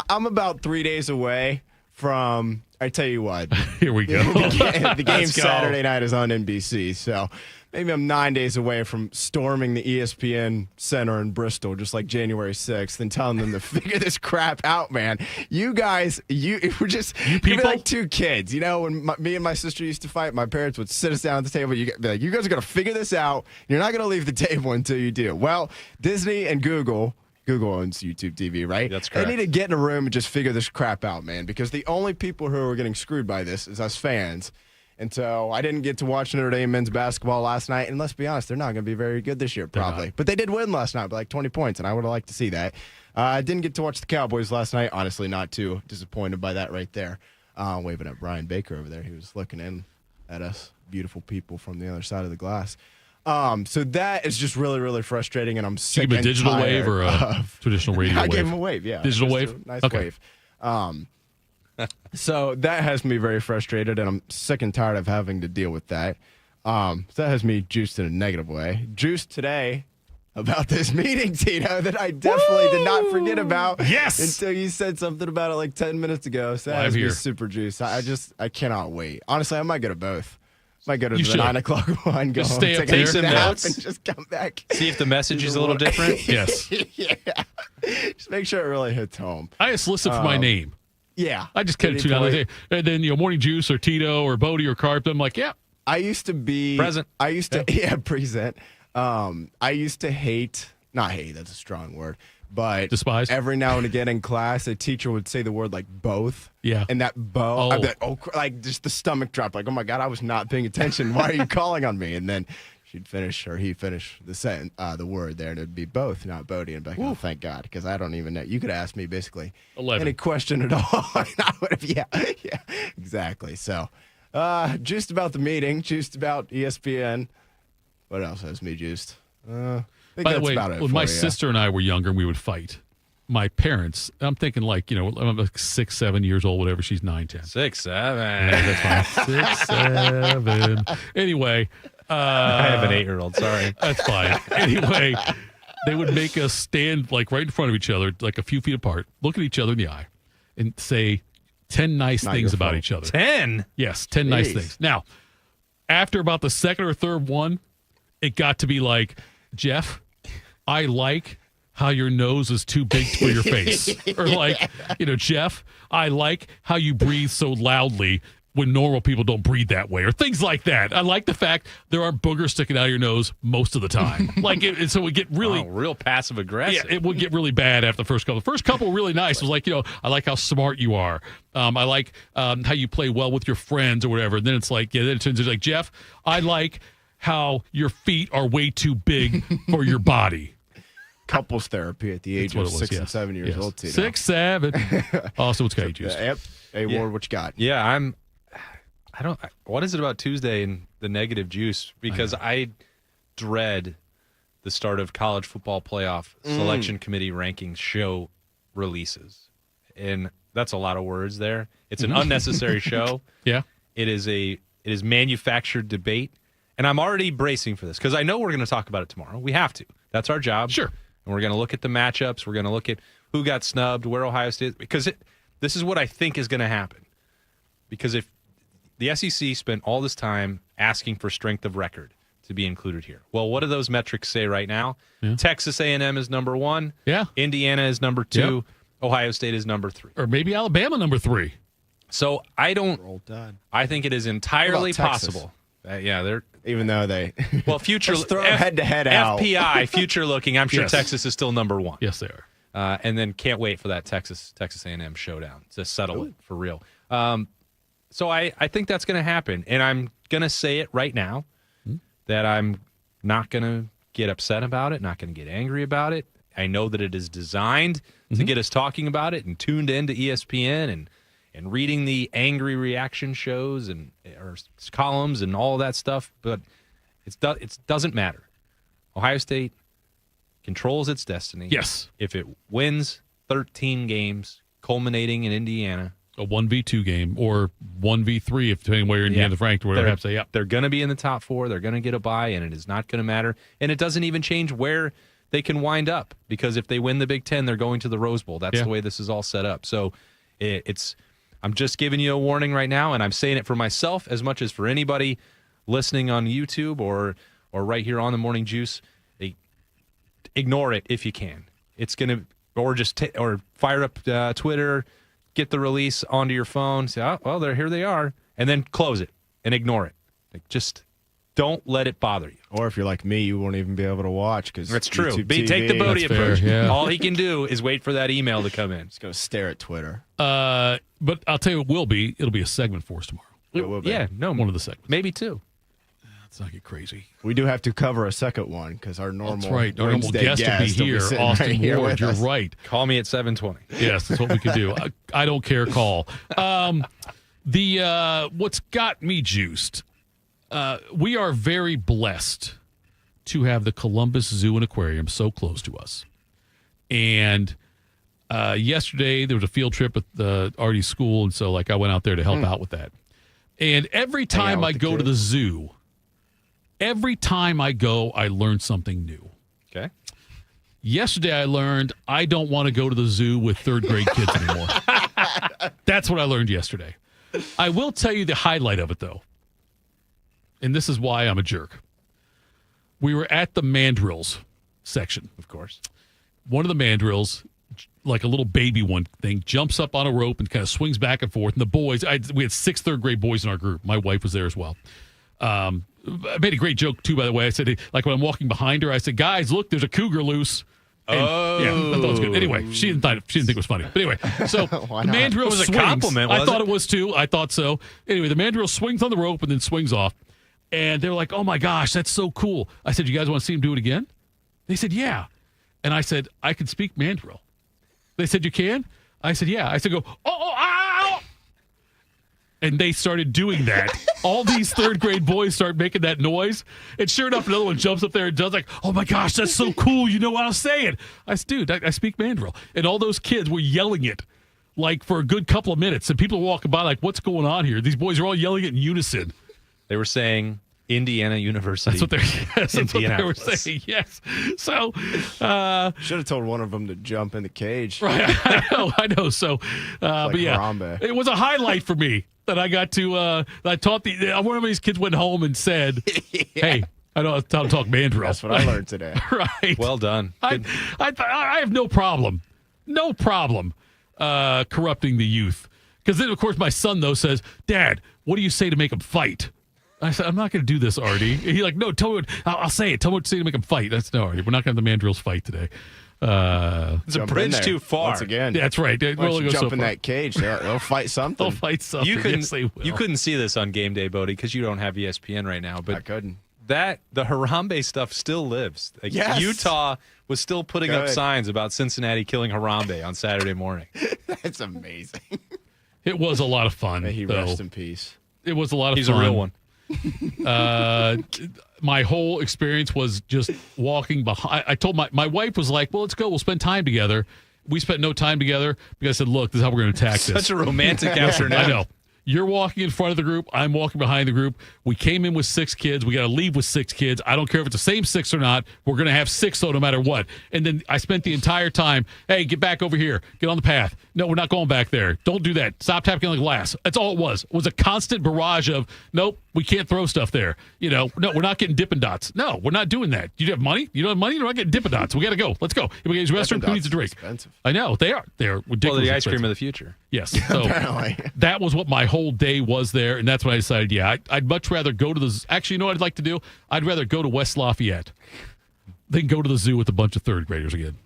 I'm about 3 days away from, I tell you what. Here we go. The game Saturday night is on NBC, so maybe I'm 9 days away from storming the ESPN Center in Bristol, just like January 6th, and telling them to figure this crap out, man. You guys, we're just you're like two kids. When me and my sister used to fight, my parents would sit us down at the table. You'd be like, you guys are going to figure this out. You're not going to leave the table until you do. Well, Disney and Google owns YouTube TV, right? That's correct. They need to get in a room and just figure this crap out, man, because the only people who are getting screwed by this is us fans. And so I didn't get to watch Notre Dame men's basketball last night. And let's be honest, they're not going to be very good this year, probably. But they did win last night by like 20 points, and I would have liked to see that. I didn't get to watch the Cowboys last night. Honestly, not too disappointed by that right there. Waving at Brian Baker over there. He was looking in at us, beautiful people from the other side of the glass. So that is just really, really frustrating, and I'm sick Give him a and digital tired wave or a traditional radio wave? I gave him a wave, yeah. Digital Just wave? a nice Okay. wave. So that has me very frustrated, and I'm sick and tired of having to deal with that. So that has me juiced in a negative way. Juiced today about this meeting, Tito, that I definitely did not forget about. Yes! Until you said something about it like 10 minutes ago. So that has me super juiced. I cannot wait. Honestly, I might go to both. Might go to the 9 o'clock one, go just home, stay up take there, a nap, notes, and just come back. See if the message is a little different. Yes. Yeah. Just make sure it really hits home. I just listen for my name. Yeah. I just kind of tune out. And then, Morning Juice or Tito or Bodie or Carp, I'm like, yeah. I used to be present. I used to present. I used to not hate, that's a strong word, but despise. Every now and again in class, a teacher would say the word like both. Yeah. And that I'd be like, just the stomach drop, like, oh my God, I was not paying attention. Why are you calling on me? And then he'd finish the sentence, the word there, and it'd be both, not Bodie. And I'd be like, oh, thank God, because I don't even know. You could ask me basically 11. any question at all. And I would have, yeah, exactly. So, juiced about the meeting, juiced about ESPN. What else has me juiced? I think By the that's way, about it when my sister and I were younger and we would fight, my parents, I'm thinking like, I'm like 6, 7 years old, whatever. She's 9, 10. 6, 7. Yeah, that's fine. 6, 7. Anyway. I have an 8-year-old. Sorry. That's fine. Anyway, they would make us stand like right in front of each other, like a few feet apart, look at each other in the eye, and say 10 nice things about each other. 10? Yes, 10 nice things. Now, after about the second or third one, it got to be like, Jeff, I like how your nose is too big for your face. Or like, Jeff, I like how you breathe so loudly when normal people don't breathe that way, or things like that. I like the fact there aren't boogers sticking out of your nose most of the time. So it would get really real passive aggressive. Yeah, it would get really bad after the first couple. The first couple were really nice. It was like, I like how smart you are. I like how you play well with your friends or whatever. And then it's like, then it turns into like, Jeff, I like how your feet are way too big for your body. Couples therapy at the age of 6 and 7 years old. Tito. 6, 7. Also, it's K juice. Yep. Hey, Ward, what you got? Yeah, what is it about Tuesday and the negative juice? Because I dread the start of college football playoff selection committee rankings show releases. And that's a lot of words there. It's an unnecessary show. Yeah. It is manufactured debate. And I'm already bracing for this because I know we're going to talk about it tomorrow. We have to. That's our job. Sure. And we're going to look at the matchups. We're going to look at who got snubbed, where Ohio State, because this is what I think is going to happen. Because if the SEC spent all this time asking for strength of record to be included here. Well, what do those metrics say right now? Yeah. Texas A&M is number 1. Yeah. Indiana is number 2. Yep. Ohio State is number 3. Or maybe Alabama number 3. So I think it is entirely possible. They're even though they future let's throw head-to-head out. FPI future looking. I'm sure Texas is still number 1. Yes, they are. And then can't wait for that Texas A&M showdown to settle it for real. So I think that's going to happen, and I'm going to say it right now that I'm not going to get upset about it, not going to get angry about it. I know that it is designed to get us talking about it and tuned into ESPN and reading the angry reaction shows or columns and all of that stuff, but it doesn't matter. Ohio State controls its destiny. Yes. If it wins 13 games, culminating in Indiana. A 1v2 game or 1v3, if depending where you're Indiana's ranked, or whatever. Have to say, they're going to be in the top 4. They're going to get a bye, and it is not going to matter. And it doesn't even change where they can wind up, because if they win the Big Ten, they're going to the Rose Bowl. That's the way this is all set up. So I'm just giving you a warning right now, and I'm saying it for myself as much as for anybody listening on YouTube or right here on the Morning Juice. Ignore it if you can. It's going to, or just or fire up Twitter, get the release onto your phone, say, oh, well, here they are, and then close it and ignore it. Just don't let it bother you. Or if you're like me, you won't even be able to watch because that's true. YouTube Take the Bodie approach. Yeah. All he can do is wait for that email to come in. Just go stare at Twitter. But I'll tell you what it'll be a segment for us tomorrow. It will be. Yeah, one of the segments. Maybe 2. Let's not get crazy. We do have to cover a second one because our normal That's right. Our normal Wednesday guest will be here. Austin right here Ward, you're us. right. Call me at 7:20. Yes, that's what we can do. I don't care. Call. What's got me juiced? We are very blessed to have the Columbus Zoo and Aquarium so close to us. And yesterday there was a field trip at Artie's school, and so I went out there to help out with that. And every time I go to the zoo, I learn something new. Okay. Yesterday I learned I don't want to go to the zoo with third grade kids anymore. That's what I learned yesterday. I will tell you the highlight of it, though. And this is why I'm a jerk. We were at the mandrills section. Of course. One of the mandrills, like a little baby one thing, jumps up on a rope and kind of swings back and forth. And the boys, we had 6 third grade boys in our group. My wife was there as well. I made a great joke, too, by the way. I said, when I'm walking behind her, I said, guys, look, there's a cougar loose. And, yeah, I thought it was good. Anyway, she didn't think it was funny. But anyway, so the mandrill swings. It was a compliment, I thought it was, too. I thought so. Anyway, the mandrill swings on the rope and then swings off. And they were like, oh, my gosh, that's so cool. I said, you guys want to see him do it again? They said, yeah. And I said, I can speak mandrill. They said, you can? I said, yeah. I said, go, ow. And they started doing that. All these third grade boys start making that noise. And sure enough, another one jumps up there and does oh, my gosh, that's so cool. You know what I'm saying? I said, dude, I speak mandrill. And all those kids were yelling it for a good couple of minutes. And people were walking by what's going on here? These boys are all yelling it in unison. They were saying Indiana University. That's what they were saying. Yes. So should have told one of them to jump in the cage. Right. I know. So, but yeah, Harambe. It was a highlight for me that I got to. I taught one of these kids went home and said, "Hey, I know how to talk mandrill." That's what I learned today. Right. Well done. I have no problem corrupting the youth. Because then, of course, my son, though, says, Dad, what do you say to make them fight? I said, I'm not going to do this, Artie. And he's like, no, tell me what, I'll say it. Tell me what to say to make them fight. That's no, Artie. We're not going to have the mandrills fight today. It's a bridge too far. Once again. That's right. Once you jump in that cage, they'll fight something. They'll fight something. You Yes, they will. couldn't see this on game day, Bodie, because you don't have ESPN right now. But I couldn't. The Harambe stuff still lives. Like, Yes. Utah was still putting up signs about Cincinnati killing Harambe on Saturday morning. That's amazing. It was a lot of fun. May he though. rest in peace. It was a lot of He's fun. a real one. My whole experience was just walking behind. I told my wife was like, well, let's go. We'll spend time together. We spent no time together because I said, look, this is how we're going to attack this. Such a romantic afternoon. I know. You're walking in front of the group. I'm walking behind the group. We came in with 6 kids. We got to leave with 6 kids. I don't care if it's the same 6 or not. We're going to have 6, though, no matter what. And then I spent the entire time, hey, get back over here. Get on the path. No, we're not going back there. Don't do that. Stop tapping on the glass. That's all it was. It was a constant barrage of, nope, we can't throw stuff there. No, we're not getting Dippin' Dots. No, we're not doing that. You have money? You don't have money? You're not getting Dippin' Dots. We got to go. Let's go. If we get to the restaurant, who needs a drink? Expensive. I know. They are. They're ridiculous. Well, the ice cream expensive. of the future. Yes. So that was what my whole day was there. And that's when I decided, I'd much rather go to the... Actually, you know what I'd like to do? I'd rather go to West Lafayette than go to the zoo with a bunch of third graders again.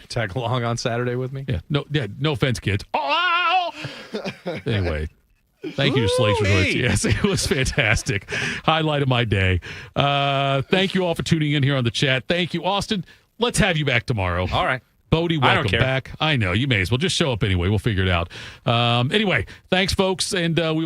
Tag along on Saturday with me? Yeah. No offense, kids. Oh! Anyway. Thank you to Schlegs Resorts. Yes, it was fantastic. Highlight of my day. Thank you all for tuning in here on the chat. Thank you, Austin. Let's have you back tomorrow. All right. Bodie, I don't welcome care. back. I know. You may as well just show up anyway. We'll figure it out. Anyway, thanks, folks. And we